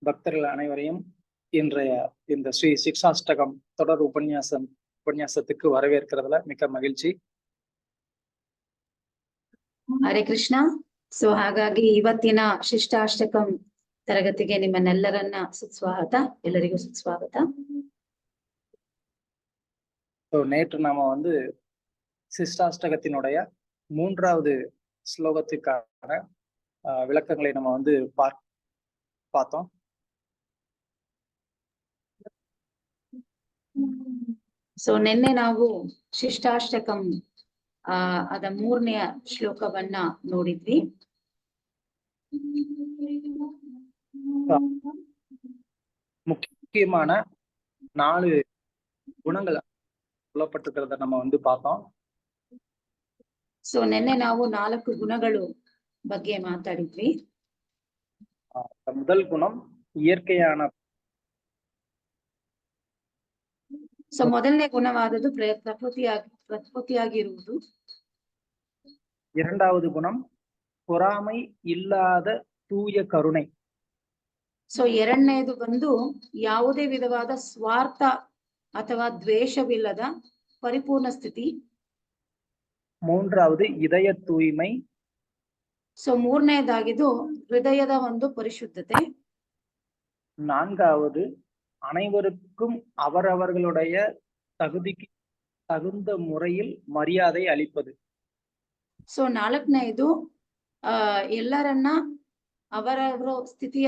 பக்தர்கள் அனைவரையும் இன்றைய இந்த ஸ்ரீ சிக்ஷாஷ்டகம் தொடர் உபன்யாசத்துக்கு வரவேற்கிறதுல மிக்க மகிழ்ச்சி. ಹರೇ ಕೃಷ್ಣ. ಸೊ ಹಾಗಾಗಿ ಇವತ್ತಿನ ಶಿಷ್ಟಾಷ್ಟಕಂ ತರಗತಿಗೆ ನಿಮ್ಮನ್ನೆಲ್ಲರನ್ನ ಸುಸ್ವಾಗತ. ಎಲ್ಲರಿಗೂ ಸುಸ್ವಾಗತ. நேற்று நாம சிஷ்டாஷ்டகத்தினுடைய 3வது ஸ்லோகத்துக்கான விளக்கங்களை நம்ம பார்த்தோம். ಸೊ ನಿನ್ನೆ ನಾವು ಶಿಷ್ಟಾಷ್ಟಕಂ ಅದ 3ನೇ ಶ್ಲೋಕವನ್ನ ನೋಡಿದ್ವಿ. முக்கியமான 4 குணங்கள் சொல்லப்பட்டிருக்கிறத நம்ம பார்த்தோம். ಸೊ ನಿನ್ನೆ ನಾವು 4 ಗುಣಗಳು ಬಗ್ಗೆ ಮಾತಾಡಿದ್ವಿ. முதல் குணம் இயற்கையான. ಸೊ ಮೊದಲನೇ ಗುಣವಾದದ್ದು ಪ್ರಕೃತಿಯಾಗಿರುವುದು. இரண்டாவது குணம் பொறாமை ಇಲ್ಲದ தூய கருணை. ಸೊ ಎರಡನೇದು ಬಂದು ಯಾವುದೇ ವಿಧವಾದ ಸ್ವಾರ್ಥ ಅಥವಾ ದ್ವೇಷವಿಲ್ಲದ ಪರಿಪೂರ್ಣ ಸ್ಥಿತಿ. மூன்றாவது இதய தூய்மை. ಸೊ ಮೂರನೇದಾಗಿದ್ದು ಹೃದಯದ ಒಂದು ಪರಿಶುದ್ಧತೆ. நான்காவது அனைவருக்கும் அவரவர்களுடைய தகுதிக்கு தகுந்த முறையில் மரியாதை ಅளிப்பது. ಸೊ ನಾಲ್ಕನೇದು ಎಲ್ಲರನ್ನ ಅವರವರ ಸ್ಥಿತಿಯ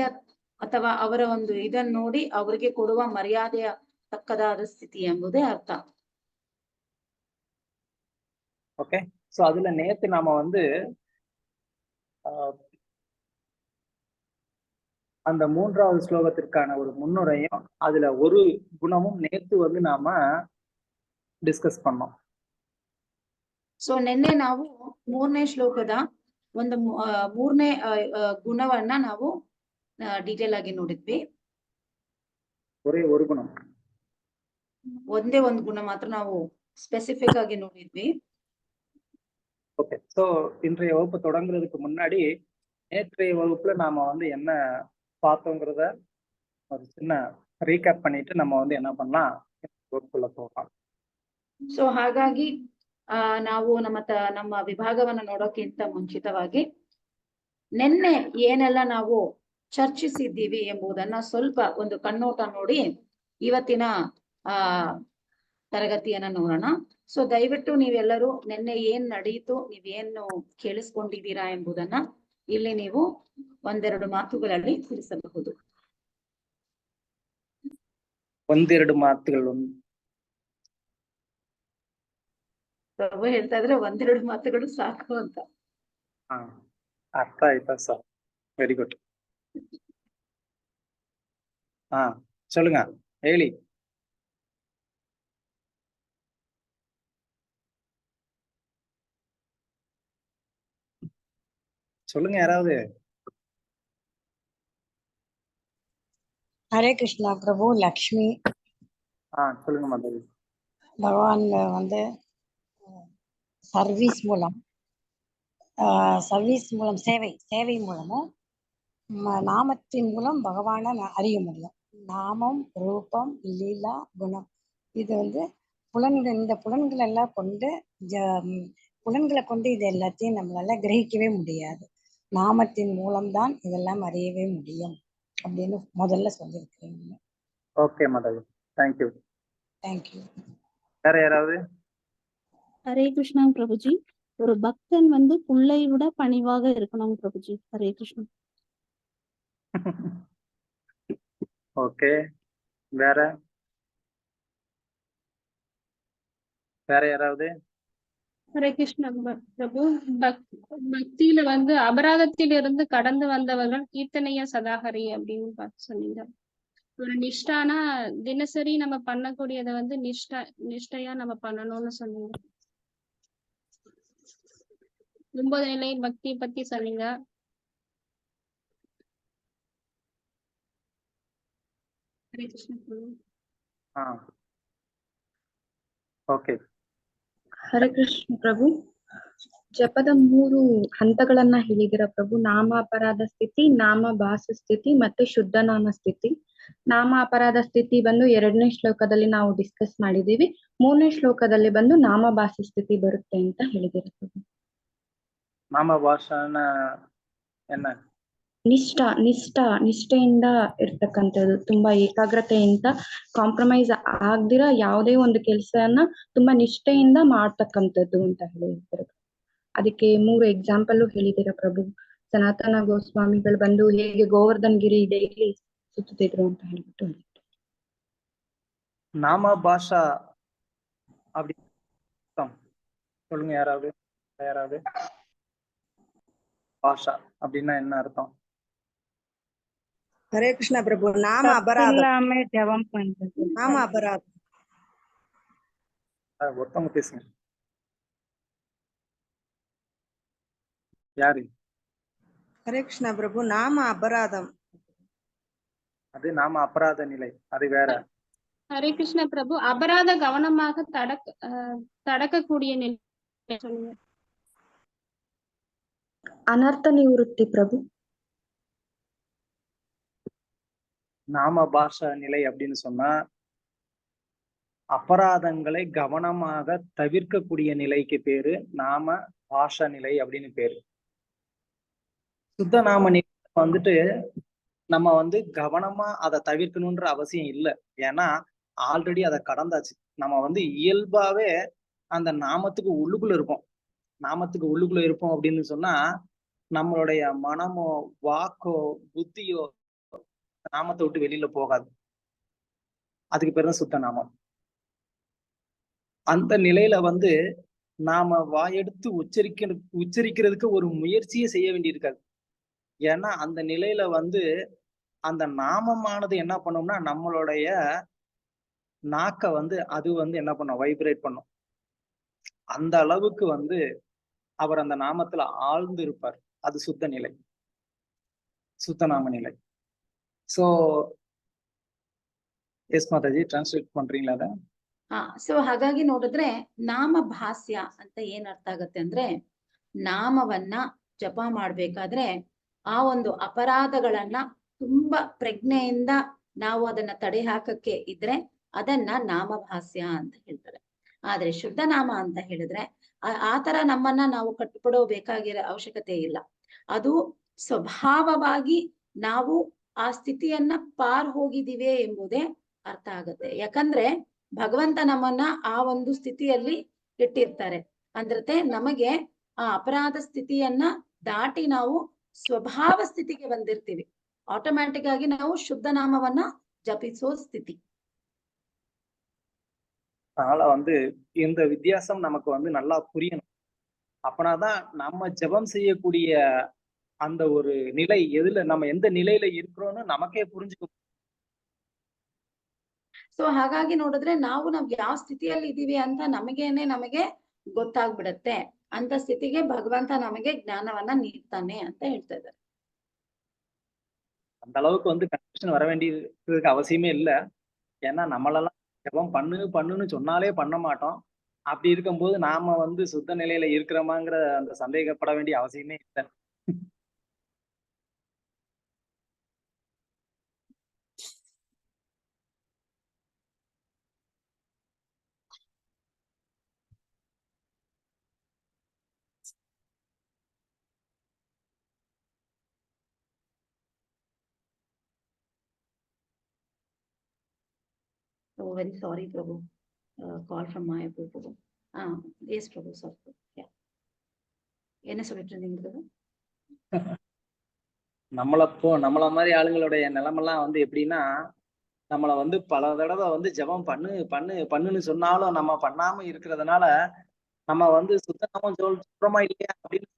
ಅಥವಾ ಅವರ ಒಂದು ಇದನ್ನು ನೋಡಿ ಅವರಿಗೆ ಕೊಡುವ ಮರ್ಯಾದೆಯ ತಕ್ಕದಾದ ಸ್ಥಿತಿ ಎಂಬುದೇ ಅರ್ಥ. ಓಕೆ. ಸೊ அதுல நேத்து நாம அந்த 3வது ஸ்லோகத்திற்கான ஒரு முன்னுரையும் அதுல ஒரு குணமும் நேத்து நாம ಡಿಸ್ಕಸ್ பண்ணோம். ಸೊ ನಿನ್ನೆ ನಾವು 3ನೇ ಶ್ಲೋಕದ ಒಂದು 3ನೇ ಗುಣವನ್ನ ನಾವು ಡೀಟೇಲ್ ಆಗಿ ನೋಡಿದ್ವಿ. ஒரே ஒரு குணம், ಒಂದೇ ಒಂದು ಗುಣ ಮಾತ್ರ ನಾವು ಸ್ಪೆಸಿಫಿಕ್ ಆಗಿ ನೋಡಿದ್ವಿ. ஓகே. ஸோ இன்றைய வகுப்பு தொடங்குறதுக்கு முன்னாடி நேற்றைய வகுப்புல நாம என்ன பார்த்தோங்கிறத ஒரு சின்ன ரீகேப் பண்ணிட்டு நம்ம என்ன பண்ணலாம், வகுப்புல போகலாம். ಸೊ ಹಾಗಾಗಿ ನಾವು ನಮ್ಮ ವಿಭಾಗವನ್ನ ನೋಡೋಕ್ಕಿಂತ ಮುಂಚಿತವಾಗಿ ನಿನ್ನೆ ಏನೆಲ್ಲ ನಾವು ಚರ್ಚಿಸಿದ್ದೀವಿ ಎಂಬುದನ್ನ ಸ್ವಲ್ಪ ಒಂದು ಕಣ್ಣೋಟ ನೋಡಿ ಇವತ್ತಿನ ತರಗತಿಯನ್ನ ನೋಡೋಣ. ಸೊ ದಯವಿಟ್ಟು ನೀವೆಲ್ಲರೂ ನಿನ್ನೆ ಏನ್ ನಡೆಯಿತು, ನೀವೇನು ಕೇಳಿಸ್ಕೊಂಡಿದ್ದೀರಾ ಎಂಬುದನ್ನ ಇಲ್ಲಿ ನೀವು ಒಂದೆರಡು ಮಾತುಗಳಲ್ಲಿ ತಿಳಿಸಬಹುದು. ಒಂದೆರಡು ಮಾತುಗಳು ಪ್ರಭು ಹೇಳ್ತಾ ಇದ್ರೆ ಒಂದೆರಡು ಮಾತುಗಳು ಸಾಕು ಅಂತ. ಅರ್ಥ ಆಯ್ತಾ ಸರ್? Very good. சொல்லுங்க, ಹೇಳಿ. சொல்லுங்க யாராவது. ஹரே கிருஷ்ணா பிரபு. லக்ஷ்மி. சொல்லுங்க மாதவி. பகவான் சர்வீஸ் மூலம் சேவை மூலமும் நாமத்தின் மூலம் பகவானை அறிய முடியும். நாமம், ரூபம், லீலா, குணம். இது இந்த புலன்கள் எல்லாம் கொண்டு புலன்களை கொண்டு இது எல்லாத்தையும் நம்மளால கிரகிக்கவே முடியாது. நாமத்தின் மூலம்தான் இதெல்லாம் அறியவே முடியும் அப்படின்னு முதல்ல சொல்லியிருக்கீங்க. Okay Madhavi, thank you. தேங்க்யூ. வேற யாராவது? ஹரே கிருஷ்ணா பிரபுஜி. ஒரு பக்தன் புல்லை விட பணிவாக இருக்கணும் பிரபுஜி. ஹரே கிருஷ்ணா. ஓகே. வேற யாராவது? ஹரே கிருஷ்ணா பிரபு. பக்தியில அபராதத்திலிருந்து கடந்து வந்தவர்கள் கீர்த்தனைய சதாஹரி அப்படின்னு பார்த்து சொன்னீங்க. ஒரு நிஷ்டானா தினசரி நம்ம பண்ணக்கூடியதை நிஷ்டையா நம்ம பண்ணணும்னு சொன்னீங்க. 9 நிலை பக்தி பத்தி சொன்னீங்க. ஹரே கிருஷ்ணா பிரபு. ஓகே. ஹரே கிருஷ்ண பிரபு. ಜಪದ 3 ಹಂತಗಳನ್ನ ಹೇಳಿದಿರ ಪ್ರಭು. ನಾಮ ಅಪರಾಧ ಸ್ಥಿತಿ, ನಾಮ ಭಾಸ ಸ್ಥಿತಿ ಮತ್ತೆ ಶುದ್ಧ ನಾಮ ಸ್ಥಿತಿ. ನಾಮ ಅಪರಾಧ ಸ್ಥಿತಿ ಬಂದು 2ನೇ ಶ್ಲೋಕದಲ್ಲಿ ನಾವು ಡಿಸ್ಕಸ್ ಮಾಡಿದೀವಿ. 3ನೇ ಶ್ಲೋಕದಲ್ಲಿ ಬಂದು ನಾಮ ಭಾಸ ಸ್ಥಿತಿ ಬರುತ್ತೆ ಅಂತ ಹೇಳಿದಿರ ಪ್ರಭು. நாம பாஷான என்ன? ನಿಷ್ಠೆಯಿಂದ ಇರ್ತಕ್ಕಂಥದ್ದು, ತುಂಬಾ ಏಕಾಗ್ರತೆಯಿಂದ ಕಾಂಪ್ರಮೈಸ್ ಆಗ್ದಿರ ಯಾವುದೇ ಒಂದು ಕೆಲಸನ ತುಂಬಾ ನಿಷ್ಠೆಯಿಂದ ಮಾಡ್ತಕ್ಕಂಥದ್ದು ಅಂತ ಹೇಳಿರ್ತಾರೆ. ಅದಕ್ಕೆ 3 ಎಕ್ಸಾಂಪಲ್ ಹೇಳಿದಿರ ಪ್ರಭು. ಸನಾತನ ಗೋಸ್ವಾಮಿಗಳು ಬಂದು ಹೇಗೆ ಗೋವರ್ಧನ್ ಗಿರಿ ಡೈಲಿ ಸುತ್ತಿದ್ರು ಅಂತ ಹೇಳ್ಬಿಟ್ಟು. நாம பாஷா அப்படி சொல்லுங்க யாராவது. பாஷா அப்படின்னா என்ன அர்த்தம்? ஹரே கிருஷ்ண பிரபு. நாம அபராதம். ஜபம் பண்றது. நாம அபராதம். ஒருத்தவங்க பேசுங்க. யாரு? ஹரே கிருஷ்ண பிரபு. நாம அபராதம். அது நாம அபராத நிலை, அது வேற. ஹரே கிருஷ்ண பிரபு. அபராத கவனமாக தடக்கக்கூடிய நிலை சொல்லுங்க. ಅನರ್ಥ ನಿವೃತ್ತಿ ಪ್ರಭು. நாம பாஷா நிலை அப்படின்னு சொன்னா அபராதங்களை கவனமாக தவிர்க்கக்கூடிய நிலைக்கு பேரு நாம பாஷா நிலை அப்படின்னு பேரு. சுத்த நாம நிலை வந்துட்டு நம்ம வந்து கவனமா அதை தவிர்க்கணும்ன்ற அவசியம் இல்லை. ஏன்னா ஆல்ரெடி அதை கடந்தாச்சு. நம்ம வந்து இயல்பாவே அந்த நாமத்துக்கு உள்ளுக்குள்ள இருப்போம் அப்படின்னு சொன்னா நம்மளுடைய மனமோ வாக்கோ புத்தியோ நாமத்தை விட்டு வெளியில போகாது. அதுக்கு பேர் தான் சுத்த நாமம். அந்த நிலையில வந்து நாம வாயெடுத்து உச்சரிக்கிறதுக்கு ஒரு முயற்சியே செய்ய வேண்டியிருக்காது. ஏன்னா அந்த நிலையில வந்து அந்த நாமமானது என்ன பண்ணும்னா நம்மளுடைய நாக்க வந்து அது வந்து என்ன பண்ணும், வைப்ரேட் பண்ணும். அந்த அளவுக்கு வந்து அவர் அந்த நாமத்துல ஆழ்ந்து இருப்பார். அது சுத்த நிலை, சுத்த நாம நிலை. சோ ಎಸ್ ಮಾತಾಜಿ ಟ್ರಾನ್ಸ್ಲೇಟ್ ಪண்றீங்களா ಅದ? ಸೊ ಹಾಗಾಗಿ ನೋಡಿದ್ರೆ ನಾಮ ಭಾಸ್ಯ ಅಂತ ಏನ್ ಅರ್ಥ ಆಗತ್ತೆ ಅಂದ್ರೆ, ನಾಮವನ್ನ ಜಪ ಮಾಡ್ಬೇಕಾದ್ರೆ ಆ ಒಂದು ಅಪರಾಧಗಳನ್ನ ತುಂಬಾ ಪ್ರಜ್ಞೆಯಿಂದ ನಾವು ಅದನ್ನ ತಡೆ ಹಾಕಕ್ಕೆ ಇದ್ರೆ ಅದನ್ನ ನಾಮಭಾಸ್ಯ ಅಂತ ಹೇಳ್ತಾರೆ. ಆದ್ರೆ ಶುದ್ಧ ನಾಮ ಅಂತ ಹೇಳಿದ್ರೆ ಆತರ ನಮ್ಮನ್ನ ನಾವು ಕಟ್ಟುಪಡಬೇಕಾಗಿರೋ ಅವಶ್ಯಕತೆ ಇಲ್ಲ. ಅದು ಸ್ವಭಾವವಾಗಿ ನಾವು ಆ ಸ್ಥಿತಿಯನ್ನ ಪಾರ್ ಹೋಗಿದ್ದೀವಿ ಎಂಬುದೇ ಅರ್ಥ ಆಗತ್ತೆ. ಯಾಕಂದ್ರೆ ಭಗವಂತ ನಮ್ಮನ್ನ ಆ ಒಂದು ಸ್ಥಿತಿಯಲ್ಲಿ ಇಟ್ಟಿರ್ತಾರೆ. ಅಂದ್ರೆ ನಮಗೆ ಆ ಅಪರಾಧ ಸ್ಥಿತಿಯನ್ನ ದಾಟಿ ನಾವು ಸ್ವಭಾವ ಸ್ಥಿತಿಗೆ ಬಂದಿರ್ತೀವಿ. ಆಟೋಮ್ಯಾಟಿಕ್ ಆಗಿ ನಾವು ಶುದ್ಧ ನಾಮವನ್ನ ಜಪಿಸೋ ಸ್ಥಿತಿ. அதனால வந்து இந்த வித்தியாசம் நமக்கு வந்து நல்லா புரியணும். அப்பனாதான் நம்ம ஜபம் செய்யக்கூடிய அந்த ஒரு நிலை எதுல நம்ம எந்த நிலையில இருக்கிறோம்னு நமக்கே புரிஞ்சுக்கும். ಸೊ ಹಾಗಾಗಿ ನೋಡಿದ್ರೆ ನಾವು ಯಾವ ಸ್ಥಿತಿಯಲ್ಲಿ ಇದೀವಿ ಅಂತ ನಮಗೆ ಗೊತ್ತಾಗ್ಬಿಡತ್ತೆ. ಅಂತ ಸ್ಥಿತಿಗೆ ಭಗವಂತ ನಮಗೆ ಜ್ಞಾನವನ್ನ ನೀಡ್ತಾನೆ ಅಂತ ಹೇಳ್ತಾ ಇದ್ದಾರೆ. அந்த அளவுக்கு வந்து கன்ஃபியூஷன் வர வேண்டியதுக்கு அவசியமே இல்லை. ஏன்னா நம்மளெல்லாம் ஜபம் பண்ணுன்னு சொன்னாலே பண்ண மாட்டோம். அப்படி இருக்கும்போது நாம வந்து சுத்த நிலையில இருக்கிறோமாங்கிற அந்த சந்தேகப்பட வேண்டிய அவசியமே இல்லை. So very sorry, Prabhu. Call from Mayapur, Prabhu. Yes, Prabhu. Sorry. Yeah. என்ன சொல்லிட்டு இருந்தீங்க Prabhu? நம்மள மாதிரி ஆளுங்களுடைய நிலைமெல்லாம் வந்து எப்படின்னா, நம்மளை வந்து பல தடவை வந்து ஜபம் பண்ணுன்னு சொன்னாலும் நம்ம பண்ணாம இருக்கிறதுனால நம்ம வந்து சுத்தநாமம் சொல்றோமா இல்லையா அப்படின்னு.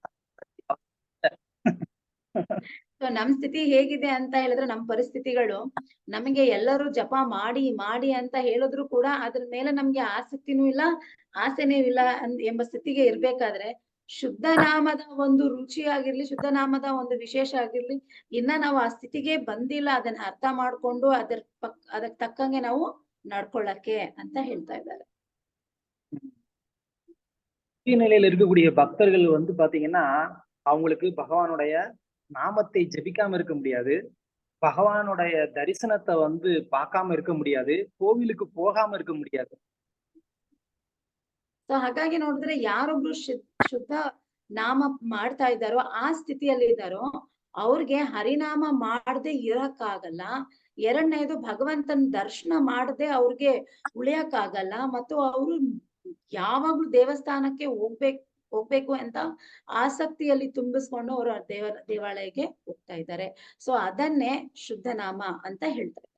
ಸೊ ನಮ್ ಸ್ಥಿತಿ ಹೇಗಿದೆ ಅಂತ ಹೇಳಿದ್ರೆ, ನಮ್ ಪರಿಸ್ಥಿತಿಗಳು ನಮಗೆ ಎಲ್ಲರೂ ಜಪ ಮಾಡಿ ಅಂತ ಹೇಳಿದ್ರು ಕೂಡ ಅದ್ರ ಮೇಲೆ ನಮ್ಗೆ ಆಸಕ್ತಿನೂ ಇಲ್ಲ, ಆಸೆನೂ ಇಲ್ಲ ಎಂಬ ಸ್ಥಿತಿಗೆ ಇರ್ಬೇಕಾದ್ರೆ ಶುದ್ಧ ನಾಮದ ಒಂದು ರುಚಿ ಆಗಿರ್ಲಿ, ಶುದ್ಧ ನಾಮದ ಒಂದು ವಿಶೇಷ ಆಗಿರ್ಲಿ, ಇನ್ನ ನಾವು ಆ ಸ್ಥಿತಿಗೆ ಬಂದಿಲ್ಲ. ಅದನ್ನ ಅರ್ಥ ಮಾಡ್ಕೊಂಡು ಅದಕ್ಕೆ ತಕ್ಕಂಗೆ ನಾವು ನಡ್ಕೊಳ್ಳಕ್ಕೆ ಅಂತ ಹೇಳ್ತಾ ಇದ್ದಾರೆ. நிலையில இருக்கக்கூடிய பக்தர்கள் வந்து பாத்தீங்கன்னா அவங்களுக்கு பகவானுடைய நாமத்தை ஜெபிக்காம இருக்க முடியாது, பகவானுடைய தரிசனத்தை வந்து பார்க்காம இருக்க முடியாது, கோவிலுக்கு போகாம இருக்க முடியாது. ಸೊ ಹಾಗಾಗಿ ನೋಡಿದ್ರೆ ಯಾರೊಬ್ರು ಶುದ್ಧ ನಾಮ ಮಾಡ್ತಾ ಇದ್ದಾರೋ ಆ ಸ್ಥಿತಿಯಲ್ಲಿ ಇದ್ದಾರೋ ಅವ್ರಿಗೆ ಹರಿನಾಮ ಮಾಡದೆ ಇರಕ್ಕಾಗಲ್ಲ. ಎರಡನೇದು ಭಗವಂತನ ದರ್ಶನ ಮಾಡದೆ ಅವ್ರಿಗೆ ಉಳಿಯಕ್ಕಾಗಲ್ಲ. ಮತ್ತು ಅವರು ಯಾವಾಗ್ಲೂ ದೇವಸ್ಥಾನಕ್ಕೆ ಹೋಗ್ಬೇಕು ಅಂತ ಆಸಕ್ತಿಯಲ್ಲಿ ತುಂಬಿಸ್ಕೊಂಡು ಅವರು ದೇವಾಲಯಕ್ಕೆ ಹೋಗ್ತಾ ಇದ್ದಾರೆ. ಸೊ ಅದನ್ನೇ ಶುದ್ಧ ನಾಮ ಅಂತ ಹೇಳ್ತಾರೆ.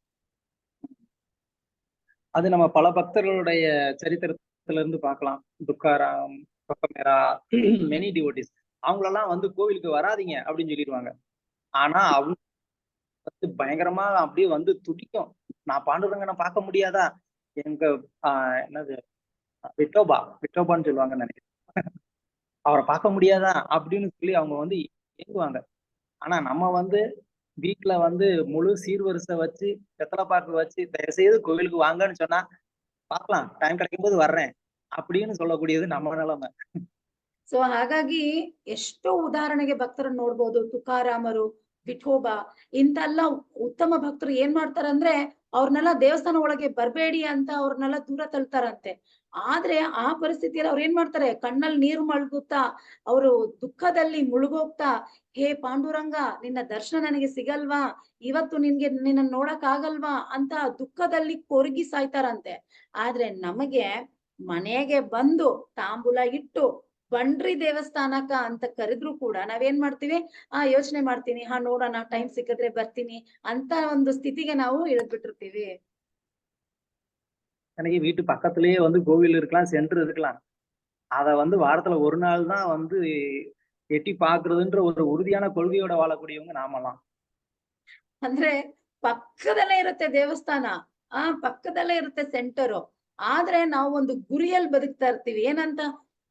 அது நம்ம பல பக்தர்களுடைய சரித்திரத்துல இருந்து பார்க்கலாம். துக்காராம், பக்கமேரா, மெனி டிவோட்டிஸ் அவங்களெல்லாம் வந்து கோவிலுக்கு வராதீங்க அப்படின்னு சொல்லிடுவாங்க. ஆனா அவங்க வந்து பயங்கரமா அப்படியே வந்து துடிக்கும். நான் பாண்டுரங்கனை பார்க்க முடியாதா? எங்க என்னது விட்டோபான்னு சொல்லுவாங்கன்னு நினைக்கிறேன். அவரை பார்க்க முடியாதா அப்படின்னு சொல்லி அவங்க வந்து ஏங்குவாங்க. ஆனா நம்ம வந்து வீட்டுல வந்து முழு சீர்வரிசை வச்சு வெத்தலை பாக்கு வச்சு தயவு செய்து கோவிலுக்கு வாங்கன்னு சொன்னா பார்க்கலாம், டைம் கிடைக்கும் போது வர்றேன் அப்படின்னு சொல்லக்கூடியது நம்ம நிலைமை. ಸೊ ಹಾಗಾಗಿ ಎಷ್ಟೋ ಉದಾಹರಣೆಗೆ ಭಕ್ತರನ್ನ ನೋಡ್ಬೋದು. ತುಕಾರಾಮರು, ವಿಠೋಬಾ ಇಂತೆಲ್ಲ ಉತ್ತಮ ಭಕ್ತರು ಏನ್ ಮಾಡ್ತಾರಂದ್ರೆ ಅವ್ರನ್ನೆಲ್ಲ ದೇವಸ್ಥಾನ ಒಳಗೆ ಬರ್ಬೇಡಿ ಅಂತ ಅವ್ರನ್ನೆಲ್ಲ ದೂರ ತಳ್ತಾರಂತೆ. ಆದ್ರೆ ಆ ಪರಿಸ್ಥಿತಿಯಲ್ಲಿ ಅವ್ರು ಏನ್ ಮಾಡ್ತಾರೆ, ಕಣ್ಣಲ್ಲಿ ನೀರು ಮಳ್ಗುತ್ತಾ ಅವರು ದುಃಖದಲ್ಲಿ ಮುಳುಗೋಗ್ತಾ, ಹೇ ಪಾಂಡುರಂಗ ನಿನ್ನ ದರ್ಶನ ನನಗೆ ಸಿಗಲ್ವಾ, ಇವತ್ತು ನಿನ್ನ ನೋಡಕ್ ಆಗಲ್ವಾ ಅಂತ ದುಃಖದಲ್ಲಿ ಕೊರಗಿ ಸಾಯ್ತಾರಂತೆ. ಆದ್ರೆ ನಮಗೆ ಮನೆಗೆ ಬಂದು ತಾಂಬೂಲ ಇಟ್ಟು ಬಂಡ್ರಿ ದೇವಸ್ಥಾನಕ್ಕ ಅಂತ ಕರೆದ್ರು ಕೂಡ ನಾವೇನ್ ಮಾಡ್ತೀವಿ, ಯೋಚನೆ ಮಾಡ್ತೀನಿ, ನೋಡೋಣ ಟೈಮ್ ಸಿಕ್ಕಿದ್ರೆ ಬರ್ತೀನಿ ಅಂತ ಒಂದು ಸ್ಥಿತಿಗೆ ನಾವು ಇಳಿದ್ಬಿಟ್ಟಿರ್ತೀವಿ. எனக்கு வீட்டு பக்கத்திலேயே வந்து கோவில் இருக்கலாம், சென்டர் இருக்கலாம். அத வந்து வாரத்துல ஒரு நாள் தான் வந்து எட்டி பாக்குறதுன்ற ஒரு உறுதியான கொள்கையோட வாழக்கூடியவங்க நாமெல்லாம். ಅಂದ್ರೆ ಪಕ್ಕದಲ್ಲೇ ಇರುತ್ತೆ ದೇವಸ್ಥಾನ, ಪಕ್ಕದಲ್ಲೇ ಇರುತ್ತೆ ಸೆಂಟರು. ಆದ್ರೆ ನಾವು ಒಂದು ಗುರಿಯಲ್ಲಿ ಬದುಕ್ತಾ ಇರ್ತೀವಿ. ಏನಂತ,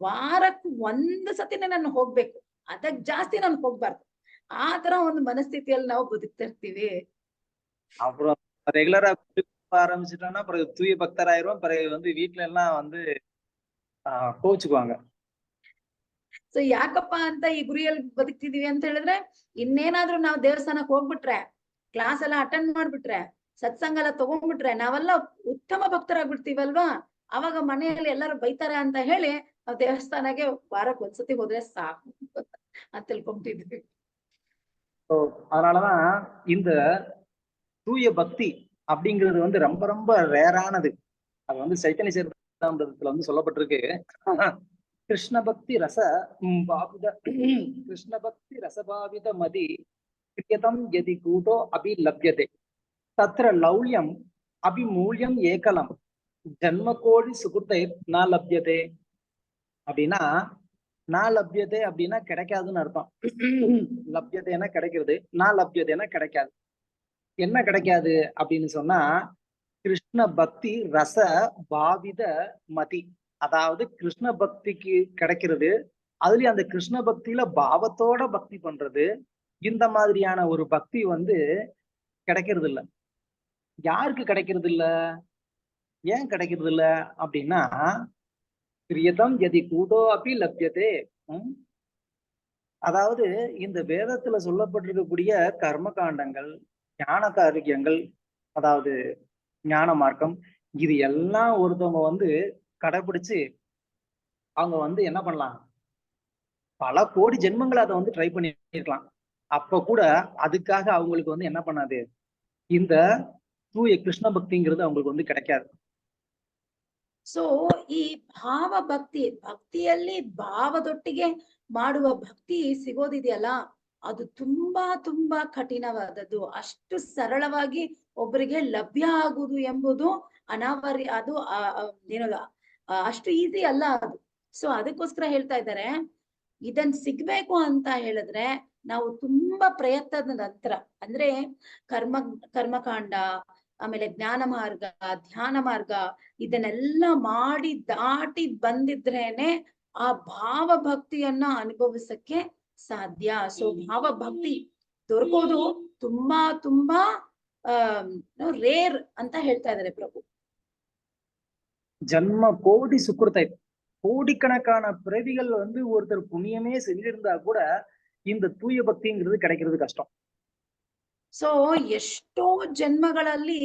ವಾರಕ್ಕೆ ಒಂದು ಸತಿನೇ ನಾನು ಹೋಗ್ಬೇಕು, ಅದಕ್ ಜಾಸ್ತಿ ನಾನು ಹೋಗ್ಬಾರ್ದು. ಆ ತರ ಒಂದು ಮನಸ್ಥಿತಿಯಲ್ಲಿ ನಾವು ಬದುಕ್ತಾ ಇರ್ತೀವಿ. அப்புறம் ரெகுலரா ஆரம்பிச்சுட்டோம்னா பிறகு தூய பக்தராயிருவோம். பிறகு வந்து வீட்டுல எல்லாம் வந்து கோச்சுக்குவாங்க. ಸೊ ಯಾಕಪ್ಪ ಅಂತ ಈ ಗುರಿಯಲ್ಲಿ ಬದುಕ್ತಿದೀವಿ ಅಂತ ಹೇಳಿದ್ರೆ, ಇನ್ನೇನಾದ್ರೂ ನಾವು ದೇವಸ್ಥಾನಕ್ಕೆ ಹೋಗ್ಬಿಟ್ರೆ, ಕ್ಲಾಸ್ ಎಲ್ಲ ಅಟೆಂಡ್ ಮಾಡ್ಬಿಟ್ರೆ, ಸತ್ಸಂಗ ಎಲ್ಲ ತಗೊಂಡ್ಬಿಟ್ರೆ ನಾವೆಲ್ಲ ಉತ್ತಮ ಭಕ್ತರಾಗ್ಬಿಡ್ತೀವಲ್ವಾ, ಅವಾಗ ಮನೆಯಲ್ಲಿ ಎಲ್ಲರೂ ಬೈತಾರೆ ಅಂತ ಹೇಳಿ ನಾವು ದೇವಸ್ಥಾನಕ್ಕೆ ವಾರಕ್ಕೆ ಒಂದ್ಸತಿ ಹೋದ್ರೆ ಸಾಕು ಅಂತ ತಿಳ್ಕೊಂಬಿಟ್ಟಿದ್ವಿ. அதனாலதான் இந்த தூய பக்தி அப்படிங்கிறது வந்து ரொம்ப ரொம்ப ரேரானது. அது வந்து சைத்தன்ய சரிதாமிரதத்துல வந்து சொல்லப்பட்டிருக்கு. கிருஷ்ண பக்தி ரசபாவித மதி பிரியதம் யதி கூடோ அபிலப்யதே தத்ர லௌல்யம் அபிமூல்யம் ஏகலம் ஜன்மகோடி சுகுர்தை ந லப்யதே. அப்படின்னா நான் லப்யதே அப்படின்னா கிடைக்காதுன்னு அர்த்தம். லப்யதேனா கிடைக்கிறது, நான் லப்யதேனா கிடைக்காது. என்ன கிடைக்காது அப்படின்னு சொன்னா, கிருஷ்ண பக்தி ரச பாவித மதி, அதாவது கிருஷ்ண பக்திக்கு கிடைக்கிறது, அதுலயும் அந்த கிருஷ்ண பக்தியில பாவத்தோட பக்தி பண்றது, இந்த மாதிரியான ஒரு பக்தி வந்து கிடைக்கிறது இல்ல. யாருக்கு கிடைக்கிறது இல்ல, ஏன் கிடைக்கிறது இல்ல அப்படின்னா, பிரியதம் யதி கூடோ அப்படி லப்யதே. அதாவது இந்த வேதத்துல சொல்லப்பட்டிருக்கக்கூடிய கர்ம காண்டங்கள், ஞான காரியங்கள், அதாவது ஞான மார்க்கம், இது எல்லாம் ஒருத்தவங்க வந்து கடைபிடிச்சு அவங்க வந்து என்ன பண்ணலாம், பல கோடி ஜென்மங்களை அதை வந்து ட்ரை பண்ணிருக்கலாம். அப்ப கூட அதுக்காக அவங்களுக்கு வந்து என்ன பண்ணாது, இந்த தூய கிருஷ்ண பக்திங்கிறது அவங்களுக்கு வந்து கிடைக்காது. ಸೊ ಈ ಭಾವ ಭಕ್ತಿಯಲ್ಲಿ ಭಾವದೊಟ್ಟಿಗೆ ಮಾಡುವ ಭಕ್ತಿ ಸಿಗೋದಿದೆಯಲ್ಲ, ಅದು ತುಂಬಾ ತುಂಬಾ ಕಠಿಣವಾದದ್ದು. ಅಷ್ಟು ಸರಳವಾಗಿ ಒಬ್ಬರಿಗೆ ಲಭ್ಯ ಆಗುವುದು ಎಂಬುದು ಅದು ಅಷ್ಟು ಈಸಿ ಅಲ್ಲ ಅದು. ಸೊ ಅದಕ್ಕೋಸ್ಕರ ಹೇಳ್ತಾ ಇದ್ದಾರೆ, ಇದನ್ ಸಿಗ್ಬೇಕು ಅಂತ ಹೇಳಿದ್ರೆ ನಾವು ತುಂಬಾ ಪ್ರಯತ್ನದ ನಂತರ, ಅಂದ್ರೆ ಕರ್ಮಕಾಂಡ, ಆಮೇಲೆ ಜ್ಞಾನ ಮಾರ್ಗ, ಧ್ಯಾನ ಮಾರ್ಗ, ಇದನ್ನೆಲ್ಲ ಮಾಡಿ ದಾಟಿ ಬಂದಿದ್ರೇನೆ ಆ ಭಾವ ಭಕ್ತಿಯನ್ನ ಅನುಭವಿಸಕ್ಕೆ ಸಾಧ್ಯ. ಸೊ ಭಾವ ಭಕ್ತಿ ದೊರಕೋದು ತುಂಬಾ ತುಂಬಾ ರೇರ್ ಅಂತ ಹೇಳ್ತಾ ಇದ್ದಾರೆ ಪ್ರಭು. ಜನ್ಮ ಕೋಟಿ ಸುಕೃತೈ, கோடிக்கணக்கான பிறவிகள் வந்து ஒருத்தர் புண்ணியமே செஞ்சிருந்தா கூட இந்த தூய பக்திங்கிறது கிடைக்கிறது கஷ்டம். ಸೊ ಎಷ್ಟೋ ಜನ್ಮಗಳಲ್ಲಿ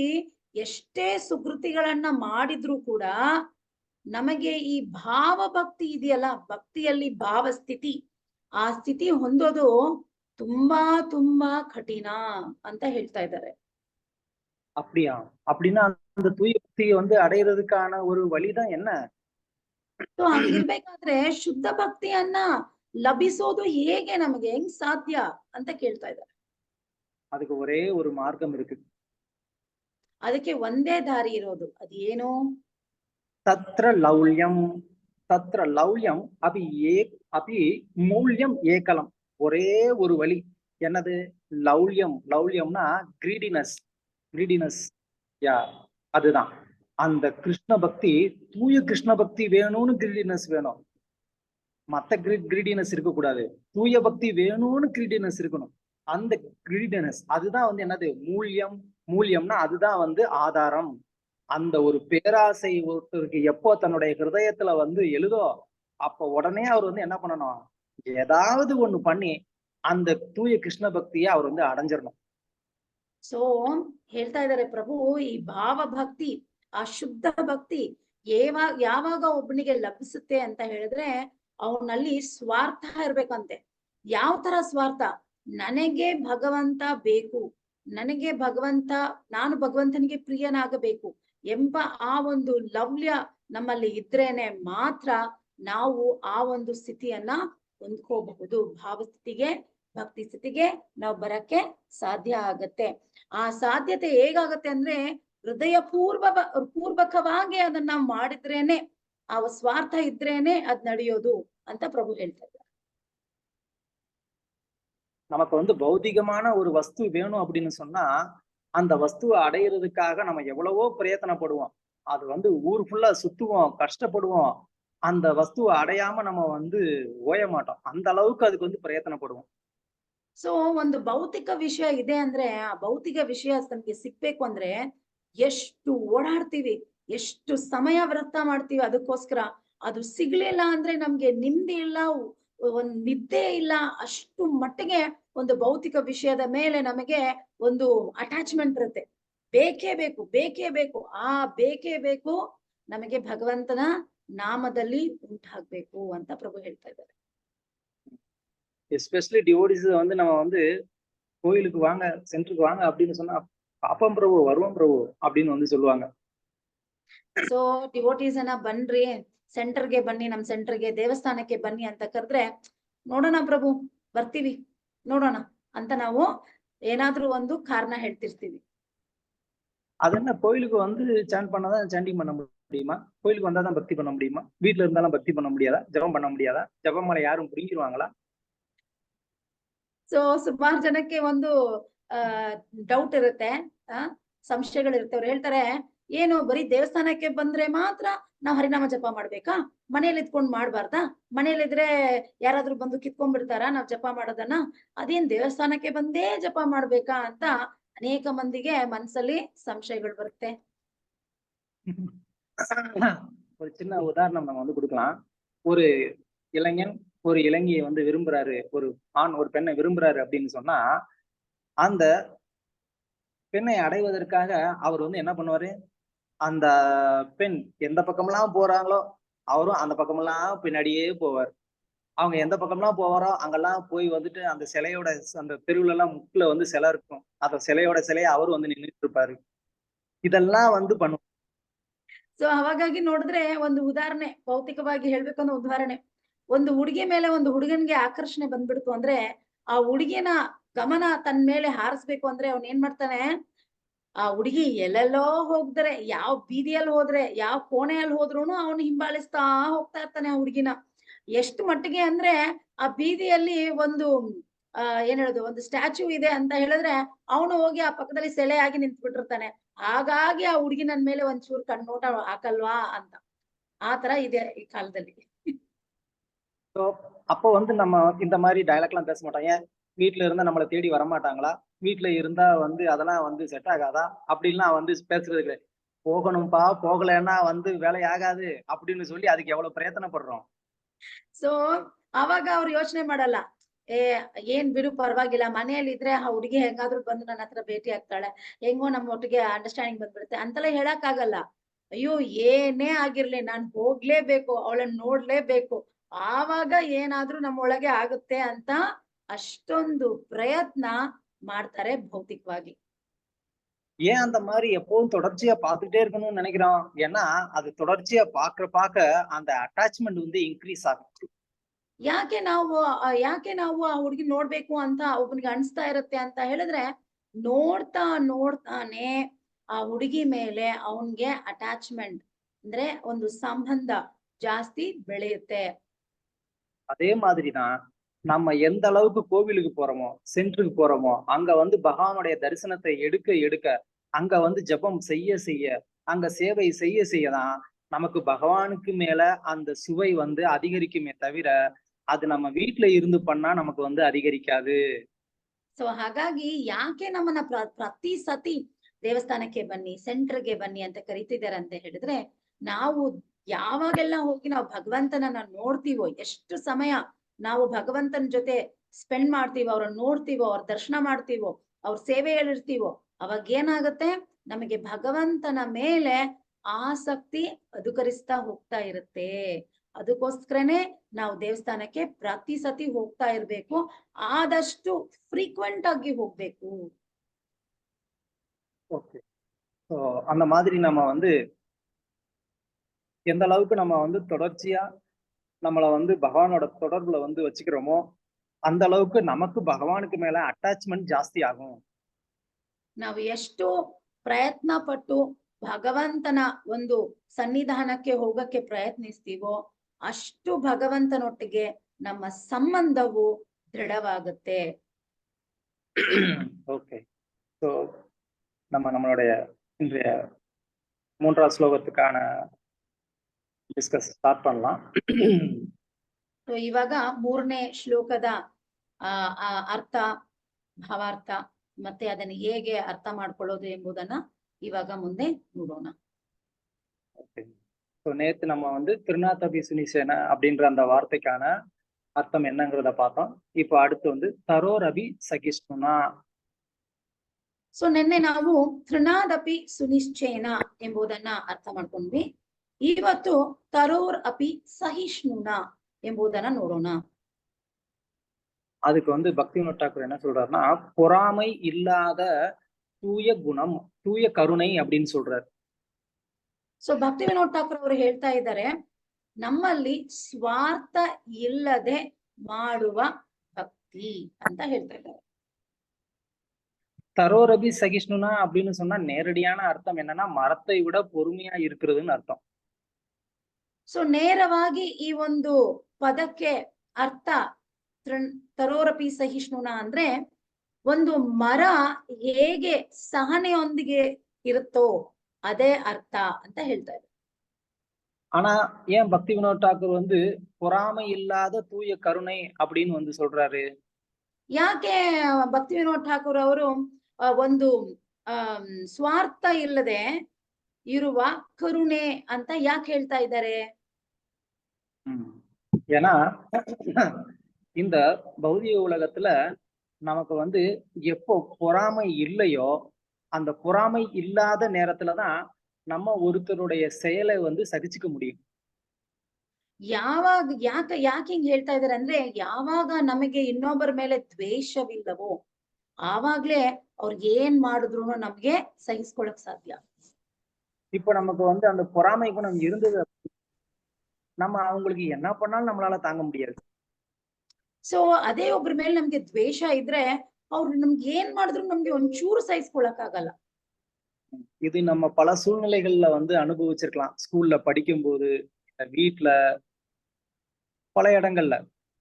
ಎಷ್ಟೇ ಸುಕೃತಿಗಳನ್ನ ಮಾಡಿದ್ರು ಕೂಡ ನಮಗೆ ಈ ಭಾವ ಭಕ್ತಿ ಇದೆಯಲ್ಲ, ಭಕ್ತಿಯಲ್ಲಿ ಭಾವ ಸ್ಥಿತಿ, ಆ ಸ್ಥಿತಿ ಹೊಂದೋದು ತುಂಬಾ ತುಂಬಾ ಕಠಿಣ ಅಂತ ಹೇಳ್ತಾ ಇದ್ದಾರೆ. அப்படியா? அப்படின்னா அந்த தூய பக்தியை வந்து அடையிறதுக்கான ஒரு வழிதான் என்ன? ಸೊ ಹಂಗಿರ್ಬೇಕಾದ್ರೆ ಶುದ್ಧ ಭಕ್ತಿಯನ್ನ ಲಭಿಸೋದು ಹೇಗೆ, ನಮಗೆ ಹೆಂಗ್ ಸಾಧ್ಯ ಅಂತ ಕೇಳ್ತಾ ಇದ್ದಾರೆ. அதுக்கு ஒரே ஒரு மார்க்கம் இருக்கு. ಅದಕ್ಕೆ ಒಂದೇ ದಾರಿ ಇರೋದು. ಅದು ಏನು? தத்ர லௌல்யம். தத்ர லௌல்யம் அபி மூல்யம் ஏகலம். ஒரே ஒரு வழி. என்னது? லௌல்யம். லௌல்யம்னா கிரீடினஸ். யா, அதுதான். அந்த கிருஷ்ண பக்தி, தூய கிருஷ்ண பக்தி வேணும்னு கிரீடினஸ் வேணும். மத்த கிரீடினஸ் இருக்கக்கூடாது. தூய பக்தி வேணும்னு கிரீடினஸ் இருக்கணும். அந்த கிரீடினஸ் அதுதான் வந்து என்னது? மூல்யம்னா அதுதான் வந்து ஆதாரம். அந்த ஒரு பேராசை ஒருத்தருக்கு எப்போ தன்னுடைய ஹிருதயத்துல வந்து எழுதோ அப்ப உடனே அவர் வந்து என்ன பண்ணணும்? ஏதாவது ஒண்ணு பண்ணி அந்த தூய கிருஷ்ண பக்தியை அவர் வந்து அடைஞ்சிடணும். ಸೊ ಹೇಳ್ತಾ ಇದ್ದಾರೆ ಪ್ರಭು, ಈ ಭಾವ ಭಕ್ತಿ, ಆ ಶುದ್ಧ ಭಕ್ತಿ ಯಾವಾಗ ಒಬ್ಬನಿಗೆ ಲಭಿಸುತ್ತೆ ಅಂತ ಹೇಳಿದ್ರೆ ಅವನಲ್ಲಿ ಸ್ವಾರ್ಥ ಇರ್ಬೇಕಂತೆ. ಯಾವ ತರ ಸ್ವಾರ್ಥ? ನನಗೆ ಭಗವಂತ ಬೇಕು, ನನಗೆ ಭಗವಂತ, ನಾನು ಭಗವಂತನಿಗೆ ಪ್ರಿಯನಾಗಬೇಕು ಎಂಬ ಆ ಒಂದು ಲವ್ಯ ನಮ್ಮಲ್ಲಿ ಇದ್ರೇನೆ ಮಾತ್ರ ನಾವು ಆ ಒಂದು ಸ್ಥಿತಿಯನ್ನ ಹೊಂದ್ಕೋಬಹುದು. ಭಾವಸ್ಥಿತಿಗೆ, ಭಕ್ತಿ ಸ್ಥಿತಿಗೆ ನಾವು ಬರಕ್ಕೆ ಸಾಧ್ಯ ಆಗತ್ತೆ. ಆ ಸಾಧ್ಯತೆ ಹೇಗಾಗತ್ತೆ ಅಂದ್ರೆ ಹೃದಯ ಪೂರ್ವಕವಾಗಿ ಅದನ್ನ ಮಾಡಿದ್ರೇನೆ, ಆ ಸ್ವಾರ್ಥ ಇದ್ರೇನೆ ಅದ್ ನಡೆಯೋದು ಅಂತ ಪ್ರಭು ಹೇಳ್ತಾ ಇದ್ದಾರೆ. நமக்கு வந்து பௌதிகமான ஒரு வஸ்து வேணும் அப்படின்னு சொன்னா அந்த வஸ்துவை அடையிறதுக்காக நம்ம எவ்வளவோ பிரயத்தனப்படுவோம். அது வந்து ஊர் ஃபுல்லா சுத்துவோம், கஷ்டப்படுவோம். அந்த வஸ்துவை அடையாம நம்ம வந்து ஓய மாட்டோம். அந்த அளவுக்கு அதுக்கு வந்து பிரயத்தனப்படுவோம். ಸೊ ಒಂದು ಭೌತಿಕ ವಿಷಯ ಇದೆ ಅಂದ್ರೆ, ಆ ಭೌತಿಕ ವಿಷಯ ನಮ್ಗೆ ಸಿಗ್ಬೇಕು ಅಂದ್ರೆ ಎಷ್ಟು ಓಡಾಡ್ತೀವಿ, ಎಷ್ಟು ಸಮಯ ವ್ಯರ್ಥ ಮಾಡ್ತೀವಿ ಅದಕ್ಕೋಸ್ಕರ. ಅದು ಸಿಗ್ಲಿಲ್ಲ ಅಂದ್ರೆ ನಮ್ಗೆ ನಿಮ್ದೆ ಇಲ್ಲ, ಒಂದ್ ನಿದ್ದೆ ಇಲ್ಲ. ಅಷ್ಟು ಮಟ್ಟಿಗೆ ಒಂದು ಭೌತಿಕ ವಿಷಯದ ಮೇಲೆ ನಮಗೆ ಒಂದು ಅಟ್ಯಾಚ್ಮೆಂಟ್ ಇರುತ್ತೆ. ಬೇಕೇ ಬೇಕು. ಆ ಬೇಕೇ ಬೇಕು ನಮಗೆ ಭಗವಂತನ ನಾಮದಲ್ಲಿ ಉಂಟಾಗ್ಬೇಕು ಅಂತ ಪ್ರಭು ಹೇಳ್ತಾ ಇದ್ದಾರೆ. எஸ்பெஷலி டிவோடிஸ் வந்து நம்ம வந்து கோயிலுக்கு வாங்க, சென்டருக்கு வாங்க அப்படின்னு சொன்னா பாப்பம் பிரபு, வருவோம் பிரபு அப்படின்னு வந்து சொல்லுவாங்க. ಸೊ ಡಿವೋಟೀಸ್ ಅನ್ನ ಬನ್ರಿ, ಸೆಂಟರ್ಗೆ ಬನ್ನಿ, ನಮ್ ಸೆಂಟರ್ಗೆ, ದೇವಸ್ಥಾನಕ್ಕೆ ಬನ್ನಿ ಅಂತ ಕರೆದ್ರೆ ನೋಡೋಣ ಪ್ರಭು, ಬರ್ತೀವಿ, ನೋಡೋಣ ಅಂತ ನಾವು ಏನಾದ್ರೂ ಒಂದು ಕಾರಣ ಹೇಳ್ತಿರ್ತೀವಿ. அதென்ன கோயிலுக்கு வந்து சாண்ட் பண்ணாதான் சாண்டிங் பண்ண முடியுமா? கோயிலுக்கு வந்தாதான் பக்தி பண்ண முடியுமா? வீட்டுல இருந்தாலும் பக்தி பண்ண முடியாதா? ஜபம் பண்ண முடியாதா? ஜபமாலை யாரும் புடிங்கிடுவாங்களா? ಸೊ ಸುಮಾರು ಜನಕ್ಕೆ ಒಂದು ಡೌಟ್ ಇರುತ್ತೆ, ಸಂಶಯಗಳಿರುತ್ತೆ. ಅವ್ರು ಹೇಳ್ತಾರೆ, ಏನು ಬರೀ ದೇವಸ್ಥಾನಕ್ಕೆ ಬಂದ್ರೆ ಮಾತ್ರ ನಾವ್ ಹರಿನಾಮ ಜಪ ಮಾಡ್ಬೇಕಾ? ಮನೇಲಿ ಇದ್ಕೊಂಡ್ ಮಾಡ್ಬಾರ್ದಾ? ಮನೇಲಿದ್ರೆ ಯಾರಾದ್ರೂ ಬಂದು ಕಿತ್ಕೊಂಡ್ಬಿಡ್ತಾರ ನಾವ್ ಜಪ ಮಾಡೋದನ್ನ? ಅದೇನ್ ದೇವಸ್ಥಾನಕ್ಕೆ ಬಂದೇ ಜಪ ಮಾಡ್ಬೇಕಾ ಅಂತ ಅನೇಕ ಮಂದಿಗೆ ಮನ್ಸಲ್ಲಿ ಸಂಶಯಗಳು ಬರುತ್ತೆ. ஒரு சின்ன உதாரணம் நம்ம வந்து கொடுக்கலாம். ஒரு இளைஞன் ஒரு இளைஞியை வந்து விரும்புறாரு, ஒரு ஆண் ஒரு பெண்ணை விரும்புறாரு அப்படின்னு சொன்னா அந்த பெண்ணை அடைவதற்காக அவர் வந்து என்ன பண்ணுவாரு? அந்த பெண் எந்த பக்கமெல்லாம் போறாங்களோ அவரும் அந்த பக்கமெல்லாம் பின்னாடியே போவார். அவங்க எந்த பக்கம்லாம் போவாரோ அங்கெல்லாம் போய் வந்துட்டு அந்த சிலையோட அந்த தெருவுல எல்லாம் முக்குல வந்து சிலை இருக்கும். அந்த சிலையை அவரும் வந்து நின்றுட்டு இருப்பாரு. ಇದೆல்லாம் வந்து பண்ணுவோம். ಸೊ ಹಾಗಾಗಿ ನೋಡಿದ್ರೆ ಒಂದು ಉದಾಹರಣೆ, ಭೌತಿಕವಾಗಿ ಹೇಳ್ಬೇಕು ಅನ್ನೋ ಉದಾಹರಣೆ, ಒಂದು ಹುಡುಗಿ ಮೇಲೆ ಒಂದು ಹುಡುಗನ್ಗೆ ಆಕರ್ಷಣೆ ಬಂದ್ಬಿಡ್ತು ಅಂದ್ರೆ ಆ ಹುಡುಗಿನ ಗಮನ ತನ್ನ ಮೇಲೆ ಹಾರಿಸ್ಬೇಕು ಅಂದ್ರೆ ಅವ್ನ್ ಏನ್ ಮಾಡ್ತಾನೆ? ಆ ಹುಡುಗಿ ಎಲ್ಲೆಲ್ಲೋ ಹೋಗ್ತಾರೆ, ಯಾವ ಬೀದಿಯಲ್ಲಿ ಹೋದ್ರೆ, ಯಾವ ಕೋಣೆಯಲ್ಲಿ ಹೋದ್ರುನು ಅವನು ಹಿಂಬಾಲಿಸ್ತಾ ಹೋಗ್ತಾ ಇರ್ತಾನೆ ಆ ಹುಡುಗಿನ. ಎಷ್ಟು ಮಟ್ಟಿಗೆ ಅಂದ್ರೆ ಆ ಬೀದಿಯಲ್ಲಿ ಒಂದು ಏನ್ ಹೇಳೋದು, ಒಂದು ಸ್ಟ್ಯಾಚ್ಯೂ ಇದೆ ಅಂತ ಹೇಳಿದ್ರೆ ಅವನು ಹೋಗಿ ಆ ಪಕ್ಕದಲ್ಲಿ ಸೆಲೆಯಾಗಿ ನಿಂತು ಬಿಟ್ಟಿರ್ತಾನೆ. ಹಾಗಾಗಿ ಆ ಹುಡುಗಿ ನನ್ ಮೇಲೆ ಒಂಚೂರು ಕಣ್ಣೋಟ ಹಾಕಲ್ವಾ ಅಂತ. ಆ ತರ ಇದೆ ಈ ಕಾಲದಲ್ಲಿ. ஸோ அப்போ வந்து நம்ம இந்த மாதிரி டயலாக்லாம் பேச மாட்டோம். ஏன்? வீட்டுல இருந்தா நம்மளை தேடி வரமாட்டாங்களா? வீட்டுல இருந்தா வந்து அதெல்லாம் வந்து செட் ஆகாதா? அப்படின்லாம் வந்து பேசுறது கிடையாது. போகணும்பா, போகலைன்னா வந்து வேலையாகாது அப்படின்னு சொல்லி அதுக்கு எவ்வளவு பிரಯತ್ನಪಡ್றோம். ಸೊ ಅವಾಗ ಅವ್ರು ಯೋಚನೆ ಮಾಡಲ್ಲ. ಏ ಏನ್ ಬಿಡು ಪರವಾಗಿಲ್ಲ, ಮನೆಯಲ್ಲಿದ್ರೆ ಆ ಹುಡುಗಿ ಹೆಂಗಾದ್ರೂ ಬಂದು ನನ್ನ ಹತ್ರ ಭೇಟಿ ಆಗ್ತಾಳೆ, ಹೆಂಗೋ ನಮ್ಮ ಒಟ್ಟಿಗೆ ಅಂಡರ್ಸ್ಟ್ಯಾಂಡಿಂಗ್ ಬಂದ್ಬಿಡುತ್ತೆ ಅಂತೆಲ್ಲ ಹೇಳಕ್ ಆಗಲ್ಲ. ಅಯ್ಯೋ ಏನೇ ಆಗಿರ್ಲಿ ನಾನ್ ಹೋಗ್ಲೇಬೇಕು, ಅವಳನ್ನ ನೋಡ್ಲೇಬೇಕು, ಆವಾಗ ಏನಾದ್ರೂ ನಮ್ಮೊಳಗೆ ಆಗುತ್ತೆ ಅಂತ ಅಷ್ಟೊಂದು ಪ್ರಯತ್ನ ಮಾಡ್ತಾರೆ ಭೌತಿಕವಾಗಿ. ஏன் அந்த மாதிரி எப்பவும் தொடர்ச்சியா பார்த்துட்டே இருக்கணும்னு நினைக்கிறோம்? ஏன்னா அது தொடர்ச்சியா பார்க்க அந்த அட்டாச்மெண்ட் வந்து இன்க்ரீஸ் ஆகும். ಯಾಕೆ ನಾವು ಆ ಹುಡುಗಿ ನೋಡ್ಬೇಕು ಅಂತ ಒಬ್ಬನಿಗೆ ಅನಿಸ್ತಾ ಇರುತ್ತೆ ಅಂತ ಹೇಳಿದ್ರೆ, ನೋಡ್ತಾನೆ ಆ ಹುಡುಗಿ ಮೇಲೆ ಅವನ್ಗೆ ಅಟ್ಯಾಚ್ಮೆಂಟ್ ಅಂದ್ರೆ ಒಂದು ಸಂಬಂಧ ಜಾಸ್ತಿ ಬೆಳೆಯುತ್ತೆ. அதே மாதிரிதான் நம்ம எந்த அளவுக்கு கோவிலுக்கு போறோமோ, சென்டருக்கு போறோமோ, அங்க வந்து பகவானுடைய தரிசனத்தை எடுக்க அங்க வந்து ஜெபம் செய்ய அங்க சேவை செய்யதான் நமக்கு பகவானுக்கு மேல அந்த சுவை வந்து அதிகரிக்குமே தவிர, அது நம்ம வீட்ல இருந்து பண்ணா நமக்கு வந்து அதிகரிக்காது. ಸೊ ಹಾಗಾಗಿ ಯಾಕೆ ನಮ್ಮನ್ನ ಪ್ರತಿ ಸತಿ ದೇವಸ್ಥಾನಕ್ಕೆ ಬನ್ನಿ, ಸೆಂಟರ್ಗೆ ಬನ್ನಿ ಅಂತ ಕರಿತಿದ್ದಾರೆ ಅಂತ ಹೇಳಿದ್ರೆ, ನಾವು ಯಾವಾಗೆಲ್ಲ ಹೋಗಿ ನಾವು ಭಗವಂತನನ್ನ ನೋಡ್ತೀವೋ, ಎಷ್ಟು ಸಮಯ ನಾವು ಭಗವಂತನ ಜೊತೆ ಸ್ಪೆಂಡ್ ಮಾಡ್ತೀವೋ, ಅವ್ರನ್ನ ನೋಡ್ತೀವೋ, ಅವ್ರ ದರ್ಶನ ಮಾಡ್ತೀವೋ, ಅವ್ರ ಸೇವೆಯಲ್ಲಿರ್ತೀವೋ, ಅವಾಗ ಏನಾಗುತ್ತೆ, ನಮಗೆ ಭಗವಂತನ ಮೇಲೆ ಆಸಕ್ತಿ ಅದುಕರಿಸ್ತಾ ಹೋಗ್ತಾ ಇರುತ್ತೆ. ಅದಕ್ಕೋಸ್ಕರನೇ ನಾವು ದೇವಸ್ಥಾನಕ್ಕೆ ಪ್ರತಿ ಸತಿ ಹೋಗ್ತಾ ಇರ್ಬೇಕು, ಆದಷ್ಟು ಫ್ರೀಕ್ವೆಂಟ್ ಆಗಿ ಹೋಗ್ಬೇಕು. ஓகே. ஸோ அந்த மாதிரி நம்ம வந்து எந்த அளவுக்கு நம்ம வந்து தொடர்ச்சியா நம்மள வந்து பகவானோட தொடர்புல வந்து வச்சுக்கிறோமோ, அந்த அளவுக்கு நமக்கு பகவானுக்கு மேல அட்டாச்மெண்ட் ಜಾಸ್ತಿ ஆகும். ನಾವು ಎಷ್ಟು ಪ್ರಯತ್ನ ಪಟ್ಟು ಭಗವಂತನ ಒಂದು ಸನ್ನಿಧಾನಕ್ಕೆ ಹೋಗಕ್ಕೆ ಪ್ರಯತ್ನಿಸ್ತೀವೋ, ಅಷ್ಟು ಭಗವಂತನೊಟ್ಟಿಗೆ ನಮ್ಮ ಸಂಬಂಧವು ದೃಢವಾಗುತ್ತೆ. ஓகே. ஸோ நம்மளுடைய இன்றைய 3வது ஸ்லோகத்துக்கான ಡಿಸ್ಕಸ್ ಸ್ಟಾರ್ಟ್ பண்ணலாம். ಸೊ ಇವಾಗ 3ನೇ ಶ್ಲೋಕದ ಅರ್ಥ, ಭಾವಾರ್ಥ ಮತ್ತೆ ಅದನ್ನ ಹೇಗೆ ಅರ್ಥ ಮಾಡ್ಕೊಳ್ಳೋದು ಎಂಬುದನ್ನ ಇವಾಗ ಮುಂದೆ ನೋಡೋಣ. ஓகே. ஸோ நேத்து நம்ம வந்து திருநாதபி சுனிசேன அப்படின்ற அந்த வார்த்தைக்கான அர்த்தம் என்னங்கிறத பார்த்தோம். இப்போ அடுத்து வந்து தரோரபி சகிஷ்ணுனா. ಸೊ ನಿನ್ನೆ ನಾವು ತೃಣಾದಪಿ ಸುನಿಶ್ಚಯನ ಎಂಬುದನ್ನ ಅರ್ಥ ಮಾಡ್ಕೊಂಡ್ವಿ. ಇವತ್ತು ತರೋರ್ ಅಪಿ ಸಹಿಷ್ಣುನ ಎಂಬುದನ್ನ ನೋಡೋಣ. அதுக்கு வந்து பக்திவினோத் தாக்கூர் என்ன சொல்றாருன்னா, பொறாமை இல்லாத தூய குணம், தூய கருணை அப்படின்னு சொல்றாரு. ಸೊ ಭಕ್ತಿವಿನೋದ್ ಠಾಕೂರ್ ಅವರು ಹೇಳ್ತಾ ಇದ್ದಾರೆ, ನಮ್ಮಲ್ಲಿ ಸ್ವಾರ್ಥ ಇಲ್ಲದೆ ಮಾಡುವ ಭಕ್ತಿ ಅಂತ ಹೇಳ್ತಾ ಇದ್ದಾರೆ. தரோரபி சகிஷ்ணுனா அப்படின்னு சொன்னா நேரடியான அர்த்தம் என்னன்னா, மரத்தை விட பொறுமையா இருக்கிறதுன்னு அர்த்தம். ಸೊ ನೇರವಾಗಿ ಈ ಒಂದು ಪದಕ್ಕೆ ಅರ್ಥ ತರೋರಪಿ ಸಹಿಷ್ಣುನ ಅಂದ್ರೆ, ಒಂದು ಮರ ಹೇಗೆ ಸಹನೆಯೊಂದಿಗೆ ಇರುತ್ತೋ ಅದೇ ಅರ್ಥ ಅಂತ ಹೇಳ್ತಾ ಇದ್ದಾರೆ. ஆனா ஏன் பக்திவினோத் தாக்கூர் வந்து பொறாமை இல்லாத தூய கருணை அப்படின்னு வந்து சொல்றாரு? ಯಾಕೆ ಭಕ್ತಿವಿನೋದ್ ಠಾಕೂರ್ ಅವರು ಒಂದು ಸ್ವಾರ್ಥ ಇಲ್ಲದೆ ಇರುವ ಕರುಣೆ ಅಂತ ಯಾಕೆ ಹೇಳ್ತಾ ಇದ್ದಾರೆ? ஏன்னா இந்த பௌதிக உலகத்துல நமக்கு வந்து எப்போ பொறாமை இல்லையோ, அந்த பொறாமை இல்லாத நேரத்துலதான் நம்ம ஒருத்தருடைய செயலை வந்து சகிச்சுக்க முடியும். ಯಾಕೆ ಹಿಂಗ್ ಹೇಳ್ತಾ ಇದಾರೆ ಅಂದ್ರೆ, ಯಾವಾಗ ನಮಗೆ ಇನ್ನೊಬ್ಬರ ಮೇಲೆ ದ್ವೇಷವಿಲ್ಲವೋ ಆವಾಗ್ಲೇ ಅವ್ರು ಏನ್ ಮಾಡಿದ್ರು ನಮ್ಗೆ ಸಹಿಸ್ಕೊಳಕ್ ಸಾಧ್ಯ. இப்ப நமக்கு வந்து அந்த பொறாமை குணம் இருந்தது, நம்ம அவங்களுக்கு என்ன பண்ணாலும் நம்மளால தாங்க முடியாது. ಸೊ ಅದೇ ಒಬ್ರ ಮೇಲೆ ನಮ್ಗೆ ದ್ವೇಷ ಇದ್ರೆ ಅವ್ರು ನಮ್ಗೆ ಏನ್ ಮಾಡಿದ್ರು ನಮ್ಗೆ ಒಂಚೂರು ಸಹಿಸ್ಕೊಳಕ್ ಆಗಲ್ಲ. இது நம்ம பல சூழ்நிலைகள்ல வந்து அனுபவிச்சிருக்கலாம். ஸ்கூல்ல படிக்கும் போது, வீட்டுல, பல இடங்கள்ல,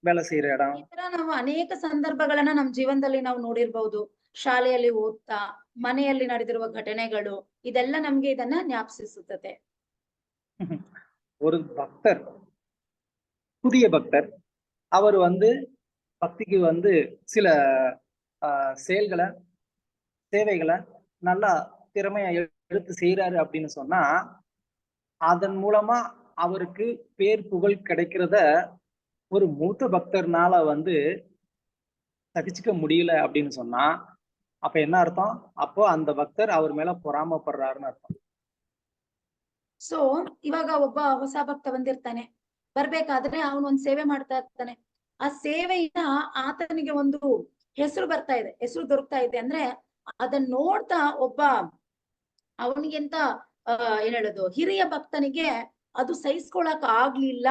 வேலை செய்யற இடம். ಈ ತರ ನಾವು ಅನೇಕ ಸಂದರ್ಭಗಳನ್ನ ನಮ್ ಜೀವನದಲ್ಲಿ ನಾವು ನೋಡಿರ್ಬಹುದು. ಶಾಲೆಯಲ್ಲಿ ಓದ್ತಾ, ಮನೆಯಲ್ಲಿ ನಡೆದಿರುವ ಘಟನೆಗಳು, ಇದೆಲ್ಲ ನಮ್ಗೆ ಇದನ್ನ ಜ್ಞಾಪಿಸುತ್ತದೆ. ஒரு பக்தர், புதிய பக்தர், அவர் வந்து பக்திக்கு வந்து சில செயல்களை, சேவைகளை நல்லா திறமையா எடுத்து செய்யறாரு அப்படின்னு சொன்னா அதன் மூலமா அவருக்கு பேர் புகழ் கிடைக்கிறத ஒரு மூத்த பக்தர்னால வந்து சகிச்சுக்க முடியல அப்படின்னு சொன்னா அப்ப என்ன அர்த்தம்? அப்போ அந்த பக்தர் அவர் மேல பொறாமப்படுறாருன்னு ಅರ್ಥ. ಸೊ ಇವಾಗ ಒಬ್ಬ ಹೊಸ ಭಕ್ತ ಬಂದಿರ್ತಾನೆ, ಬರ್ಬೇಕಾದ್ರೆ ಅವನೊಂದ್ ಸೇವೆ ಮಾಡ್ತಾ ಇರ್ತಾನೆ. ಆ ಸೇವೆಯಿಂದ ಆತನಿಗೆ ಒಂದು ಹೆಸರು ಬರ್ತಾ ಇದೆ, ಹೆಸರು ದೊರಕ್ತಾ ಇದೆ ಅಂದ್ರೆ ಅದನ್ನ ನೋಡ್ತಾ ಒಬ್ಬ ಅವನಿಗೆಂತ ಏನ್ ಹೇಳೋದು ಹಿರಿಯ ಭಕ್ತನಿಗೆ ಅದು ಸಹಿಸ್ಕೊಳಕ್ ಆಗ್ಲಿಲ್ಲ.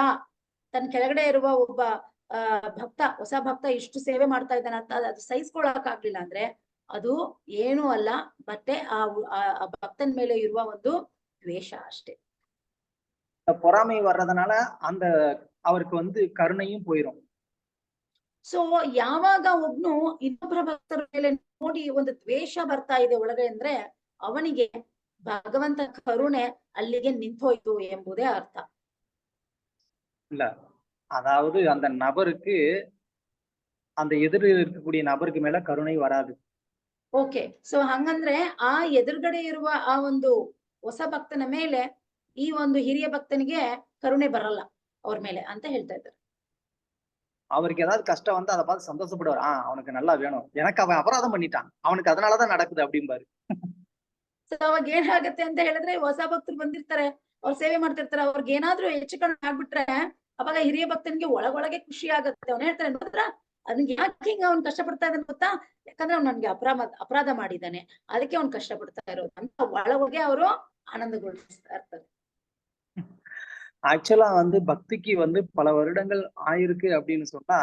ತನ್ನ ಕೆಳಗಡೆ ಇರುವ ಒಬ್ಬ ಭಕ್ತ, ಹೊಸ ಭಕ್ತ ಇಷ್ಟು ಸೇವೆ ಮಾಡ್ತಾ ಇದ್ದಾನೆ ಅಂತ ಅದು ಸಹಿಸ್ಕೊಳಕ್ ಆಗ್ಲಿಲ್ಲ ಅಂದ್ರೆ ಅದು ಏನೂ ಅಲ್ಲ, ಮತ್ತೆ ಆ ಭಕ್ತನ ಮೇಲೆ ಇರುವ ಒಂದು ದ್ವೇಷ ಅಷ್ಟೇ. பொறாமை வர்றதுனால அந்த அவருக்கு வந்து கருணையும் போயிடும். ಸೊ ಯಾವಾಗ ಒಬ್ನು ಇನ್ನೊಬ್ಬರ ಭಕ್ತರ ಮೇಲೆ ನೋಡಿ ಒಂದು ದ್ವೇಷ ಬರ್ತಾ ಇದೆ ಒಳಗೆ ಅಂದ್ರೆ ಅವನಿಗೆ ಭಗವಂತ ಕರುಣೆ ಅಲ್ಲಿಗೆ ನಿಂತೋಯ್ತು ಎಂಬುದೇ ಅರ್ಥ. இல்ல, அதாவது அந்த நபருக்கு அந்த எதிரில் இருக்கக்கூடிய நபருக்கு மேல கருணை வராது. ಓಕೆ, ಸೊ ಹಂಗಂದ್ರೆ ಆ ಎದುರುಗಡೆ ಇರುವ ಆ ಒಂದು ಹೊಸ ಭಕ್ತನ ಮೇಲೆ ಈ ಒಂದು ಹಿರಿಯ ಭಕ್ತನಿಗೆ ಕರುಣೆ ಬರಲ್ಲ ಅವ್ರ ಮೇಲೆ ಅಂತ ಹೇಳ್ತಾ ಇದ್ದಾರೆ. அவருக்கு ஏதாவது கஷ்டம் வந்து அதை பார்த்து சந்தோஷப்படுவார். அவனுக்கு நல்லா வேணும், எனக்கு அவன் அபராதம் பண்ணிட்டான், அவனுக்கு அதனாலதான் நடக்குது அப்படிம்பாரு. ಸೊ ಅವಾಗ ಏನಾಗತ್ತೆ ಅಂತ ಹೇಳಿದ್ರೆ ಹೊಸ ಭಕ್ತರು ಬಂದಿರ್ತಾರೆ, ಅವ್ರು ಸೇವೆ ಮಾಡ್ತಿರ್ತಾರೆ, ಅವ್ರಿಗೆ ಏನಾದ್ರೂ ಹೆಚ್ಚು ಕಡಿಮೆ ಆಗ್ಬಿಟ್ರೆ ಅವಾಗ ಹಿರಿಯ ಭಕ್ತನಿಗೆ ಒಳಗೊಳಗೆ ಖುಷಿ ಆಗತ್ತೆ. ಅವ್ನು ಹೇಳ್ತಾರೆ ನೋಡ್ರ ಅದನ್ಗೆ ಯಾಕೆ ಹಿಂಗ ಅವ್ನು ಕಷ್ಟಪಡ್ತಾ ಇದ್ದಾನೆ ಗೊತ್ತಾ, ಯಾಕಂದ್ರೆ ಅವ್ನು ನನ್ಗೆ ಅಪರಾಧ ಮಾಡಿದ್ದಾನೆ, ಅದಕ್ಕೆ ಅವ್ನು ಕಷ್ಟಪಡ್ತಾ ಇರೋದು ಅಂತ ಒಳಗೊಳಗೆ ಅವರು ಆನಂದಗೊಳಿಸ್ತಾ ಇರ್ತಾರೆ. ஆக்சுவலா வந்து பக்திக்கு வந்து பல வருடங்கள் ஆயிருக்கு அப்படின்னு சொன்னா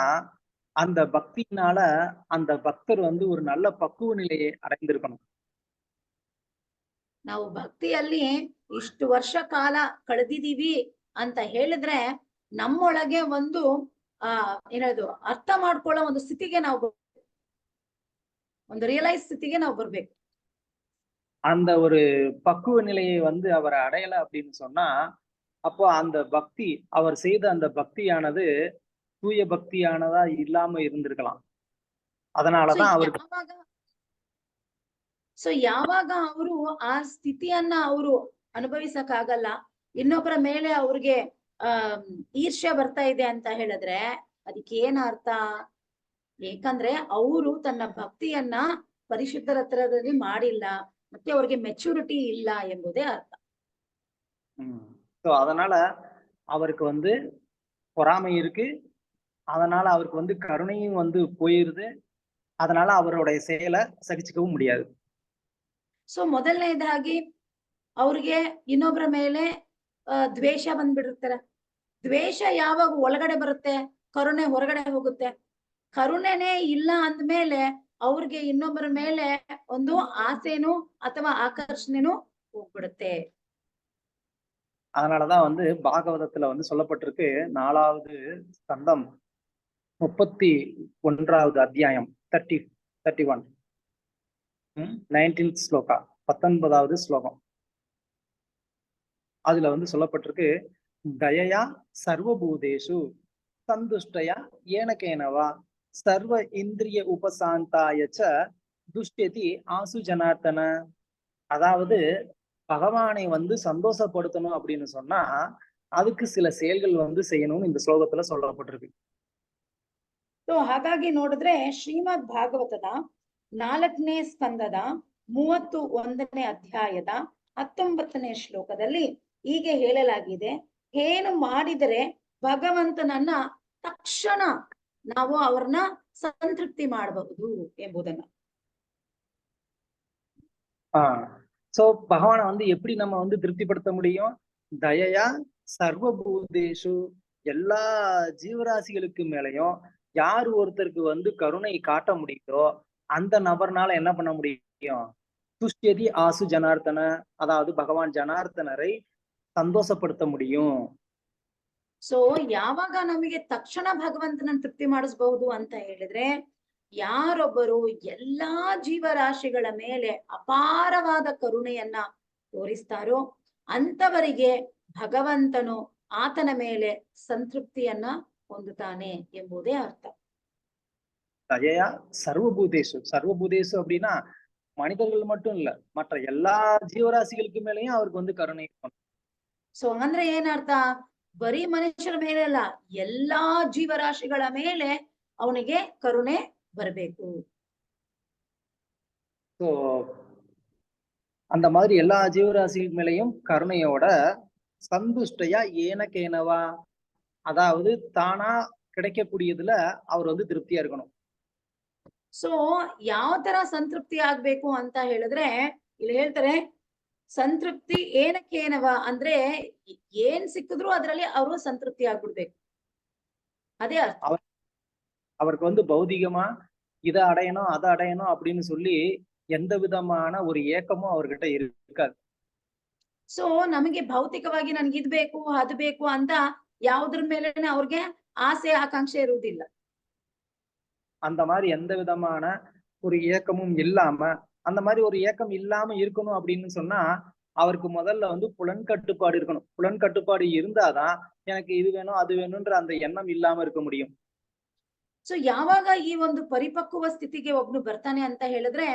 அந்த பக்தியினால அந்த பக்தர் வந்து ஒரு நல்ல பக்குவ நிலையை அடைந்திருக்கணும். ನಾವು ಭಕ್ತಿಯಲ್ಲಿ ಇಷ್ಟು ವರ್ಷ ಕಾಲ ಕಳೆದಿದೀವಿ ಅಂತ ಹೇಳಿದ್ರೆ ನಮ್ಮೊಳಗೆ ಒಂದು ಏನದು ಅರ್ಥ ಮಾಡ್ಕೊಳ್ಳೋ ಒಂದು ಸ್ಥಿತಿಗೆ ನಾವು ಒಂದು ರಿಯಲೈಸ್ ಸ್ಥಿತಿಗೆ ನಾವು ಬರ್ಬೇಕು. அந்த ஒரு பக்குவ நிலையை வந்து அவர் அடையல அப்படின்னு சொன்னா அப்போ அந்த பக்தி, அவர் செய்த அந்த பக்தியானது தூய பக்தியானதா இல்லாம இருந்திருக்கலாம். அதனாலதான் அவருக்கு ಯಾವಾಗ ಅವರು ಆ ಸ್ಥಿತಿಯನ್ನ ಅವರು ಅನುಭವಿಸಕ್ ಆಗಲ್ಲ, ಇನ್ನೊಬ್ಬರ ಮೇಲೆ ಅವ್ರಿಗೆ ಈರ್ಷ್ಯ ಬರ್ತಾ ಇದೆ ಅಂತ ಹೇಳಿದ್ರೆ ಅದಕ್ಕೆ ಏನ್ ಅರ್ಥ? ಏಕಂದ್ರೆ ಅವರು ತನ್ನ ಭಕ್ತಿಯನ್ನ ಪರಿಶುದ್ಧರ ಹತ್ರದಲ್ಲಿ ಮಾಡಿಲ್ಲ, ಮತ್ತೆ ಅವ್ರಿಗೆ ಮೆಚುರಿಟಿ ಇಲ್ಲ ಎಂಬುದೇ ಅರ್ಥ. சோ அதனால அவருக்கு வந்து பொறாமை இருக்கு, அதனால அவருக்கு வந்து கருணையும் வந்து போயிருது, அதனால அவருடைய செயலை சகிச்சுக்கவும் முடியாது. ಸೊ ಮೊದಲನೇದಾಗಿ ಅವ್ರಿಗೆ ಇನ್ನೊಬ್ಬರ ಮೇಲೆ ದ್ವೇಷ ಬಂದ್ಬಿಟ್ಟಿರ್ತಾರೆ. ದ್ವೇಷ ಯಾವಾಗ ಒಳಗಡೆ ಬರುತ್ತೆ, ಕರುಣೆ ಹೊರಗಡೆ ಹೋಗುತ್ತೆ. ಕರುಣೆನೇ ಇಲ್ಲ ಅಂದ್ಮೇಲೆ ಅವ್ರಿಗೆ ಇನ್ನೊಬ್ಬರ ಮೇಲೆ ಒಂದು ಆಸೆನೂ ಅಥವಾ ಆಕರ್ಷಣೆನೂ ಹೋಗ್ಬಿಡುತ್ತೆ. அதனாலதான் வந்து பாகவதத்துல வந்து சொல்லப்பட்டிருக்கு, 4வது ஸ்கந்தம் 31வது அத்தியாயம் 31 19th ஸ்லோகா 19வது ஸ்லோகம். அதுல வந்து சொல்லப்பட்டிருக்கு, தயயா சர்வபூதேஷு சந்துஷ்டயா ஏனகேனவா சர்வ இந்திரிய உபசாந்தாயச்ச துஷ்யதி ஆசு ஜனார்த்தன. அதாவது பகவானை வந்து சந்தோஷப்படுத்தணும் அப்படின்னு சொன்னா அதுக்கு சில செயல்கள் வந்து செய்யணும்னு இந்த ஸ்லோகத்துல சொல்லப்பட்டிருக்கு. ಸೊ ಹಾಗಾಗಿ ನೋಡಿದ್ರೆ ಶ್ರೀಮದ್ ಭಾಗವತದ 4ನೇ ಸ್ಕಂದದ 31ನೇ ಅಧ್ಯಾಯದ 19ನೇ ಶ್ಲೋಕದಲ್ಲಿ ಹೀಗೆ ಹೇಳಲಾಗಿದೆ, ಏನು ಮಾಡಿದರೆ ಭಗವಂತನನ್ನ ತಕ್ಷಣ ನಾವು ಅವ್ರನ್ನ ಸಂತೃಪ್ತಿ ಮಾಡಬಹುದು ಎಂಬುದನ್ನ. சோ பகவானை வந்து எப்படி நம்ம வந்து திருப்திப்படுத்த முடியும்? தயையா சர்வபூதேஷு, எல்லா ஜீவராசிகளுக்கு மேலையும் யார் ஒருத்தருக்கு வந்து கருணை காட்ட முடியுதோ அந்த நபர்னால என்ன பண்ண முடியும்? துஷ்யதி ஆசு ஜனார்த்தன, அதாவது பகவான் ஜனார்த்தனரை சந்தோஷப்படுத்த முடியும். ಸೊ ಯಾವಾಗ ನಮಗೆ ತಕ್ಷಣ ಭಗವಂತನ ತೃಪ್ತಿ ಮಾಡಿಸಬಹುದು ಅಂತ ಹೇಳಿದ್ರೆ, ಯಾರೊಬ್ಬರು ಎಲ್ಲಾ ಜೀವರಾಶಿಗಳ ಮೇಲೆ ಅಪಾರವಾದ ಕರುಣೆಯನ್ನ ತೋರಿಸ್ತಾರೋ ಅಂತವರಿಗೆ ಭಗವಂತನು ಆತನ ಮೇಲೆ ಸಂತೃಪ್ತಿಯನ್ನ ಹೊಂದುತ್ತಾನೆ ಎಂಬುದೇ ಅರ್ಥ. தயையா சர்வபூதேஷு, சர்வபூதேஷு அப்படின்னா மனிதர்கள் மட்டும் இல்ல, மற்ற எல்லா ஜீவராசிகளுக்கு மேலேயும் அவருக்கு வந்து கருணை இருக்கணும். ಸೊ ಅಂದ್ರೆ ಏನರ್ಥ, ಬರೀ ಮನುಷ್ಯರ ಮೇಲೆ ಅಲ್ಲ, ಎಲ್ಲಾ ಜೀವರಾಶಿಗಳ ಮೇಲೆ ಅವನಿಗೆ ಕರುಣೆ ಬರಬೇಕು. ஸோ அந்த மாதிரி எல்லா ஜீவராசிகள் மேலேயும் கருணையோட சந்துஷ்டையா ஏனக்கேனவா, அதாவது தானா கிடைக்கக்கூடியதுல அவர் வந்து திருப்தியா இருக்கணும். ಸೊ ಯಾವ ತರ ಸಂತೃಪ್ತಿ ಆಗ್ಬೇಕು ಅಂತ ಹೇಳಿದ್ರೆ ಇಲ್ಲಿ ಹೇಳ್ತಾರೆ, ಸಂತೃಪ್ತಿ ಏನಕ್ಕೇನವ ಅಂದ್ರೆ ಏನ್ ಸಿಕ್ಕಿದ್ರು ಅದ್ರಲ್ಲಿ ಅವರು ಸಂತೃಪ್ತಿ ಆಗ್ಬಿಡ್ಬೇಕು, ಅದೇ ಅರ್ಥ. அவருக்கு வந்து பௌதிகமா இதை அடையணும் அதை அடையணும் அப்படின்னு சொல்லி எந்த விதமான ஒரு ஏக்கமும் அவர்கிட்ட இருக்காது. ಸೊ ನಮಗೆ ಭೌತಿಕವಾಗಿ ನನ್ಗೆ ಇದ್ ಬೇಕು ಅದು ಬೇಕು ಅಂತ ಯಾವ್ದ್ರ ಮೇಲೆನೆ ಅವ್ರಿಗೆ ಆಸೆ ಆಕಾಂಕ್ಷೆ ಇರುವುದಿಲ್ಲ. அந்த மாதிரி எந்த விதமான ஒரு ஏக்கமும் இல்லாம, அந்த மாதிரி ஒரு ஏக்கம் இல்லாம இருக்கணும் அப்படின்னு சொன்னா அவருக்கு முதல்ல வந்து புலன் கட்டுப்பாடு இருக்கணும். புலன் கட்டுப்பாடு இருந்தாதான் எனக்கு இது வேணும் அது வேணும்ன்ற அந்த எண்ணம் இல்லாம இருக்க முடியும். ಸೊ ಯಾವಾಗ ಈ ಒಂದು ಪರಿಪಕ್ವ ಸ್ಥಿತಿಗೆ ಒಬ್ನು ಬರ್ತಾನೆ ಅಂತ ಹೇಳಿದ್ರೆ,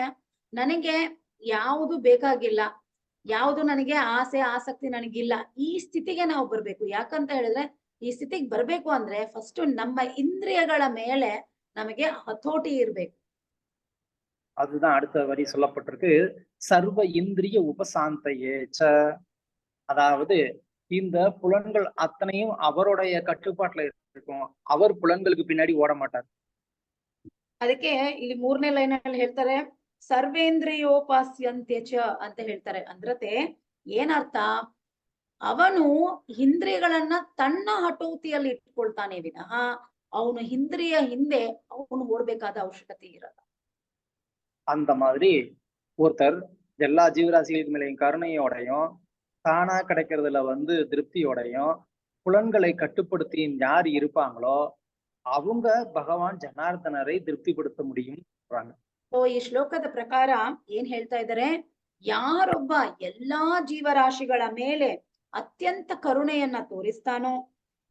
ನನಗೆ ಯಾವುದು ಬೇಕಾಗಿಲ್ಲ, ಯಾವುದು ನನಗೆ ಆಸೆ ಆಸಕ್ತಿ ನನಗಿಲ್ಲ, ಈ ಸ್ಥಿತಿಗೆ ನಾವು ಬರ್ಬೇಕು. ಯಾಕಂತ ಹೇಳಿದ್ರೆ ಈ ಸ್ಥಿತಿಗೆ ಬರ್ಬೇಕು ಅಂದ್ರೆ ಫಸ್ಟ್ ನಮ್ಮ ಇಂದ್ರಿಯಗಳ ಮೇಲೆ ನಮಗೆ ಹತೋಟಿ ಇರ್ಬೇಕು. அதுதான் அடுத்த வரி சொல்லப்பட்டிருக்கு, சர்வ இந்திரிய உபசாந்தையேச்ச. அதாவது இந்த புலன்கள் அத்தனையும் அவருடைய கட்டுப்பாட்டுல இருக்கும், அவர் புலன்களுக்கு பின்னாடி ஓட மாட்டார். ಅದಕ್ಕೆ ಇಲ್ಲಿ 3ನೇ ಲೈನ್ ಅಲ್ಲಿ ಹೇಳ್ತಾರೆ, ಸರ್ವೇಂದ್ರಿಯೋಪಾಸ್ಯಂತ್ಯಚ ಅಂತ ಹೇಳ್ತಾರೆ. ಅಂದ್ರತೆ ಏನರ್ಥ, ಅವನು ಇಂದ್ರಿಯಗಳನ್ನ ತನ್ನ ಹತೋಟಿಯಲ್ಲಿ ಇಟ್ಕೊಳ್ತಾನೆ ವಿನಃ ಅವನು ಇಂದ್ರಿಯ ಹಿಂದೆ ಅವನು ಓಡ್ಬೇಕಾದ ಅವಶ್ಯಕತೆ ಇರಲ್ಲ. அந்த மாதிரி ஒருத்தர் எல்லா ஜீவராசிகளுக்கு மேலேயும் கருணையோடையும் தானா கிடைக்கிறதுல வந்து திருப்தியோடையும் புலன்களை கட்டுப்படுத்தி யார் இருப்பாங்களோ அவங்க பகவான் ஜனார்தனரை திருப்திப்படுத்த முடியும் சொல்றாங்க. ಸೊ ಈ ಶ್ಲೋಕದ ಪ್ರಕಾರ ಏನ್ ಹೇಳ್ತಾ ಇದ್ದಾರೆ, ಯಾರೊಬ್ಬ ಎಲ್ಲಾ ಜೀವರಾಶಿಗಳ ಮೇಲೆ ಅತ್ಯಂತ ಕರುಣೆಯನ್ನ ತೋರಿಸ್ತಾನೋ,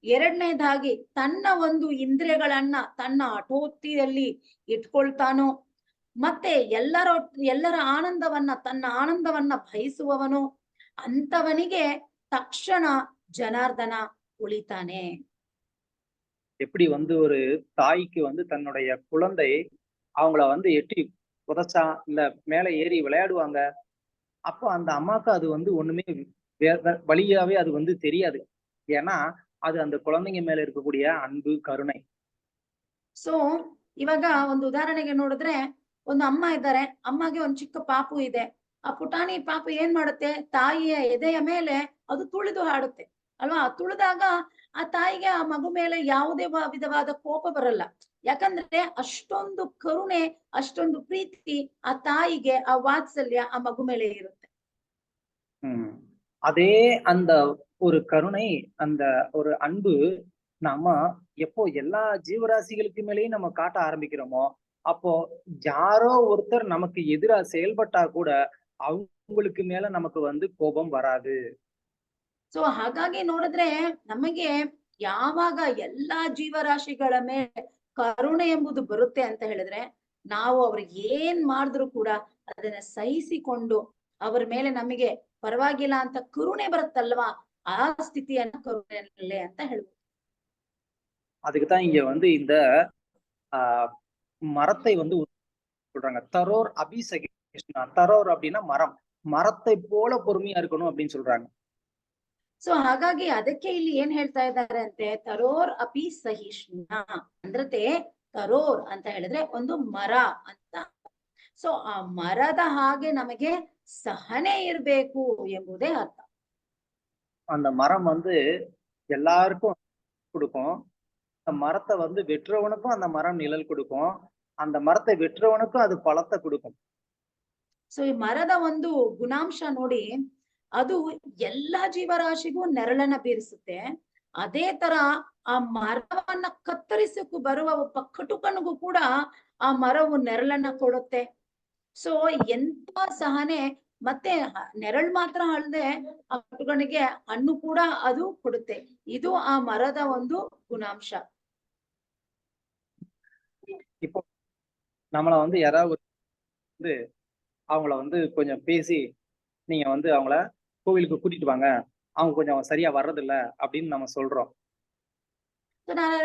ಎರಡನೇದಾಗಿ ತನ್ನ ಒಂದು ಇಂದ್ರಿಯಗಳನ್ನ ತನ್ನ ಹಠೋತ್ತಿಯಲ್ಲಿ ಇಟ್ಕೊಳ್ತಾನೋ, ಮತ್ತೆ ಎಲ್ಲರ ಆನಂದವನ್ನ ತನ್ನ ಆನಂದವನ್ನ ಬಯಸುವವನು, ಅಂತವನಿಗೆ ತಕ್ಷಣ ಜನಾರ್ದನ ಉಳಿತಾನೆ. எப்படி வந்து ஒரு தாய்க்கு வந்து தன்னுடைய குழந்தை அவங்கள வந்து எட்டி புதைச்சா இல்ல மேல ஏறி விளையாடுவாங்க, அப்போ அந்த அம்மாவுக்கு அது வந்து ஒண்ணுமே வழியாவே அது வந்து தெரியாது. ஏன்னா அது அந்த குழந்தைங்க மேல இருக்கக்கூடிய அன்பு ಕರುಣೆ. ಸೊ ಇವಾಗ ಒಂದು ಉದಾಹರಣೆಗೆ ನೋಡಿದ್ರೆ, ಒಂದು ಅಮ್ಮ ಇದ್ದಾರೆ, ಅಮ್ಮಗೆ ಒಂದು ಚಿಕ್ಕ ಪಾಪು ಇದೆ. ಆ ಪುಟಾಣಿ ಪಾಪು ಏನ್ ಮಾಡುತ್ತೆ, ತಾಯಿಯ ಎದೆಯ ಮೇಲೆ ಅದು ತುಳಿದು ಹಾಡುತ್ತೆ ಅಲ್ವಾ. ತುಳಿದಾಗ ಆ ತಾಯಿಗೆ ಆ ಮಗು ಮೇಲೆ ಯಾವುದೇ ವಿಧವಾದ ಕೋಪ ಬರಲ್ಲ. ಯಾಕಂದ್ರೆ ಅಷ್ಟೊಂದು ಕರುಣೆ, ಅಷ್ಟೊಂದು ಪ್ರೀತಿ ಆ ತಾಯಿಗೆ, ಆ ವಾತ್ಸಲ್ಯ ಆ ಮಗು ಮೇಲೆ ಇರುತ್ತೆ. அதே அந்த ஒரு கருணை, அந்த ஒரு அன்பு நம்ம எப்போ எல்லா ஜீவராசிகளுக்கு மேலேயும் நம்ம காட்ட ஆரம்பிக்கிறோமோ, அப்போ யாரோ ஒருத்தர் நமக்கு எதிரா செயல்பட்டா கூட அவங்களுக்கு மேல நமக்கு வந்து கோபம் வராது. ಸೊ ಹಾಗಾಗಿ ನೋಡಿದ್ರೆ ನಮಗೆ ಯಾವಾಗ ಎಲ್ಲಾ ಜೀವರಾಶಿಗಳ ಮೇಲೆ ಕರುಣೆ ಎಂಬುದು ಬರುತ್ತೆ ಅಂತ ಹೇಳಿದ್ರೆ, ನಾವು ಅವ್ರಿಗೆ ಏನ್ ಮಾಡಿದ್ರು ಕೂಡ ಅದನ್ನ ಸಹಿಸಿಕೊಂಡು ಅವ್ರ ಮೇಲೆ ನಮಗೆ ಪರವಾಗಿಲ್ಲ ಅಂತ ಕರುಣೆ ಬರುತ್ತಲ್ವಾ, ಆ ಸ್ಥಿತಿಯನ್ನ ಕರುಣೆ ಅಂತ ಹೇಳ್ಬೋದು. அதுக்குதான் இங்க வந்து இந்த மரத்தை வந்து சொல்றாங்க, தரோர் அபிசகிஷ்ணா. தரோர் அப்படின்னா மரம், மரத்தை போல பொறுமையா இருக்கணும் அப்படின்னு சொல்றாங்க. ಸೊ ಹಾಗಾಗಿ ಅದಕ್ಕೆ ಇಲ್ಲಿ ಏನ್ ಹೇಳ್ತಾ ಇದ್ದಾರೆ ಅಂತೆ, ತರೋರ್ ಅಪಿ ಸಹಿಷ್ಣ ಅಂದ್ರತೆ, ತರೋರ್ ಅಂತ ಹೇಳಿದ್ರೆ ಒಂದು ಮರ ಅಂತ. ಸೊ ಆ ಮರದ ಹಾಗೆ ನಮಗೆ ಸಹನೆ ಇರ್ಬೇಕು ಎಂಬುದೇ ಅರ್ಥ. அந்த மரம் வந்து எல்லாருக்கும் கொடுக்கும், அந்த மரத்தை வந்து வெற்றவனுக்கும் அந்த மரம் நிழல் கொடுக்கும், அந்த மரத்தை வெற்றவனுக்கும் அது பழத்தை கொடுக்கும். ಸೊ ಈ ಮರದ ಒಂದು ಗುಣಾಂಶ ನೋಡಿ, ಅದು ಎಲ್ಲಾ ಜೀವರಾಶಿಗೂ ನೆರಳನ್ನ ಬೀರಿಸುತ್ತೆ. ಅದೇ ತರ ಆ ಮರವನ್ನ ಕತ್ತರಿಸಕ್ಕೂ ಬರುವ ಒಬ್ಬ ಕಟುಕನಿಗೂ ಕೂಡ ಆ ಮರವು ನೆರಳನ್ನ ಕೊಡುತ್ತೆ. ಸೊ ಎಂತ ಸಹನೆ, ಮತ್ತೆ ನೆರಳು ಮಾತ್ರ ಅಲ್ಲದೆ ಆ ಕಟುಕನಿಗೆ ಹಣ್ಣು ಕೂಡ ಅದು ಕೊಡುತ್ತೆ. ಇದು ಆ ಮರದ ಒಂದು ಗುಣಾಂಶ. இப்போ நம்மள வந்து யாராவது வந்து அவங்கள வந்து கொஞ்சம் பேசி நீங்க வந்து அவங்கள கோவிலுக்கு கூட்டிட்டு வாங்க, அவங்க கொஞ்சம் சரியா வர்றதில்ல அப்படின்னு நம்ம சொல்றோம். ಸೊ ನಾನು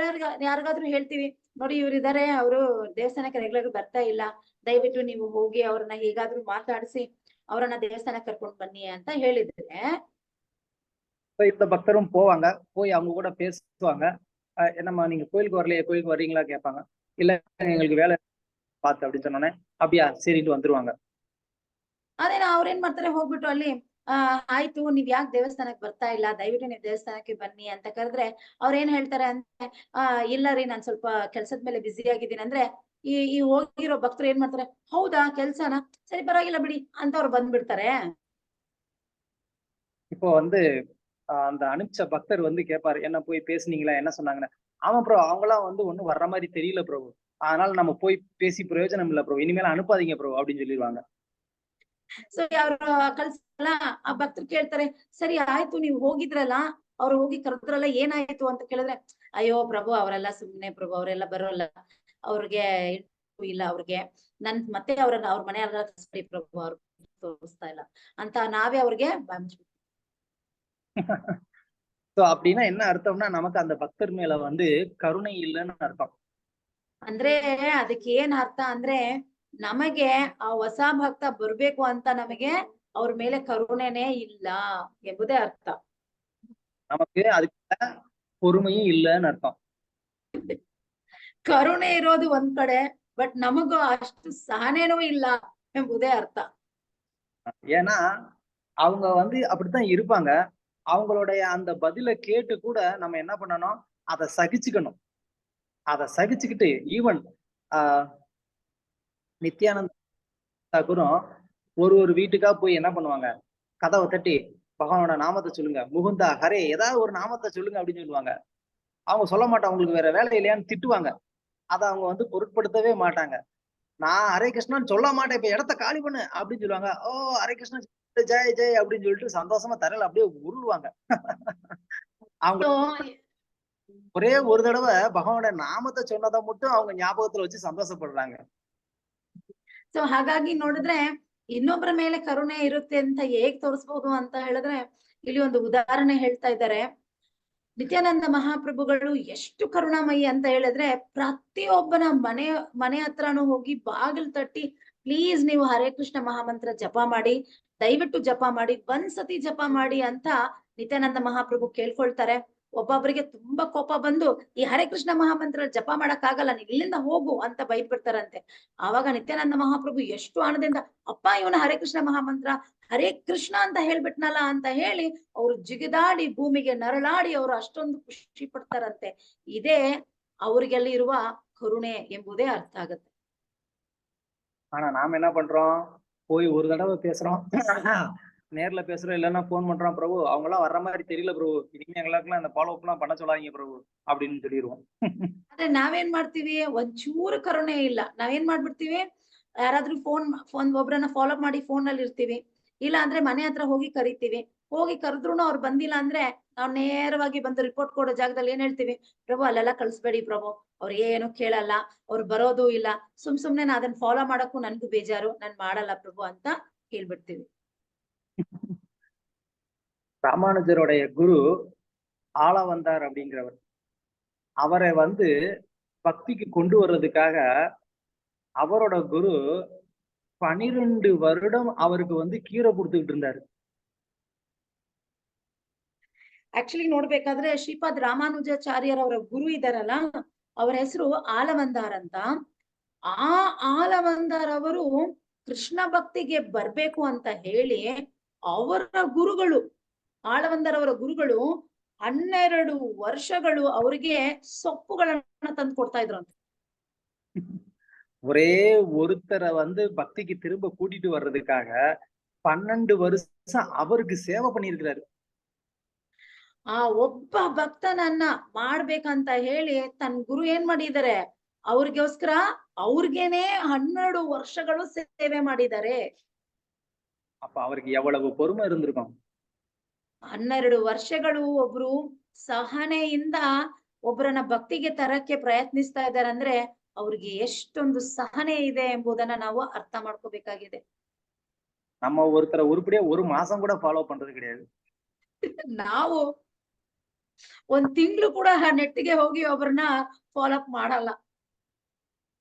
ಯಾರಿಗಾದ್ರೂ ಹೇಳ್ತೀವಿ, ನೋಡಿ ಇವ್ರು ಇದಾರೆ, ಅವರು ದೇವಸ್ಥಾನಕ್ಕೆ ರೆಗ್ಯುಲರ್ ಬರ್ತಾ ಇಲ್ಲ, ದಯವಿಟ್ಟು ನೀವು ಹೋಗಿ ಅವ್ರನ್ನ ಹೇಗಾದ್ರೂ ಮಾತಾಡಿಸಿ ಅವ್ರನ್ನ ದೇವಸ್ಥಾನಕ್ಕೆ ಕರ್ಕೊಂಡು ಬನ್ನಿ ಅಂತ ಹೇಳಿದ್ರೆ, இந்த பக்தரும் போவாங்க. போய் அவங்க கூட பேசுவாங்க. என்னம்மா நீங்க கோயிலுக்கு வரலையே, கோயிலுக்கு வர்றீங்களா கேட்பாங்க. இல்ல எங்களுக்கு வேலை பார்த்து அப்படின்னு சொன்னோன்னே, அப்படியா சரின்ட்டு வந்துருவாங்க. ಅದೇ ಅವ್ರೇನ್ ಮಾಡ್ತಾರೆ, ಹೋಗ್ಬಿಟ್ಟು ಅಲ್ಲಿ ಆಯ್ತು ನೀವ್ ಯಾಕೆ ದೇವಸ್ಥಾನಕ್ಕೆ ಬರ್ತಾ ಇಲ್ಲ, ದಯವಿಟ್ಟು ನೀವ್ ದೇವಸ್ಥಾನಕ್ಕೆ ಬನ್ನಿ ಅಂತ ಕರೆದ್ರೆ ಅವ್ರ ಏನ್ ಹೇಳ್ತಾರೆ ಅಂದ್ರೆ, ಇಲ್ಲ ರೀ ನಾನ್ ಸ್ವಲ್ಪ ಕೆಲ್ಸದ ಮೇಲೆ ಬ್ಯುಸಿ ಆಗಿದ್ದೀನಿ ಅಂದ್ರೆ, ಈ ಹೋಗಿರೋ ಭಕ್ತರು ಏನ್ ಮಾಡ್ತಾರೆ, ಹೌದಾ ಕೆಲ್ಸನ, ಸರಿ ಪರವಾಗಿಲ್ಲ ಬಿಡಿ ಅಂತ ಅವ್ರು ಬಂದ್ಬಿಡ್ತಾರೆ. இப்போ வந்து அந்த அனுப்பிச்ச பக்தர் வந்து கேட்பாரு, என்ன போய் பேசுனீங்களா, என்ன சொன்னாங்கன்னு. ஆமா ப்ரோ, அவங்களாம் வந்து ஒண்ணும் வர்ற மாதிரி தெரியல ப்ரோ, அதனால நம்ம போய் பேசி பிரயோஜனம் இல்ல ப்ரோ, இனிமேல் அனுப்பாதீங்க ப்ரோ அப்படின்னு சொல்லிடுவாங்க. ಸೊ ಅವ್ರು ಕಳ್ಸಲ್ಲ, ಆ ಭಕ್ತರು ಕೇಳ್ತಾರೆ, ಸರಿ ಆಯ್ತು ನೀವ್ ಹೋಗಿದ್ರಲ್ಲ, ಅವ್ರು ಹೋಗಿ ಕರೆದ್ರಲ್ಲ, ಏನಾಯ್ತು ಅಂತ ಕೇಳಿದ್ರೆ, ಅಯ್ಯೋ ಪ್ರಭು ಅವರೆಲ್ಲ ಸುಮ್ನೆ ಪ್ರಭು, ಅವರೆಲ್ಲ ಬರೋಲ್ಲ, ಅವ್ರಿಗೆ ಇಲ್ಲ, ಅವ್ರಿಗೆ ನನ್ ಮತ್ತೆ ಅವ್ರನ್ನ ಅವ್ರ ಮನೆ ಕಳಿಸ್ಬಿಡಿ ಪ್ರಭು, ಅವ್ರು ತೋರಿಸ್ತಾ ಇಲ್ಲ ಅಂತ ನಾವೇ ಅವ್ರಿಗೆ சோ அப்படின்னா என்ன அர்த்தம்னா, நமக்கு அந்த பக்தர் மேல வந்து கருணை இல்லைன்னு அர்த்தம். ಅಂದ್ರೆ ಅದಕ್ಕೆ ಏನ್ ಅರ್ಥ ಅಂದ್ರೆ, ನಮಗೆ ಆ ಹೊಸ ಭಕ್ತ ಬರ್ಬೇಕು ಅಂತ ನಮಗೆ ಅವ್ರ ಮೇಲೆ ಕರುಣೆನೇ ಇಲ್ಲ ಎಂಬುದೇ ಅರ್ಥ. நமக்கு அதுக்கு பொறுமையும் இல்லைன்னு அர்த்தம். ಕರುಣೆ ಇರೋದು ಒಂದ್ ಕಡೆ, ಬಟ್ ನಮಗೂ ಅಷ್ಟು ಸಹನೇನೂ ಇಲ್ಲ ಎಂಬುದೇ ಅರ್ಥ. ஏன்னா அவங்க வந்து அப்படித்தான் இருப்பாங்க. அவங்களுடைய அந்த பதில கேட்டு கூட நம்ம என்ன பண்ணணும், அதை சகிச்சுக்கணும். அதை சகிச்சுக்கிட்டு ஈவன் நித்யானந்த தாக்கூரும் ஒரு வீட்டுக்கா போய் என்ன பண்ணுவாங்க, கதவை தட்டி பகவானோட நாமத்தை சொல்லுங்க, முகுந்தா ஹரே ஏதாவது ஒரு நாமத்தை சொல்லுங்க அப்படின்னு சொல்லுவாங்க. அவங்க சொல்ல மாட்டாங்க, அவங்களுக்கு வேற வேலை இல்லையான்னு திட்டுவாங்க. அதை அவங்க வந்து பொருட்படுத்தவே மாட்டாங்க. நான் ஹரே கிருஷ்ணான்னு சொல்ல மாட்டேன், இப்ப இடத்த காலி பண்ணு அப்படின்னு சொல்லுவாங்க. ஓ ஹரே கிருஷ்ணன் ஜெய் ஜெய் அப்படின்னு சொல்லிட்டு சந்தோஷமா தரையில அப்படியே உருளுவாங்க. அவங்க ஒரே ஒரு தடவை பகவானோட நாமத்தை சொன்னதை மட்டும் அவங்க ஞாபகத்துல வச்சு சந்தோஷப்படுறாங்க. ಸೊ ಹಾಗಾಗಿ ನೋಡಿದ್ರೆ ಇನ್ನೊಬ್ಬರ ಮೇಲೆ ಕರುಣೆ ಇರುತ್ತೆ ಅಂತ ಹೇಗ್ ತೋರಿಸ್ಬೋದು ಅಂತ ಹೇಳಿದ್ರೆ, ಇಲ್ಲಿ ಒಂದು ಉದಾಹರಣೆ ಹೇಳ್ತಾ ಇದ್ದಾರೆ. ನಿತ್ಯಾನಂದ ಮಹಾಪ್ರಭುಗಳು ಎಷ್ಟು ಕರುಣಾಮಯಿ ಅಂತ ಹೇಳಿದ್ರೆ, ಪ್ರತಿಯೊಬ್ಬನ ಮನೆ ಹತ್ರನೂ ಹೋಗಿ ಬಾಗಿಲು ತಟ್ಟಿ, ಪ್ಲೀಸ್ ನೀವು ಹರೇ ಕೃಷ್ಣ ಮಹಾಮಂತ್ರ ಜಪ ಮಾಡಿ, ದಯವಿಟ್ಟು ಜಪ ಮಾಡಿ, ಒಂದ್ಸತಿ ಜಪ ಮಾಡಿ ಅಂತ ನಿತ್ಯಾನಂದ ಮಹಾಪ್ರಭು ಕೇಳ್ಕೊಳ್ತಾರೆ. ಒಬ್ಬೊಬ್ಬರಿಗೆ ತುಂಬಾ ಕೋಪ ಬಂದು, ಈ ಹರೇ ಕೃಷ್ಣ ಮಹಾಮಂತ್ರ ಜಪ ಮಾಡಕ್ ಆಗಲ್ಲ, ನೀನ್ ಇಲ್ಲಿಂದ ಹೋಗು ಅಂತ ಬೈದ್ಬಿಡ್ತಾರಂತೆ. ಆವಾಗ ನಿತ್ಯಾನಂದ ಮಹಾಪ್ರಭು ಎಷ್ಟು ಆನಂದದಿಂದ, ಅಪ್ಪ ಇವನ ಹರೇ ಕೃಷ್ಣ ಮಹಾಮಂತ್ರ ಹರೇ ಕೃಷ್ಣ ಅಂತ ಹೇಳ್ಬಿಟ್ನಲ್ಲ ಅಂತ ಹೇಳಿ ಅವ್ರು ಜಿಗಿದಾಡಿ ಭೂಮಿಗೆ ನರಳಾಡಿ ಅವರು ಅಷ್ಟೊಂದು ಖುಷಿ ಪಡ್ತಾರಂತೆ. ಇದೇ ಅವ್ರಿಗೆಲ್ಲಿ ಇರುವ ಕರುಣೆ ಎಂಬುದೇ ಅರ್ಥ ಆಗುತ್ತೆ. ஆனா நாம என்ன பண்றோம், போய் ஒரு தடவை பேசுறோம், நேர்ல பேசுறோம், இல்லைன்னா போன் பண்றோம், பிரபு அவங்க எல்லாம் வர்ற மாதிரி தெரியல பிரபு, இனிமே எங்களுக்குலாம் இந்த ஃபாலோ அப் எல்லாம் பண்ண சொல்லாதீங்க பிரபு அப்படின்னு சொல்லிடுவோம். ಆದ್ರೆ ನಾವೇನ್ ಮಾಡ್ತೀವಿ, ಒಂಚೂರು ಕರುಣೆ ಇಲ್ಲ. ನಾವೇನ್ ಮಾಡ್ಬಿಡ್ತೀವಿ, ಯಾರಾದ್ರೂ ಫೋನ್ ಒಬ್ರನ್ನ ಫಾಲೋ ಮಾಡಿ ಫೋನ್ ಅಲ್ಲಿ ಇರ್ತೀವಿ, ಇಲ್ಲ ಅಂದ್ರೆ ಮನೆ ಹತ್ರ ಹೋಗಿ ಕರಿತೀವಿ. ಹೋಗಿ ಕರೆದ್ರು ಅವ್ರು ಬಂದಿಲ್ಲ ಅಂದ್ರೆ ನಾವ್ ನೇರವಾಗಿ ಬಂದು ರಿಪೋರ್ಟ್ ಕೊಡೋ ಜಾಗದಲ್ಲಿ ಏನ್ ಹೇಳ್ತೀವಿ, ಪ್ರಭು ಅಲ್ಲೆಲ್ಲ ಕಳ್ಸ್ಬೇಡಿ ಪ್ರಭು, ಅವ್ರು ಏನು ಕೇಳಲ್ಲ, ಅವ್ರು ಬರೋದು ಇಲ್ಲ, ಸುಮ್ನೆ ನಾ ಅದನ್ನ ಫಾಲೋ ಮಾಡಕ್ಕೂ ನನ್ಗೂ ಬೇಜಾರು, ನಾನ್ ಮಾಡಲ್ಲ ಪ್ರಭು ಅಂತ ಹೇಳ್ಬಿಡ್ತೀವಿ. ராமானுஜருடைய குரு ஆளவந்தார் அப்படிங்கிறவர், அவரை வந்து பக்திக்கு கொண்டு வர்றதுக்காக அவரோட குரு 12 வருடம் அவருக்கு வந்து கீரை கொடுத்துக்கிட்டு இருந்தாரு. ಆಕ್ಚುಲಿ ನೋಡ್ಬೇಕಾದ್ರೆ ಶ್ರೀಪಾದ್ ರಾಮಾನುಜಾಚಾರ್ಯರವರ ಗುರು ಇದಾರಲ್ಲ, ಅವರ ಹೆಸರು ಆಲವಂದಾರ್ ಅಂತ. ಆ ಆಲವಂದಾರ್ ಅವರು ಕೃಷ್ಣ ಭಕ್ತಿಗೆ ಬರ್ಬೇಕು ಅಂತ ಹೇಳಿ ಅವರ ಗುರುಗಳು, ಆಳವಂದರ್ ಅವರ ಗುರುಗಳು 12 ವರ್ಷಗಳು ಅವರಿಗೆ ಸೊಪ್ಪುಗಳನ್ನ ತಂದು ಕೊಡ್ತಾ ಇದ್ರಂತೆ. ஒரே ஒருத்தரை வந்து பக்திக்கு திரும்ப கூட்டிட்டு வர்றதுக்காக 12 வருஷம் அவருக்கு சேவை பண்ணியிருக்கிறாரு. ಆ ಒಬ್ಬ ಭಕ್ತನನ್ನ ಮಾಡ್ಬೇಕಂತ ಹೇಳಿ ತನ್ನ ಗುರು ಏನ್ ಮಾಡಿದ್ದಾರೆ, ಅವ್ರಿಗೋಸ್ಕರ ಅವ್ರಿಗೇನೆ 12 ವರ್ಷಗಳು ಸೇವೆ ಮಾಡಿದ್ದಾರೆ. அப்ப அவருக்கு எவ்வளவு பொறுமை இருந்திருக்கும். 12 ವರ್ಷಗಳು ಒಬ್ರು ಸಹನೆಯಿಂದ ಒಬ್ಬರನ್ನ ಭಕ್ತಿಗೆ ತರಕ್ಕೆ ಪ್ರಯತ್ನಿಸ್ತಾ ಇದ್ದಾರೆ ಅಂದ್ರೆ ಅವ್ರಿಗೆ ಎಷ್ಟೊಂದು ಸಹನೆ ಇದೆ ಎಂಬುದನ್ನ ನಾವು ಅರ್ಥ ಮಾಡ್ಕೋಬೇಕಾಗಿದೆ. நம்ம ஒருத்தரை உருப்படியா ஒரு மாசம் கூட ஃபாலோ பண்றது கிடையாது. ನಾವು ಒಂದ್ ತಿಂಗಳು ಕೂಡ ನೆಟ್ಟಿಗೆ ಹೋಗಿ ಒಬ್ಬರನ್ನ ಫಾಲೋ ಅಪ್ ಮಾಡಲ್ಲ.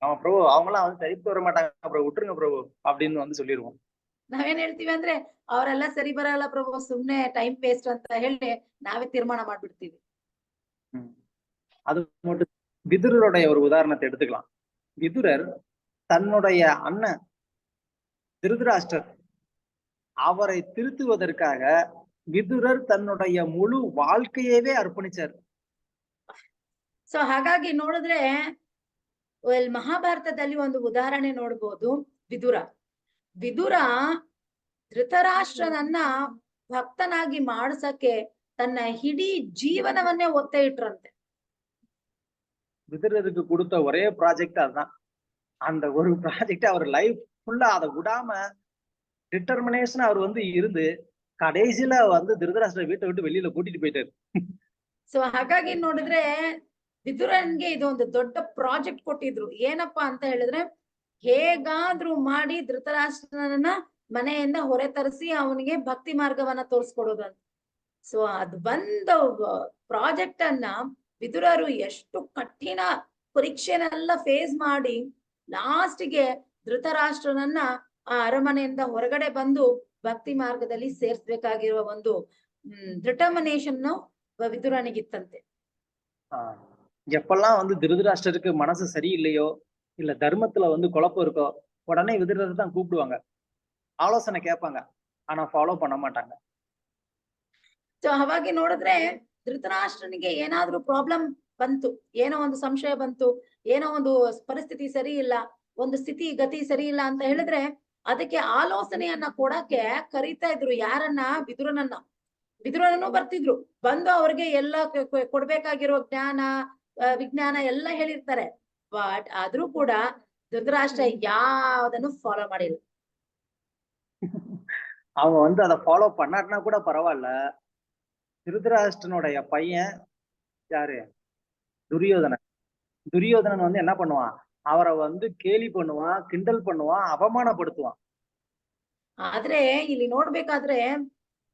அவன் பிரபு அவங்களாம் வந்து சரிக்கு வர மாட்டாங்க பிரபு, விட்டுருங்க பிரபு அப்படின்னு வந்து சொல்லிடுவோம். ನಾವೇನ್ ಹೇಳ್ತೀವಿ ಅಂದ್ರೆ ಅವರೆಲ್ಲ ಸರಿ ಬರಲ್ಲ ಪ್ರಭು, ಸುಮ್ನೆ ಟೈಮ್ ವೇಸ್ಟ್ ಅಂತ ಹೇಳಿ ನಾವೇ ತೀರ್ಮಾನ ಮಾಡ್ಬಿಡ್ತೀವಿ. அது மட்டும் விதுரருடைய ஒரு உதாரணத்தை எடுத்துக்கலாம். விதுரர் தன்னுடைய அண்ணன் திருதராஷ்டிரர் அவரை திருத்துவதற்காக விதுரர் தன்னுடைய முழு வாழ்க்கையவே ಅರ್ಪಣಿಸಾರ್. ಸೊ ಹಾಗಾಗಿ ನೋಡಿದ್ರೆ ಮಹಾಭಾರತದಲ್ಲಿ ಒಂದು ಉದಾಹರಣೆ ನೋಡ್ಬೋದು. ವಿದುರ ಧೃತರಾಷ್ಟ್ರನನ್ನ ಭಕ್ತನಾಗಿ ಮಾಡಿಸಕ್ಕೆ ತನ್ನ ಇಡೀ ಜೀವನವನ್ನೇ ಒತ್ತೆ ಇಟ್ರಂತೆ. விதுரருக்கு கொடுத்த ஒரே ப்ராஜெக்ட் அதுதான். அந்த ஒரு ப்ராஜெக்ட் அவர் லைஃப் ஃபுல்லா அதை விடாம டிட்டர்மினேஷன் அவர் வந்து இருந்து கடைசியில வந்து திருதராಷ್ಟ್ರ வீட்டை விட்டு வெளியில கூட்டிட்டு போயிட்டாரு. ಸೊ ಹಾಗಾಗಿ ನೋಡಿದ್ರೆ ವಿದುರನ್ಗೆ ಇದೊಂದು ದೊಡ್ಡ ಪ್ರಾಜೆಕ್ಟ್ ಕೊಟ್ಟಿದ್ರು. ಏನಪ್ಪಾ ಅಂತ ಹೇಳಿದ್ರೆ, ಹೇಗಾದ್ರೂ ಮಾಡಿ ಧೃತರಾಷ್ಟ್ರನನ್ನ ಮನೆಯಿಂದ ಹೊರೆ ತರಿಸಿ ಅವನಿಗೆ ಭಕ್ತಿ ಮಾರ್ಗವನ್ನ ತೋರಿಸ್ಕೊಡೋದಂತ. ಸೊ ಅದು ಬಂದ ಪ್ರಾಜೆಕ್ಟ್ ಅನ್ನ ವಿದುರರು ಎಷ್ಟು ಕಠಿಣ ಪರೀಕ್ಷೆನೆಲ್ಲ ಫೇಸ್ ಮಾಡಿ ಲಾಸ್ಟ್ಗೆ ಧೃತರಾಷ್ಟ್ರನನ್ನ ಆ ಅರಮನೆಯಿಂದ ಹೊರಗಡೆ ಬಂದು ಭಕ್ತಿ ಮಾರ್ಗದಲ್ಲಿ ಸೇರ್ಸ್ಬೇಕಾಗಿರುವ ಒಂದು ಡಿಟರ್ಮಿನೇಷನ್ விதுரனிகித்தந்தே. எப்பெல்லாம் வந்து திருதராஷ்டிரருக்கு மனசு சரியில்லையோ இல்ல தர்மத்துல வந்து குழப்பம் இருக்கோ உடனே விதுரரை தான் கூப்பிடுவாங்க, ಆಲೋಚನೆ ಕೇಳ್ಪಾಂಗ, ಆனா ಫಾಲೋ பண்ண ಮಾಟಾಂಗ. ಸೊ ಹಾಗಾಗಿ ನೋಡಿದ್ರೆ ಧೃತರಾಷ್ಟ್ರನಿಗೆ ಏನಾದ್ರೂ ಪ್ರಾಬ್ಲಮ್ ಬಂತು, ಏನೋ ಒಂದು ಸಂಶಯ ಬಂತು, ಏನೋ ಒಂದು ಪರಿಸ್ಥಿತಿ ಸರಿ ಇಲ್ಲ, ಒಂದು ಸ್ಥಿತಿ ಗತಿ ಸರಿ ಇಲ್ಲ ಅಂತ ಹೇಳಿದ್ರೆ ಅದಕ್ಕೆ ಆಲೋಚನೆಯನ್ನ ಕೊಡಕ್ಕೆ ಕರೀತಾ ಇದ್ರು. ಯಾರನ್ನ? ವಿದುರನನ್ನು ಬರ್ತಿದ್ರು, ಬಂದು ಅವ್ರಿಗೆ ಎಲ್ಲ ಕೊಡ್ಬೇಕಾಗಿರೋ ಜ್ಞಾನ ವಿಜ್ಞಾನ ಎಲ್ಲ ಹೇಳಿರ್ತಾರೆ. ಬಟ್ ಆದ್ರೂ ಕೂಡ ಧೃತರಾಷ್ಟ್ರ ಯಾವ್ದನ್ನು ಫಾಲೋ ಮಾಡಿಲ್ಲ. அவங்க வந்து அதை ஃபாலோ பண்ணாட்டினா கூட பரவாயில்ல, திருதராஷ்டிரனுடைய பையன் யாரு? துரியோதனன். துரியோதனன் வந்து என்ன பண்ணுவான்? அவரை வந்து கேலி பண்ணுவான், கிண்டல் பண்ணுவான், ಅವಮಾನಪಡಿಸುவான். ಆದ್ರೆ ಇಲ್ಲಿ ನೋಡ್ಬೇಕಾದ್ರೆ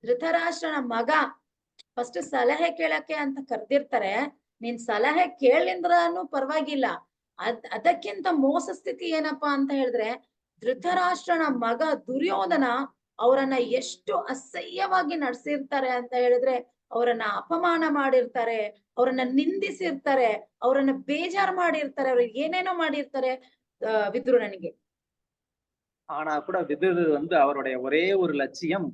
ಧೃತರಾಷ್ಟ್ರನ ಮಗ ಫಸ್ಟ್ ಸಲಹೆ ಕೇಳಕ್ಕೆ ಅಂತ ಕರೆದಿರ್ತಾರೆ. ನೀನ್ ಸಲಹೆ ಕೇಳಿದ್ರೂ ಪರವಾಗಿಲ್ಲ, ಅದಕ್ಕಿಂತ ಮೋಸ ಸ್ಥಿತಿ ಏನಪ್ಪಾ ಅಂತ ಹೇಳಿದ್ರೆ ಧೃತರಾಷ್ಟ್ರನ ಮಗ ದುರ್ಯೋಧನ ಅವರನ್ನ ಎಷ್ಟು ಅಸಹ್ಯವಾಗಿ ನಡೆಸಿರ್ತಾರೆ ಅಂತ ಹೇಳಿದ್ರೆ, ಅವರನ್ನ ಅಪಮಾನ ಮಾಡಿರ್ತಾರೆ, ಅವರನ್ನ ನಿಂದಿಸಿರ್ತಾರೆ, ಅವರನ್ನ ಬೇಜಾರು ಮಾಡಿರ್ತಾರೆ, ಅವ್ರಿಗೆ ಏನೇನೋ ಮಾಡಿರ್ತಾರೆ ವಿದುರನಿಗೆ. ஆனா கூட விதுரர் வந்து அவருடைய ஒரே ஒரு லட்சியம்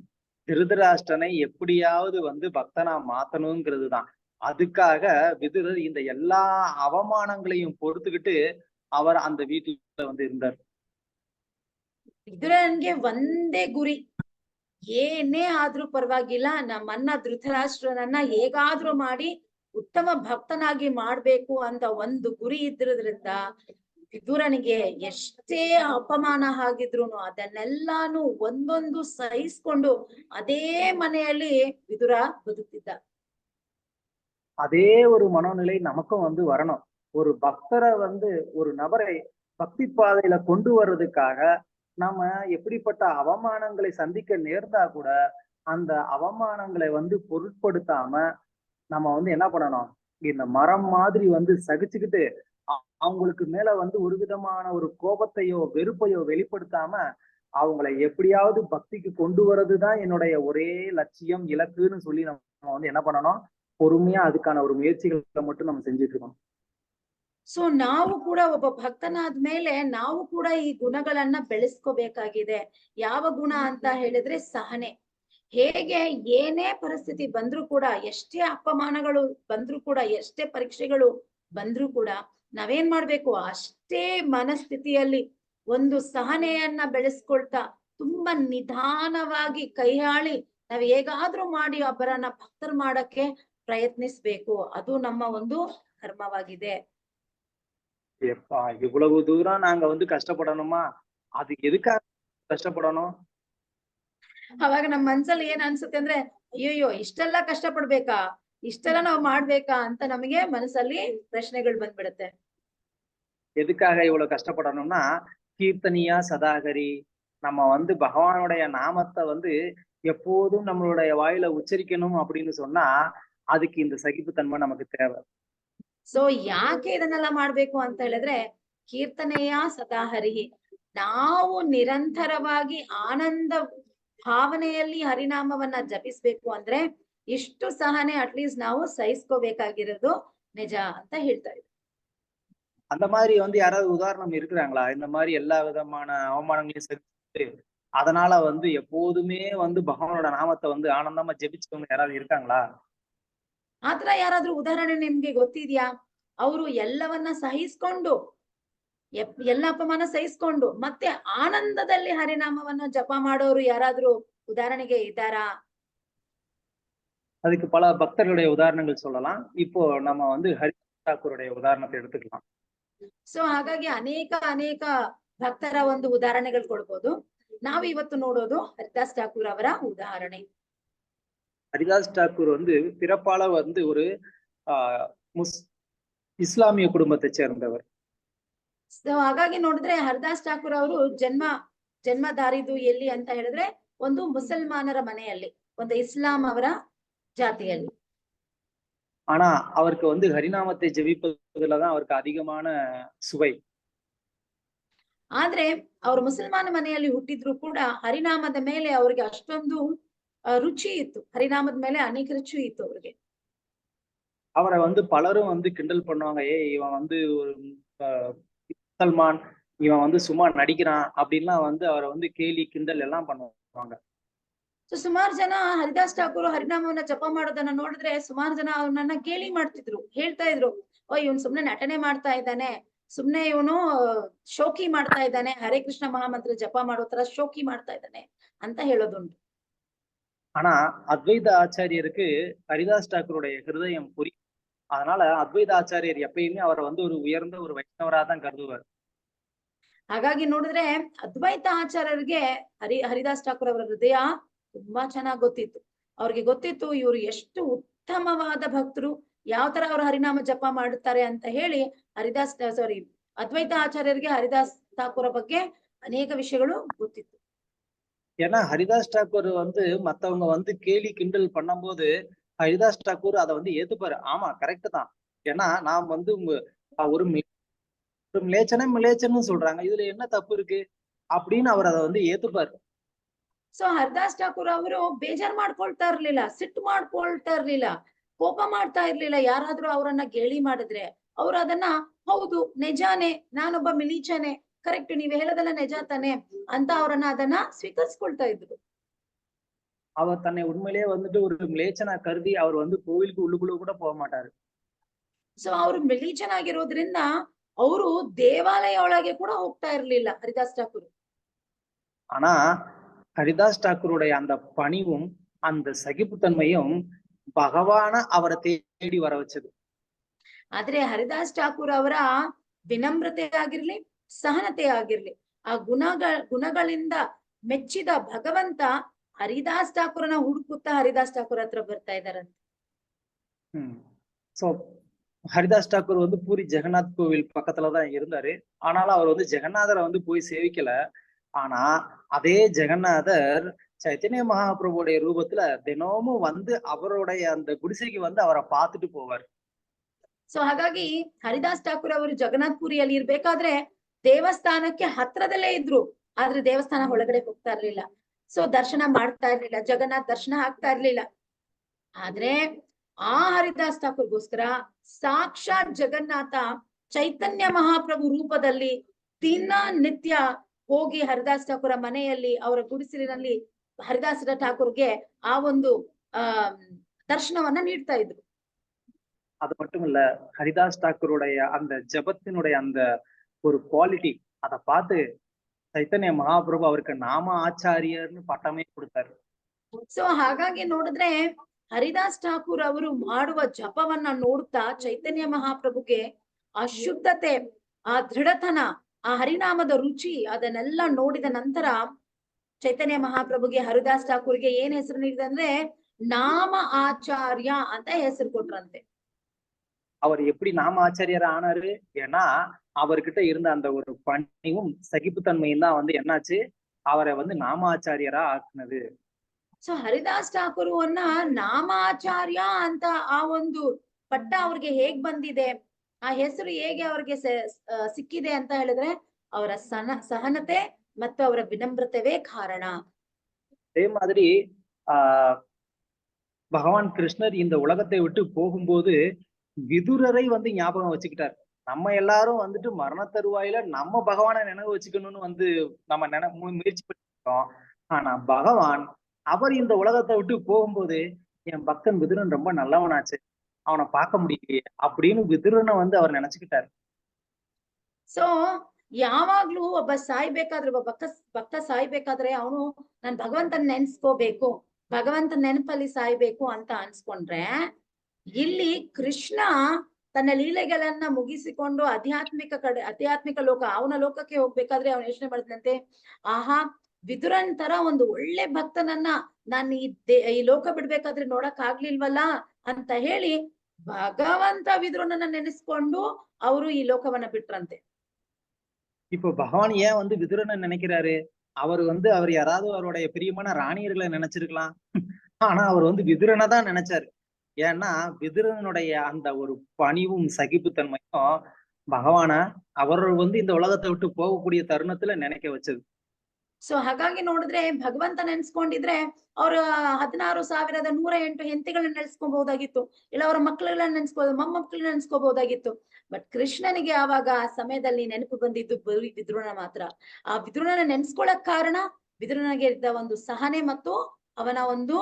திருதராஷ்டிரனை எப்படியாவது வந்து பக்தனா மாத்தணுங்கிறது தான். அதுக்காக விதுரர் இந்த எல்லா அவமானங்களையும் பொறுத்துக்கிட்டு அவர் அந்த வீட்டுல வந்து இருந்தார். ವಿದುರನ್ಗೆ ಒಂದೇ ಗುರಿ, ಏನೇ ಆದ್ರೂ ಪರವಾಗಿಲ್ಲ, ನಮ್ಮನ್ನ ಧೃತರಾಷ್ಟ್ರನನ್ನ ಹೇಗಾದ್ರೂ ಮಾಡಿ ಉತ್ತಮ ಭಕ್ತನಾಗಿ ಮಾಡ್ಬೇಕು ಅಂತ ಒಂದು ಗುರಿ ಇದ್ದಿರೋದ್ರಿಂದ ವಿದುರನಿಗೆ ಎಷ್ಟೇ ಅಪಮಾನ ಆಗಿದ್ರು ಅದನ್ನೆಲ್ಲಾನು ಒಂದೊಂದು ಸಹಿಸ್ಕೊಂಡು ಅದೇ ಮನೆಯಲ್ಲಿ ವಿದುರ ಬದುಕ್ತಿದ್ದ. அதே ஒரு மனோநிலை நமக்கும் வந்து வரணும். ஒரு பக்தரை வந்து ஒரு நபரை பக்தி பாதையில கொண்டு வர்றதுக்காக நம்ம எப்படிப்பட்ட அவமானங்களை சந்திக்க நேர்ந்தா கூட அந்த அவமானங்களை வந்து பொருட்படுத்தாம நம்ம வந்து என்ன பண்ணணும்? இந்த மரம் மாதிரி வந்து சகிச்சுக்கிட்டு அவங்களுக்கு மேல வந்து ஒரு விதமான ஒரு கோபத்தையோ வெறுப்பையோ வெளிப்படுத்தாம அவங்களை எப்படியாவது பக்திக்கு கொண்டு வர்றதுதான் என்னுடைய ஒரே லட்சியம், இலக்குன்னு சொல்லி நம்ம வந்து என்ன பண்ணணும்? பொறுமையா அதுக்கான ஒரு முயற்சிகளை மட்டும் நம்ம செஞ்சுட்டு இருக்கோம். ಸೊ ನಾವು ಕೂಡ ಒಬ್ಬ ಭಕ್ತನಾದ್ಮೇಲೆ ನಾವು ಕೂಡ ಈ ಗುಣಗಳನ್ನ ಬೆಳೆಸ್ಕೋಬೇಕಾಗಿದೆ. ಯಾವ ಗುಣ ಅಂತ ಹೇಳಿದ್ರೆ ಸಹನೆ. ಹೇಗೆ ಏನೇ ಪರಿಸ್ಥಿತಿ ಬಂದ್ರೂ ಕೂಡ, ಎಷ್ಟೇ ಅಪಮಾನಗಳು ಬಂದ್ರೂ ಕೂಡ, ಎಷ್ಟೇ ಪರೀಕ್ಷೆಗಳು ಬಂದ್ರೂ ಕೂಡ ನಾವೇನ್ ಮಾಡ್ಬೇಕು? ಅಷ್ಟೇ ಮನಸ್ಥಿತಿಯಲ್ಲಿ ಒಂದು ಸಹನೆಯನ್ನ ಬೆಳೆಸ್ಕೊಳ್ತಾ ತುಂಬಾ ನಿಧಾನವಾಗಿ ಕೈಯಾಳಿ ನಾವ್ ಹೇಗಾದ್ರೂ ಮಾಡಿ ಒಬ್ಬರನ್ನ ಭಕ್ತರು ಮಾಡಕ್ಕೆ ಪ್ರಯತ್ನಿಸ್ಬೇಕು. ಅದು ನಮ್ಮ ಒಂದು ಧರ್ಮವಾಗಿದೆ. எப்பா இவ்வளவு தூரம் நாங்க வந்து கஷ்டப்படணுமா? அதுக்கு எதுக்காக கஷ்டப்படணும்? ಅವಾಗ ನಮ್ ಮನ್ಸಲ್ಲಿ ಏನ್ ಅನ್ಸುತ್ತೆ ಅಂದ್ರೆ, ಅಯ್ಯಯ್ಯೋ ಇಷ್ಟೆಲ್ಲ ಕಷ್ಟ ಪಡ್ಬೇಕಾ, ಇಷ್ಟೆಲ್ಲ ನಾವ್ ಮಾಡ್ಬೇಕಾ ಅಂತ ನಮಗೆ ಮನಸ್ಸಲ್ಲಿ ಪ್ರಶ್ನೆಗಳು ಬಂದ್ಬಿಡುತ್ತೆ. எதுக்காக இவ்வளவு கஷ்டப்படணும்னா, கீர்த்தனியா சதாகரி, நம்ம வந்து பகவானுடைய நாமத்தை வந்து எப்போதும் நம்மளுடைய வாயில உச்சரிக்கணும் அப்படின்னு சொன்னா அதுக்கு இந்த சகிப்புத்தன்மை நமக்கு தேவை. ಸೊ ಯಾಕೆ ಇದನ್ನೆಲ್ಲ ಮಾಡ್ಬೇಕು ಅಂತ ಹೇಳಿದ್ರೆ ಕೀರ್ತನೆಯ ಸದಾ ಹರಿಹಿ, ನಾವು ನಿರಂತರವಾಗಿ ಆನಂದ ಭಾವನೆಯಲ್ಲಿ ಹರಿನಾಮವನ್ನ ಜಪಿಸ್ಬೇಕು ಅಂದ್ರೆ ಇಷ್ಟು ಸಹನೆ ಅಟ್ಲೀಸ್ಟ್ ನಾವು ಸಹಿಸ್ಕೋಬೇಕಾಗಿರೋದು ನಿಜ ಅಂತ ಹೇಳ್ತಾ ಇದ್ರು. அந்த மாதிரி வந்து யாராவது உதாரணம் இருக்கிறாங்களா? இந்த மாதிரி எல்லா விதமான அவமானங்களையும் சகிச்சு அதனால வந்து எப்போதுமே வந்து பகவானோட நாமத்தை வந்து ஆனந்தமா ஜெபிச்சவங்க யாராவது இருக்காங்களா? ಆತರ ಯಾರಾದ್ರೂ ಉದಾಹರಣೆ ನಿಮ್ಗೆ ಗೊತ್ತಿದ್ಯಾ? ಅವರು ಎಲ್ಲವನ್ನ ಸಹಿಸ್ಕೊಂಡು ಎಲ್ಲ ಅಪಮಾನ ಸಹಿಸ್ಕೊಂಡು ಮತ್ತೆ ಆನಂದದಲ್ಲಿ ಹರಿನಾಮವನ್ನ ಜಪ ಮಾಡೋರು ಯಾರಾದ್ರೂ ಉದಾಹರಣೆಗೆ ಇದ್ದಾರಾ? அதுக்கு பல பக்தர்களுடைய உதாரணங்கள் சொல்லலாம். இப்போ நம்ம வந்து ஹரிதாஸ் தாக்கூருடைய உதாரணத்தை எடுத்துக்கலாம். ಸೊ ಹಾಗಾಗಿ ಅನೇಕ ಭಕ್ತರ ಒಂದು ಉದಾಹರಣೆಗಳು ಕೊಡ್ಬೋದು. ನಾವು ಇವತ್ತು ನೋಡೋದು ಹರಿದಾಸ್ ಠಾಕೂರ್ ಅವರ ಉದಾಹರಣೆ. ஹரிதாஸ் தாக்கூர் வந்து பிறப்பால வந்து ஒரு ಇಸ್ಲಾಮಿಯ ಕುಟುಂಬத்தை சேர்ந்தவர். ಸೊ ಹಾಗಾಗಿ ನೋಡಿದ್ರೆ ಹರಿದಾಸ್ ಠಾಕೂರ್ ಅವರು ಜನ್ಮದಾರಿದು ಎಲ್ಲಿ ಅಂತ ಹೇಳಿದ್ರೆ ಒಂದು ಮುಸಲ್ಮಾನರ ಮನೆಯಲ್ಲಿ, ಒಂದು ಇಸ್ಲಾಂ ಅವರ ಜಾತಿಯಲ್ಲಿ. ஆனா அவருக்கு வந்து ஹரிநாமத்தை ஜெபிப்பதுலதான் அவருக்கு அதிகமான சுவை. ಆದ್ರೆ ಅವರು ಮುಸಲ್ಮಾನ ಮನೆಯಲ್ಲಿ ಹುಟ್ಟಿದ್ರು ಕೂಡ ಹರಿನಾಮದ ಮೇಲೆ ಅವ್ರಿಗೆ ಅಷ್ಟೊಂದು ರುಚಿ ಇತ್ತು. ಹರಿನಾಮದ ಮೇಲೆ ಅನೇಕ ರುಚಿ ಇತ್ತು ಅವ್ರಿಗೆ. அவரை வந்து பலரும் வந்து கிண்டல் பண்ணுவாங்க, இவன் வந்து ஒரு முசல்மான், இவன் வந்து சும்மா நடிக்கிறான் அப்படின்லாம் வந்து அவரை வந்து கேலி கிண்டல் எல்லாம் பண்ணுவாங்க. ಸೊ ಸುಮಾರು ಜನ ಹರಿದಾಸ್ ಠಾಕೂರ್ ಹರಿನಾಮವನ್ನ ಜಪ ಮಾಡೋದನ್ನ ನೋಡಿದ್ರೆ ಸುಮಾರು ಜನ ಅವನನ್ನ ಗೇಲಿ ಮಾಡ್ತಿದ್ರು, ಹೇಳ್ತಾ ಇದ್ರು, ಇವನ್ ಸುಮ್ನೆ ನಟನೆ ಮಾಡ್ತಾ ಇದ್ದಾನೆ, ಸುಮ್ನೆ ಇವನು ಶೋಕಿ ಮಾಡ್ತಾ ಇದ್ದಾನೆ, ಹರೇ ಕೃಷ್ಣ ಮಹಾಮಂತ್ರ ಜಪ ಮಾಡೋ ತರ ಶೋಕಿ ಮಾಡ್ತಾ ಇದ್ದಾನೆ ಅಂತ ಹೇಳೋದುಂಟು. ஆனா அத்வைத ஆச்சாரியருக்கு ஹரிதாஸ் டாக்கூருடைய ஹிருதயம் புரியும். அதனால அத்வைத ஆச்சாரியர் எப்பயுமே அவரை வந்து ஒரு உயர்ந்த ஒரு வைஷ்ணவரா தான் கருதுவார். ಹಾಗಾಗಿ ನೋಡಿದ್ರೆ ಅದ್ವೈತ ಆಚಾರ್ಯರಿಗೆ ಹರಿದಾಸ್ ಠಾಕೂರ್ ಅವರ ಹೃದಯ ತುಂಬಾ ಚೆನ್ನಾಗಿ ಗೊತ್ತಿತ್ತು. ಅವ್ರಿಗೆ ಗೊತ್ತಿತ್ತು ಇವ್ರು ಎಷ್ಟು ಉತ್ತಮವಾದ ಭಕ್ತರು, ಯಾವ ತರ ಅವ್ರು ಹರಿನಾಮ ಜಪ ಮಾಡುತ್ತಾರೆ ಅಂತ ಹೇಳಿ ಅದ್ವೈತ ಆಚಾರ್ಯರಿಗೆ ಹರಿದಾಸ್ ಠಾಕೂರ ಬಗ್ಗೆ ಅನೇಕ ವಿಷಯಗಳು ಗೊತ್ತಿತ್ತು. ஏன்னா ஹரிதாஸ் டாக்கூர் வந்து மத்தவங்க வந்து கேலி கிண்டல் பண்ணும்போது ஹரிதாஸ் டாக்கூர் அதை வந்து ஏத்துப்பாரு. ஆமா, கரெக்ட் தான். ஏன்னா நாம் வந்து ஒரு மிலேச்சன்னு சொல்றாங்க, இதுல என்ன தப்பு இருக்கு அப்படின்னு அவர் அதை வந்து ஏத்துப்பாரு. ಸೊ ಹರಿದಾಸ್ ಠಾಕೂರ್ ಅವರು ಬೇಜಾರ್ ಮಾಡ್ಕೊಳ್ತಾ ಇರ್ಲಿಲ್ಲ, ಸಿಟ್ಟು ಮಾಡ್ಕೊಳ್ತಾ ಇರ್ಲಿಲ್ಲ, ಕೋಪ ಮಾಡ್ತಾ ಇರ್ಲಿಲ್ಲ. ಯಾರಾದ್ರೂ ಅವರನ್ನ ಗೇಲಿ ಮಾಡಿದ್ರೆ ಅವ್ರು ಅದನ್ನ ಹೌದು ನಿಜಾನೇ, ನಾನೊಬ್ಬ ಮಿಲೀಚನೆ, ಕರೆಕ್ಟ್, ನೀವ್ ಹೇಳೋದೆಲ್ಲ ನಿಜ ತಾನೆ ಅಂತ ಅವರನ್ನ ಅದನ್ನ ಸ್ವೀಕರಿಸ್ಕೊಳ್ತಾ ಇದ್ರು. அவர் தன்னை உண்மையிலேயே வந்துட்டு ஒரு மிலேச்சனா கருதி அவர் வந்து கோவிலுக்கு உள்ளுக்குள்ள கூட போக மாட்டாரு. ಸೊ ಅವ್ರು ಮಿಲೀಚನಾಗಿರೋದ್ರಿಂದ ಅವರು ದೇವಾಲಯ ಒಳಗೆ ಕೂಡ ಹೋಗ್ತಾ ಇರ್ಲಿಲ್ಲ ಹರಿದಾಸ್ ಠಾಕೂರ್. ஆனா ஹரிதாஸ் டாக்கூருடைய அந்த பணிவும் அந்த சகிப்புத்தன்மையும் பகவான அவரை தேடி வர வச்சது. ಆದ್ರೆ ಹರಿದಾಸ್ ಠಾಕೂರ್ ಅವರ ವಿನಮ್ರತೆ ಆಗಿರ್ಲಿ, ಸಹನತೆ ಆಗಿರ್ಲಿ, ಆ ಗುಣಗಳಿಂದ ಮೆಚ್ಚಿದ ಭಗವಂತ ಹರಿದಾಸ್ ಠಾಕೂರನ ಹುಡುಕುತ್ತಾ ಹರಿದಾಸ್ ಠಾಕೂರ್ ಹತ್ರ ಬರ್ತಾ ಇದಾರಂತೆ. சோ ஹரிதாஸ் டாக்கூர் வந்து பூரி ஜெகநாத் கோவில் பக்கத்துலதான் இருந்தாரு. ஆனாலும் அவர் வந்து ஜெகநாதரை வந்து போய் சேவிக்கல. ஆனா அதே ஜெகநாதர் சைத்தன்ய மகாபிரபுடைய ரூபத்துல தினமும் வந்து அவருடைய அந்த குடிசைக்கு வந்து அவரை பார்த்துட்டு போவார். ಸೊ ಹಾಗಾಗಿ ಹರಿದಾಸ್ ಠಾಕೂರ್ ಅವರು ಜಗನ್ನಾಥ್ ಪುರಿಯಲ್ಲಿ ಇರ್ಬೇಕಾದ್ರೆ ದೇವಸ್ಥಾನಕ್ಕೆ ಹತ್ರದಲ್ಲೇ ಇದ್ರು, ಆದ್ರೆ ದೇವಸ್ಥಾನ ಒಳಗಡೆ ಹೋಗ್ತಾ ಇರ್ಲಿಲ್ಲ. ಸೊ ದರ್ಶನ ಮಾಡ್ತಾ ಇರ್ಲಿಲ್ಲ, ಜಗನ್ನಾಥ್ ದರ್ಶನ ಆಗ್ತಾ ಇರ್ಲಿಲ್ಲ. ಆದ್ರೆ ಆ ಹರಿದಾಸ್ ಠಾಕೂರ್ಗೋಸ್ಕರ ಸಾಕ್ಷಾತ್ ಜಗನ್ನಾಥ ಚೈತನ್ಯ ಮಹಾಪ್ರಭು ರೂಪದಲ್ಲಿ ದಿನ ನಿತ್ಯ ಹೋಗಿ ಹರಿದಾಸ್ ಠಾಕೂರ ಮನೆಯಲ್ಲಿ ಅವರ ಗುಡಿಸಲಿನಲ್ಲಿ ಹರಿದಾಸ್ ಠಾಕೂರ್ಗೆ ಆ ಒಂದು ದರ್ಶನವನ್ನ ನೀಡ್ತಾ ಇದ್ರು. அது மட்டும் இல்ல, ஹரிதாஸ் டாக்கூருடைய அந்த ஜபத்தினுடைய அந்த ஒரு குவாலிட்டி அதை பார்த்து ಚೈತನ್ಯ ಮಹಾಪ್ರಭು ಅವರಿಗೆ ನಾಮ ಆಚಾರ್ಯರ್ನು ಪಟ್ಟಮೇ ಕೊಡ್ತಾರೆ. ಸೊ ಹಾಗಾಗಿ ನೋಡಿದ್ರೆ ಹರಿದಾಸ್ ಠಾಕೂರ್ ಅವರು ಮಾಡುವ ಜಪವನ್ನ ನೋಡ್ತಾ ಚೈತನ್ಯ ಮಹಾಪ್ರಭುಗೆ ಆ ಶುದ್ಧತೆ, ಆ ದೃಢತನ, ಆ ಹರಿನಾಮದ ರುಚಿ ಅದನ್ನೆಲ್ಲ ನೋಡಿದ ನಂತರ ಚೈತನ್ಯ ಮಹಾಪ್ರಭುಗೆ ಹರಿದಾಸ್ ಠಾಕೂರ್ಗೆ ಏನ್ ಹೆಸರು ನೀಡಿದೆ ಅಂದ್ರೆ ನಾಮ ಆಚಾರ್ಯ ಅಂತ ಹೆಸರು ಕೊಟ್ರಂತೆ. அவர் எப்படி நாம ஆச்சாரியர் ஆனாரு? ஏன்னா அவர்கிட்ட இருந்த அந்த ஒரு பணிவும் சகிப்புத்தன்மையும் தான் வந்து என்னாச்சு, அவரை வந்து நாமாச்சாரியரா ஆக்குனது. ಸೊ ಹರಿದಾಸ್ ಠಾಕೂರ್ವನ್ನ ನಾಮಾಚಾರ್ಯ ಅಂತ ಆ ಒಂದು ಪಟ್ಟ ಅವ್ರಿಗೆ ಹೇಗ್ ಬಂದಿದೆ, ಆ ಹೆಸರು ಹೇಗೆ ಅವ್ರಿಗೆ ಸಿಕ್ಕಿದೆ ಅಂತ ಹೇಳಿದ್ರೆ ಅವರ ಸಹನತೆ ಮತ್ತು ಅವರ ವಿನಮ್ರತೆವೇ ಕಾರಣ. அதே மாதிரி பகவான் கிருஷ்ணர் இந்த உலகத்தை விட்டு போகும்போது விதுரரை வந்து ஞாபகம் வச்சுக்கிட்டார். நம்ம எல்லாரும் வந்துட்டு மரண தருவாயில நம்ம பகவானை நினைவு வச்சுக்கணும்னு வந்து நம்ம முயற்சி பண்ணிருக்கோம். ஆனா பகவான் அவர் இந்த உலகத்தை விட்டு போகும்போது என் பக்தன் விதுரன் ரொம்ப நல்லவனாச்சு, அவனை பார்க்க முடியலையே அப்படின்னு விதுரனை வந்து அவர் நினைச்சுக்கிட்டாரு. ಸೊ ಯಾವಾಗ್ಲೂ ಒಬ್ಬ ಸಾಯ್ಬೇಕಾದ್ರೆ, ಒಬ್ಬ ಭಕ್ತ ಸಾಯ್ಬೇಕಾದ್ರೆ ಅವನು ನಾನ್ ಭಗವಂತನ ನೆನ್ಸ್ಕೋಬೇಕು, ಭಗವಂತನ ನೆನಪಲ್ಲಿ ಸಾಯ್ಬೇಕು ಅಂತ ಅನ್ಸ್ಕೊಂಡ್ರೆ, ಇಲ್ಲಿ ಕೃಷ್ಣ ತನ್ನ ಲೀಲೆಗಳನ್ನ ಮುಗಿಸಿಕೊಂಡು ಆಧ್ಯಾತ್ಮಿಕ ಲೋಕ, ಅವನ ಲೋಕಕ್ಕೆ ಹೋಗ್ಬೇಕಾದ್ರೆ ಅವನು ಯೋಚನೆ ಮಾಡಿದಂತೆ, ಆಹಾ ವಿದುರನ್ ತರ ಒಂದು ಒಳ್ಳೆ ಭಕ್ತನನ್ನ ನಾನು ಈ ಲೋಕ ಬಿಡ್ಬೇಕಾದ್ರೆ ನೋಡಕ್ ಆಗ್ಲಿಲ್ವಲ್ಲ ಅಂತ ಹೇಳಿ ಭಗವಂತ ವಿದುರನನ್ನ ನೆನೆಸ್ಕೊಂಡು ಅವರು ಈ ಲೋಕವನ್ನ ಬಿಟ್ರಂತೆ. இப்போ பகவான் ஏன் வந்து விதுரனை நினைக்கிறாரு? அவர் யாராவது அவருடைய பிரியமான ராணியர்களை நினைச்சிருக்கலாம். ஆனா அவர் வந்து விதுரனை தான் நினைச்சாரு. ஏன்னா விதுரனுடைய அந்த ஒரு பணிவும் சகிப்புத்தன்மையும் பகவான அவர் வந்து இந்த உலகத்தை விட்டு போகக்கூடிய தருணத்துல நினைக்க வச்சது. ಸೊ ಹಾಗಾಗಿ ನೋಡಿದ್ರೆ ಭಗವಂತ ನೆನ್ಸ್ಕೊಂಡಿದ್ರೆ ಅವ್ರ 16,108 ಹೆಂಡತಿಗಳನ್ನ ನೆನ್ಸ್ಕೊಬಹುದಾಗಿತ್ತು, ಇಲ್ಲ ಅವರ ಮಕ್ಕಳನ್ನ ಮೊಮ್ಮಕ್ಕಳನ್ನ ನೆನ್ಸ್ಕೋಬಹುದಾಗಿತ್ತು. ಬಟ್ ಕೃಷ್ಣನಿಗೆ ಆವಾಗ ಆ ಸಮಯದಲ್ಲಿ ನೆನಪು ಬಂದಿದ್ದು ಬರೀ ವಿದುರನ ಮಾತ್ರ. ಆ ವಿದುರನ ನೆನ್ಸ್ಕೊಳಕ್ ಕಾರಣ ವಿದುರನಿಗೆ ಇದ್ದ ಒಂದು ಸಹನೆ ಮತ್ತು ಅವನ ಒಂದು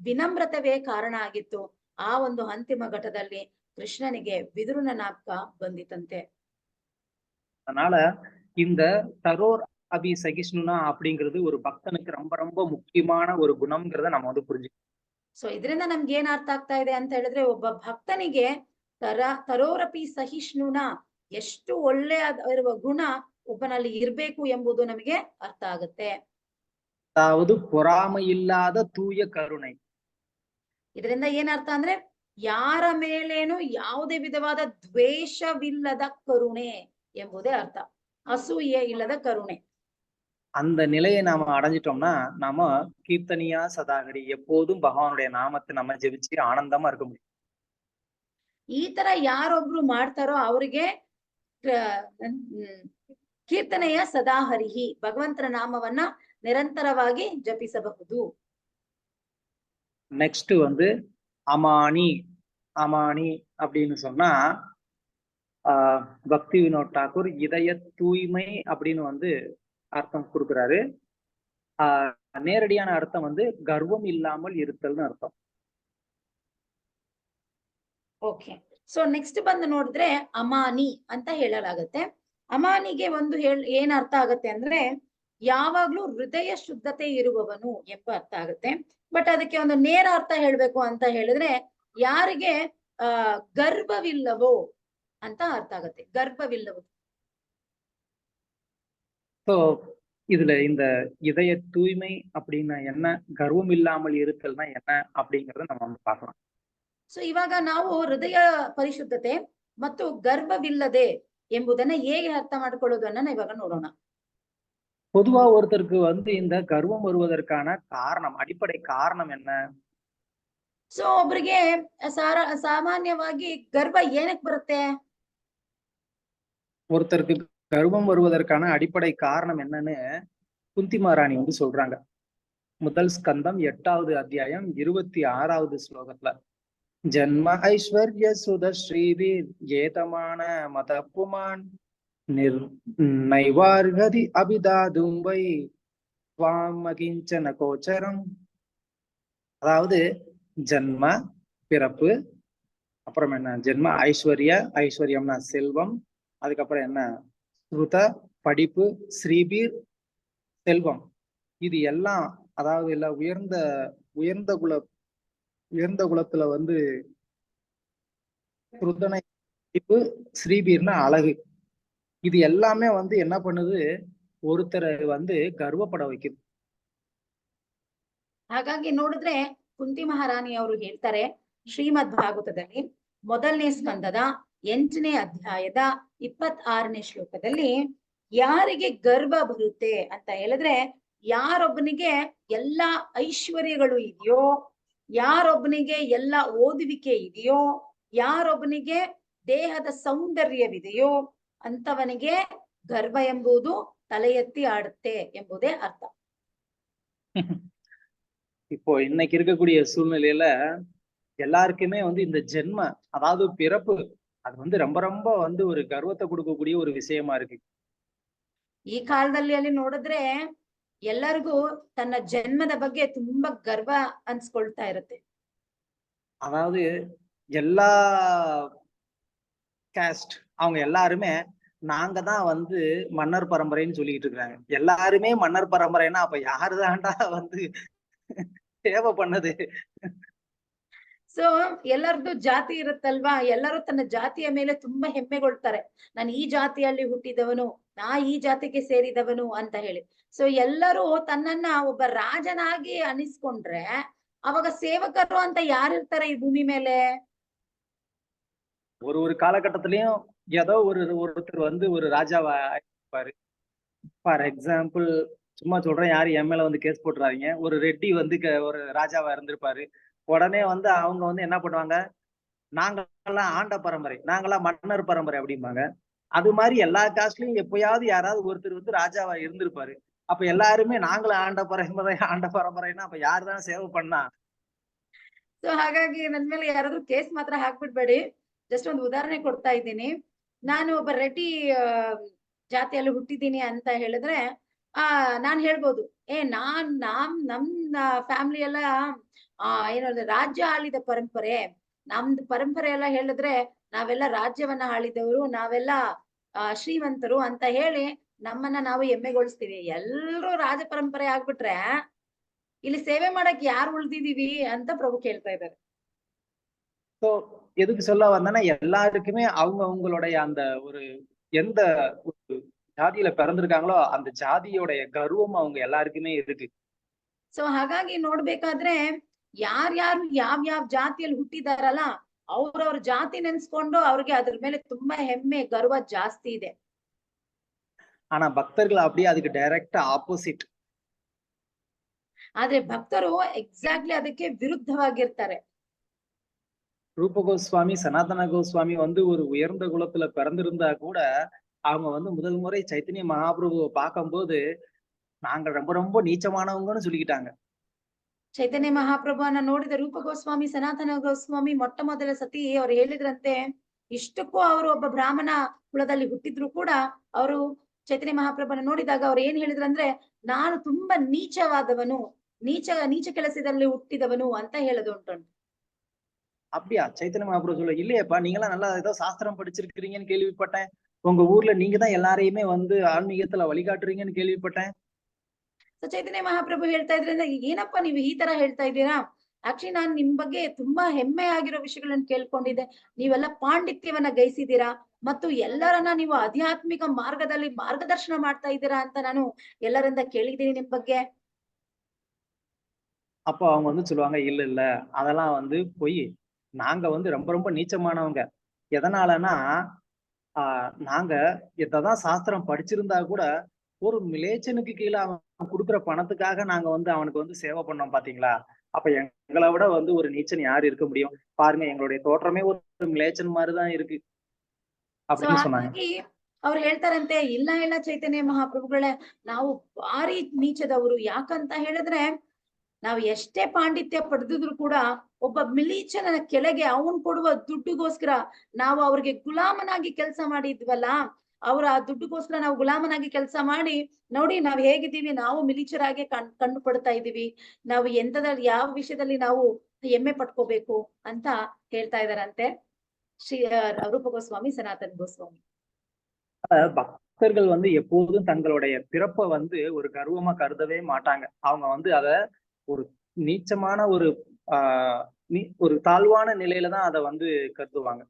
ವಿನಮ್ರತೆವೇ ಕಾರಣ ಆಗಿತ್ತು. ಆ ಒಂದು ಅಂತಿಮ ಘಟ್ಟದಲ್ಲಿ ಕೃಷ್ಣನಿಗೆ ವಿದುರನ ಜ್ಞಾಪಕ ಬಂದಿತ್ತಂತೆ. அதனால இந்த தரோர் அபி சகிஷ்ணுனா அப்படிங்கிறது ஒரு பக்தனுக்கு ரொம்ப ரொம்ப முக்கியமான ஒரு குணம்ங்கிறத நம்ம வந்து புரிஞ்சுக்கணும். ಸೊ ಇದರಿಂದ ನಮ್ಗೆ ಏನ್ ಅರ್ಥ ಆಗ್ತಾ ಇದೆ ಅಂತ ಹೇಳಿದ್ರೆ, ಒಬ್ಬ ಭಕ್ತನಿಗೆ ತರೋರಪಿ ಸಹಿಷ್ಣುನ ಎಷ್ಟು ಒಳ್ಳೆಯ ಗುಣ ಒಬ್ಬನಲ್ಲಿ ಇರ್ಬೇಕು ಎಂಬುದು ನಮಗೆ ಅರ್ಥ ಆಗುತ್ತೆ. அதாவது பொறாமை இல்லாத தூய கருணை. ಇದರಿಂದ ಏನ್ ಅರ್ಥ ಅಂದ್ರೆ, ಯಾರ ಮೇಲೇನು ಯಾವುದೇ ವಿಧವಾದ ದ್ವೇಷವಿಲ್ಲದ ಕರುಣೆ ಎಂಬುದೇ ಅರ್ಥ. ಅಸೂಯೆ ಇಲ್ಲದ ಕರುಣೆ. அந்த நிலையை நாம அடைஞ்சிட்டோம்னா நாம கீர்த்தனியா சதாகரி, எப்போதும் பகவானுடைய நாமத்தை நம்ம ஜெபிச்சு ஆனந்தமா இருக்க முடியும். ಈ ತರ ಯಾರೊಬ್ರು ಮಾಡ್ತಾರೋ ಅವ್ರಿಗೆ ಕೀರ್ತನೆಯ ಸದಾಹರಿಹಿ, ಭಗವಂತನ ನಾಮವನ್ನ ನಿರಂತರವಾಗಿ ಜಪಿಸಬಹುದು. நெக்ஸ்ட் வந்து அமானி. அமானி அப்படின்னு சொன்னா பக்தி வினோத் டாக்கூர் இதய தூய்மை அப்படின்னு வந்து அர்த்தம் கொடுக்குறாரு. நேரடியான அர்த்தம் வந்து கர்வம் இல்லாமல் இருத்தல்னு அர்த்தம். ಓಕೆ. ಸೊ ನೆಕ್ಸ್ಟ್ ಬಂದು ನೋಡಿದ್ರೆ ಅಮಾನಿ ಅಂತ ಹೇಳಲಾಗತ್ತೆ. ಅಮಾನಿಗೆ ಒಂದು ಏನ್ ಅರ್ಥ ಆಗತ್ತೆ ಅಂದ್ರೆ, ಯಾವಾಗ್ಲೂ ಹೃದಯ ಶುದ್ಧತೆ ಇರುವವನು ಎಂಬ ಅರ್ಥ ಆಗುತ್ತೆ. ಬಟ್ ಅದಕ್ಕೆ ಒಂದು ನೇರ ಅರ್ಥ ಹೇಳ್ಬೇಕು ಅಂತ ಹೇಳಿದ್ರೆ, ಯಾರಿಗೆ ಗರ್ವವಿಲ್ಲವೋ ಅಂತ ಅರ್ಥ ಆಗತ್ತೆ. ಗರ್ವವಿಲ್ಲವೋ. ஸோ இதுல இந்த இதய தூய்மை அப்படின்னா என்ன, கர்வம் இல்லாமல் இருத்தல்னா என்ன அப்படிங்கறத நம்ம வந்து பார்க்கலாம். ಸೊ ಇವಾಗ ನಾವು ಹೃದಯ ಪರಿಶುದ್ಧತೆ ಮತ್ತು ಗರ್ವವಿಲ್ಲದೆ ಎಂಬುದನ್ನ ಹೇಗೆ ಅರ್ಥ ಮಾಡ್ಕೊಳ್ಳೋದು ಅನ್ನೋಣ ಇವಾಗ ನೋಡೋಣ. பொதுவா ஒருத்தருக்கு வந்து இந்த கர்வம் வருவதற்கான காரணம், அடிப்படை காரணம் என்ன? ಸೊ ಒಬ್ರಿಗೆ ಸಾಮಾನ್ಯವಾಗಿ ಗರ್ವ ಏನಕ್ ಬರುತ್ತೆ? ஒருத்தருக்கு கர்வம் வருவதற்கான அடிப்படை காரணம் என்னன்னு குந்தி மகாராணி வந்து சொல்றாங்க. முதல் ஸ்கந்தம் 8வது அத்தியாயம் 26வது ஸ்லோகத்துல, ஜன்ம ஐஸ்வர்ய சுத ஸ்ரீவீர் ஏதமான மதப்புமான் நைவார்கதி அபிதாதும்பை வாமகிஞ்சன கோச்சரம். அதாவது ஜன்ம பிறப்பு, அப்புறம் என்ன ஜென்ம ஐஸ்வர்யம்னா செல்வம், அதுக்கப்புறம் என்ன ஸ்ருத படிப்பு, ஸ்ரீபீர் செல்வம். இது எல்லாம் அதாவது இல்ல உயர்ந்த குலத்துல வந்து ஸ்ருதனை படிப்பு, ஸ்ரீபீர்னா அழகு. இது எல்லாமே வந்து என்ன பண்ணுது, ஒருத்தரை வந்து கர்வப்பட வைக்குது. ಹಾಗಾಗಿ ನೋಡಿದ್ರೆ ಕುಂತಿ ಮಹಾರಾಣಿ ಅವರು ಹೇಳ್ತಾರೆ, ಶ್ರೀಮದ್ ಭಾಗವತದಲ್ಲಿ 1ನೇ ಸ್ಕಂದದ 8ನೇ ಅಧ್ಯಾಯದ 26ನೇ ಶ್ಲೋಕದಲ್ಲಿ, ಯಾರಿಗೆ ಗರ್ವ ಬರುತ್ತೆ ಅಂತ ಹೇಳಿದ್ರೆ, ಯಾರೊಬ್ಬನಿಗೆ ಎಲ್ಲಾ ಐಶ್ವರ್ಯಗಳು ಇದೆಯೋ, ಯಾರೊಬ್ಬನಿಗೆ ಎಲ್ಲ ಓದುವಿಕೆ ಇದೆಯೋ, ಯಾರೊಬ್ಬನಿಗೆ ದೇಹದ ಸೌಂದರ್ಯವಿದೆಯೋ ಅಂತವನಿಗೆ ಗರ್ವ ಎಂಬುದು ತಲೆ ಎತ್ತಿ ಆಡುತ್ತೆ ಎಂಬುದೇ ಅರ್ಥ. இப்போ இன்னைக்கு இருக்கக்கூடிய சூழ்நிலையில எல்லாருக்குமே வந்து இந்த ஜென்ம, அதாவது பிறப்பு, அது வந்து ரொம்ப ரொம்ப வந்து ஒரு கர்வத்தை கொடுக்கக்கூடிய ஒரு விஷயமா இருக்கு. ಈ ಕಾಲದಲ್ಲಿ ಅಲ್ಲಿ ನೋಡಿದ್ರೆ ಎಲ್ಲರಿಗೂ ತನ್ನ ಜನ್ಮದ ಬಗ್ಗೆ ತುಂಬಾ ಗರ್ವ ಅನ್ಸ್ಕೊಳ್ತಾ ಇರುತ್ತೆ. அதாவது எல்லா காஸ்ட் அவங்க எல்லாருமே நாங்க தான் வந்து மன்னர் பரம்பரைன்னு சொல்லிட்டு இருக்காங்க. எல்லாருமே மன்னர் பரம்பரைன்னா அப்ப யாருதான்டா வந்து சேவை பண்ணது? ಸೊ ಎಲ್ಲರದ್ದು ಜಾತಿ ಇರುತ್ತಲ್ವಾ, ಎಲ್ಲರೂ ತನ್ನ ಜಾತಿಯ ಮೇಲೆ ತುಂಬಾ ಹೆಮ್ಮೆಗೊಳ್ತಾರೆ. ನಾನು ಈ ಜಾತಿಯಲ್ಲಿ ಹುಟ್ಟಿದವನು, ನಾ ಈ ಜಾತಿಗೆ ಸೇರಿದವನು ಅಂತ ಹೇಳಿ. ಸೊ ಎಲ್ಲರೂ ತನ್ನನ್ನ ಒಬ್ಬ ರಾಜನಾಗಿ ಅನಿಸ್ಕೊಂಡ್ರೆ ಅವಾಗ ಸೇವಕರು ಅಂತ ಯಾರಿರ್ತಾರೆ ಈ ಭೂಮಿ ಮೇಲೆ? ஒரு காலகட்டத்திலயும் ஏதோ ஒருத்தர் வந்து ஒரு ராஜாவா இருப்பாரு. ஃபார் எக்ஸாம்பிள் சும்மா சொல்றேன், யாரும் என் மேல வந்து கேஸ் போட்டுறாதீங்க. ஒரு ரெட்டி வந்து ஒரு ராஜாவா இருந்திருப்பாரு. உடனே வந்து அவங்க வந்து என்ன பண்ணுவாங்க, நாங்கெல்லாம் ஆண்ட பரம்பரை, நாங்கெல்லாம் மன்னர் பரம்பரை அப்படிம்பாங்க. அது மாதிரி எல்லா காஸ்ட்லயும் எப்பயாவது யாராவது ஒருத்தர் வந்து ராஜாவா இருந்திருப்பாரு. அப்ப எல்லாருமே நாங்களும் ஆண்ட பரம்பரைன்னா அப்ப யாருதான் சேவை பண்ணா? ಸೊ ಹಾಗಾಗಿ ನನ್ ಮೇಲೆ ಯಾರಾದ್ರೂ ಕೇಸ್ ಮಾತ್ರ ಹಾಕ್ಬಿಡ್ಬೇಡಿ. ಜಸ್ಟ್ ಒಂದು ಉದಾಹರಣೆ ಕೊಡ್ತಾ ಇದ್ದೀನಿ. ನಾನು ಒಬ್ಬ ರೆಡ್ಡಿ ಜಾತಿಯಲ್ಲಿ ಹುಟ್ಟಿದ್ದೀನಿ ಅಂತ ಹೇಳಿದ್ರೆ ನಾನ್ ಹೇಳ್ಬೋದು, ನಮ್ ಫ್ಯಾಮಿಲಿ ಎಲ್ಲ ಏನೋ ರಾಜ್ಯ ಆಳಿದ ಪರಂಪರೆ, ನಮ್ದು ಪರಂಪರೆ ಎಲ್ಲ ಹೇಳಿದ್ರೆ ನಾವೆಲ್ಲ ರಾಜ್ಯವನ್ನ ಆಳಿದವರು, ನಾವೆಲ್ಲ ಶ್ರೀಮಂತರು ಅಂತ ಹೇಳಿ ನಮ್ಮನ್ನ ನಾವು ಹೆಮ್ಮೆಗೊಳಿಸ್ತೀವಿ. ಎಲ್ರೂ ರಾಜ ಪರಂಪರೆ ಆಗ್ಬಿಟ್ರೆ ಇಲ್ಲಿ ಸೇವೆ ಮಾಡಕ್ ಯಾರು ಉಳ್ದಿದೀವಿ ಅಂತ ಪ್ರಭು ಕೇಳ್ತಾ ಇದ್ದಾರೆ. ஸோ எதுக்கு சொல்ல வந்தேன்னா, எல்லாருக்குமே அவங்க அவங்களுடைய அந்த ஒரு எந்த ஒரு ஜாதியில பிறந்திருக்காங்களோ அந்த ஜாதியோடைய கர்வம் அவங்க எல்லாருக்குமே இருக்கு. ಸೊ ಹಾಗಾಗಿ ನೋಡ್ಬೇಕಾದ್ರೆ ಯಾರ್ಯಾರು ಯಾವ ಜಾತಿಯಲ್ಲಿ ಹುಟ್ಟಿದಾರಲ್ಲ ಅವ್ರವ್ರ ಜಾತಿ ನೆನ್ಸ್ಕೊಂಡು ಅವ್ರಿಗೆ ಅದ್ರ ಮೇಲೆ ತುಂಬಾ ಹೆಮ್ಮೆ ಗರ್ವ ಜಾಸ್ತಿ ಇದೆ. ஆனா பக்தர்கள் அப்படியே அதுக்கு டைரக்டா ஆப்போசிட். ಆದ್ರೆ ಭಕ್ತರು ಎಕ್ಸಾಕ್ಟ್ಲಿ ಅದಕ್ಕೆ ವಿರುದ್ಧವಾಗಿರ್ತಾರೆ. ரூப கோஸ்வாமி, சனாதன கோஸ்வாமி வந்து ஒரு உயர்ந்த குலத்துல பிறந்திருந்தா கூட அவங்க வந்து முதல் முறை சைத்தன்ய மகாபிரபுவை பார்க்கும்போது நாங்க ரொம்ப ரொம்ப நீச்சமானவங்கன்னு சொல்லிக்கிட்டாங்க. ಚೈತನ್ಯ ಮಹಾಪ್ರಭುವನ್ನ ನೋಡಿದ ರೂಪ ಗೋಸ್ವಾಮಿ, ಸನಾತನ ಗೋಸ್ವಾಮಿ ಮೊಟ್ಟ ಮೊದಲ ಸತಿ ಅವ್ರು ಹೇಳಿದ್ರಂತೆ, ಇಷ್ಟಕ್ಕೂ ಅವರು ಒಬ್ಬ ಬ್ರಾಹ್ಮಣ ಕುಲದಲ್ಲಿ ಹುಟ್ಟಿದ್ರು ಕೂಡ ಅವರು ಚೈತನ್ಯ ಮಹಾಪ್ರಭುವನ್ನ ನೋಡಿದಾಗ ಅವ್ರು ಏನ್ ಹೇಳಿದ್ರಂದ್ರೆ, ನಾನು ತುಂಬಾ ನೀಚವಾದವನು, ನೀಚ ಕೆಲಸದಲ್ಲಿ ಹುಟ್ಟಿದವನು ಅಂತ ಹೇಳೋದುಂಟು. அப்படியா? சைத்தன்ய மகாபிரபு சொல்ல, இல்லையப்பா நீங்களாம் நல்லா ஏதோ சாஸ்திரம் படிச்சிருக்கிறீங்கன்னு கேள்விப்பட்டேன். உங்க ஊர்ல நீங்க தான் எல்லாரையுமே வந்து ஆன்மீகத்துல வழிகாட்டுறீங்கன்னு கேள்விப்பட்டேன். ಸೊ ಚೈತನ್ಯ ಮಹಾಪ್ರಭು ಹೇಳ್ತಾ ಇದ್ರಿಂದ, ಏನಪ್ಪಾ ನೀವು ಈ ತರ ಹೇಳ್ತಾ ಇದ್ದೀರಾ? ಆಕ್ಚುಲಿ ನಾನ್ ನಿಮ್ ಬಗ್ಗೆ ತುಂಬಾ ಹೆಮ್ಮೆ ಆಗಿರೋ ವಿಷಯಗಳನ್ನ ಕೇಳ್ಕೊಂಡಿದ್ದೆ. ನೀವೆಲ್ಲ ಪಾಂಡಿತ್ಯವನ್ನ ಗೈಸಿದ್ದೀರಾ ಮತ್ತು ಎಲ್ಲರನ್ನ ನೀವು ಆಧ್ಯಾತ್ಮಿಕ ಮಾರ್ಗದಲ್ಲಿ ಮಾರ್ಗದರ್ಶನ ಮಾಡ್ತಾ ಇದ್ದೀರಾ ಅಂತ ನಾನು ಎಲ್ಲರಿಂದ ಕೇಳಿದ್ದೀನಿ ನಿಮ್ ಬಗ್ಗೆ. அப்போ அவங்க வந்து சொல்லுவாங்க, இல்ல இல்ல அதெல்லாம் வந்து பொய். நாங்க வந்து ரொம்ப ரொம்ப நீச்சமானவங்க. எதனாலன்னா நாங்க எதான் சாஸ்திரம் படிச்சிருந்தா கூட ஒரு மிலேச்சனுக்கு கீழே அவன் கொடுக்குற பணத்துக்காக நாங்க வந்து அவனுக்கு வந்து சேவை பண்ணோம் பாத்தீங்களா? அப்ப எங்களை விட வந்து ஒரு நீச்சன் யாரு இருக்க முடியும்? பாருங்க, எங்களுடைய தோற்றமே ஒரு மிலேச்சன் மாதிரிதான் இருக்கு அப்படின்னு சொன்னாங்க. ಅವ್ರು ಹೇಳ್ತಾರಂತೆ, ಇಲ್ಲ ಚೈತನ್ಯ ಮಹಾಪ್ರಭುಗಳೇ, ನಾವು ಭಾರಿ ನೀಚದವರು. ಯಾಕಂತ ಹೇಳಿದ್ರೆ ನಾವು ಎಷ್ಟೇ ಪಾಂಡಿತ್ಯ ಪಡೆದಿದ್ರು ಕೂಡ ಒಬ್ಬ ಮಿಲೀಚನ ಕೆಳಗೆ ಅವನ್ ಕೊಡುವ ದುಡ್ಡುಗೋಸ್ಕರ ನಾವು ಅವ್ರಿಗೆ ಗುಲಾಮನಾಗಿ ಕೆಲಸ ಮಾಡಿದ್ವಲ್ಲ, ಅವ್ರ ಆ ದುಡ್ಡುಗೋಸ್ಕರ ನಾವು ಗುಲಾಮನಾಗಿ ಕೆಲಸ ಮಾಡಿ ನೋಡಿ ನಾವ್ ಹೇಗಿದ್ದೀವಿ, ನಾವು ಮಿಲೀಚರಾಗೆ ಕಂಡು ಪಡ್ತಾ ಇದೀವಿ, ನಾವು ಎಂತದಲ್ಲಿ ಯಾವ ವಿಷಯದಲ್ಲಿ ನಾವು ಹೆಮ್ಮೆ ಪಟ್ಕೋಬೇಕು ಅಂತ ಹೇಳ್ತಾ ಇದಾರಂತೆ ಶ್ರೀ ರೂಪ ಗೋಸ್ವಾಮಿ, ಸನಾತನ್ ಗೋಸ್ವಾಮಿ. பக்தர்கள் வந்து எப்போதும் தங்களுடைய பிறப்பை வந்து ஒரு கர்வமா கருதவே மாட்டாங்க. அவங்க வந்து அத ஒரு நீச்சமான ஒரு தாழ்வான நிலையில தான் அதை வந்து கருதுவாங்க.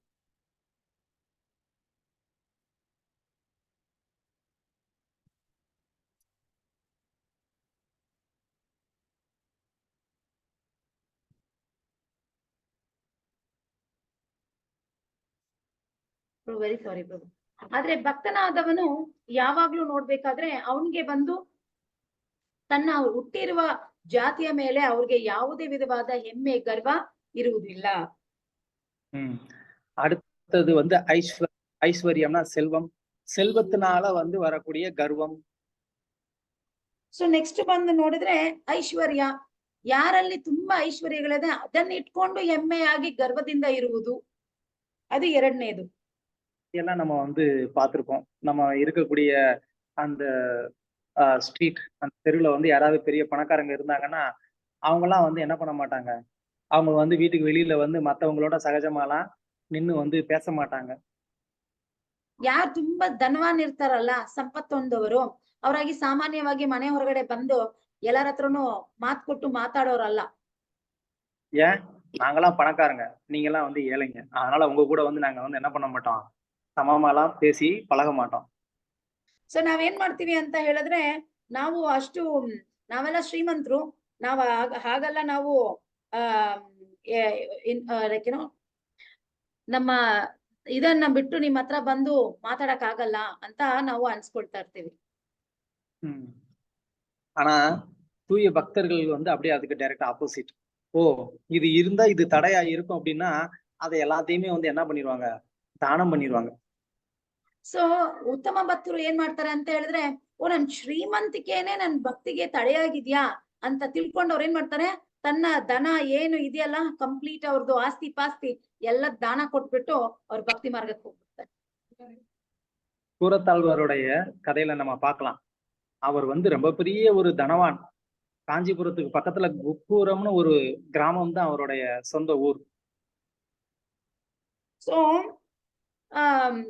ವೆರಿ ಸಾರಿ ಪ್ರಭು. ಆದ್ರೆ ಭಕ್ತನಾದವನು ಯಾವಾಗ್ಲೂ ನೋಡ್ಬೇಕಾದ್ರೆ ಅವನ್ಗೆ ಬಂದು ತನ್ನ ಹುಟ್ಟಿರುವ ಜಾತಿಯ ಮೇಲೆ ಅವ್ರಿಗೆ ಯಾವುದೇ ವಿಧವಾದ ಹೆಮ್ಮೆ ಗರ್ವ ಇರುವುದಿಲ್ಲ. அடுத்தது வந்து ஐஸ்வர்யம்னா செல்வம், செல்வத்தினால வந்து வரக்கூடிய கர்வம். ಸೊ ನೆಕ್ಸ್ಟ್ ಬಂದು ನೋಡಿದ್ರೆ ಐಶ್ವರ್ಯ, ಯಾರಲ್ಲಿ ತುಂಬಾ ಐಶ್ವರ್ಯಗಳಿದೆ ಅದನ್ನ ಇಟ್ಕೊಂಡು ಹೆಮ್ಮೆಯಾಗಿ ಗರ್ವದಿಂದ ಇರುವುದು, ಅದು ಎರಡನೇದು. எல்லாம் நம்ம வந்து பார்த்திருப்போம். நம்ம இருக்கக்கூடிய அந்த ஸ்ட்ரீட், அந்த தெருவுல வந்து யாராவது பெரிய பணக்காரங்க இருந்தாங்கன்னா அவங்கெல்லாம் வந்து என்ன பண்ண மாட்டாங்க, அவங்க வந்து வீட்டுக்கு வெளியில வந்து மத்தவங்களோட சகஜமாலாம் நின்னு வந்து பேச மாட்டாங்க. ಯಾರು ತುಂಬಾ ಧನವಾನ್ ಇರ್ತಾರಲ್ಲ, ಸಂಪತ್ತೊಂದವರು, ಅವರಾಗಿ ಸಾಮಾನ್ಯವಾಗಿ ಮನೆ ಹೊರಗಡೆ ಬಂದು ಎಲ್ಲರ ಹತ್ರನು ಮಾತು ಕೊಟ್ಟು ಮಾತಾಡೋರಲ್ಲ. ஏன், நாங்கெல்லாம் பணக்காரங்க, நீங்க எல்லாம் வந்து ஏழைங்க, அதனால உங்க கூட வந்து நாங்க வந்து என்ன பண்ண மாட்டோம், சமமாலாம் பேசி பழக மாட்டோம். ಸೊ ನಾವೇನ್ ಮಾಡ್ತೀವಿ ಅಂತ ಹೇಳಿದ್ರೆ, ನಾವೆಲ್ಲ ಶ್ರೀಮಂತರು, ಹಾಗಲ್ಲ ನಾವು ಏನೋ ನಮ್ಮ ಇದನ್ನ ಬಿಟ್ಟು ನಿಮ್ ಹತ್ರ ಬಂದು ಮಾತಾಡಕ್ ಆಗಲ್ಲ ಅಂತ ನಾವು ಅನ್ಸ್ಕೊಳ್ತಾ ಇರ್ತೀವಿ. ஆனா தூய பக்தர்கள் வந்து அப்படியே அதுக்கு டைரக்ட் ஆப்போசிட். ஓ, இது இருந்தா இது தடையா இருக்கும் அப்படின்னா அதை எல்லாத்தையுமே வந்து என்ன பண்ணிடுவாங்க, தானம் பண்ணிடுவாங்க. ಸೊ ಉತ್ತಮ ಭಕ್ತರು ಏನ್ ಮಾಡ್ತಾರೆ ಅಂತ ಹೇಳಿದ್ರೆ, ಓ ನನ್ ಶ್ರೀಮಂತಿಕೆನೆ ನನ್ ಭಕ್ತಿಗೆ ತಡೆಯಾಗಿದ್ಯಾ ಅಂತ ತಿಳ್ಕೊಂಡು ಅವ್ರ ಏನ್ ಮಾಡ್ತಾರೆ, ತನ್ನ ದನ ಏನು ಇದೆಯಲ್ಲ ಕಂಪ್ಲೀಟ್ ಅವ್ರದ್ದು ಆಸ್ತಿ ಪಾಸ್ತಿ ಎಲ್ಲ ದಾನ ಕೊಟ್ಬಿಟ್ಟು ಅವ್ರ ಭಕ್ತಿ ಮಾರ್ಗಕ್ಕೆ ಹೋಗ್ಬಿಡ್ತಾರೆ. கூரத்தாழ்வாருடைய கதையில நம்ம பார்க்கலாம். அவர் வந்து ரொம்ப பெரிய ஒரு தனவான். காஞ்சிபுரத்துக்கு பக்கத்துல குப்பூரம்னு ஒரு கிராமம் தான் அவருடைய சொந்த ஊர். ಸೊ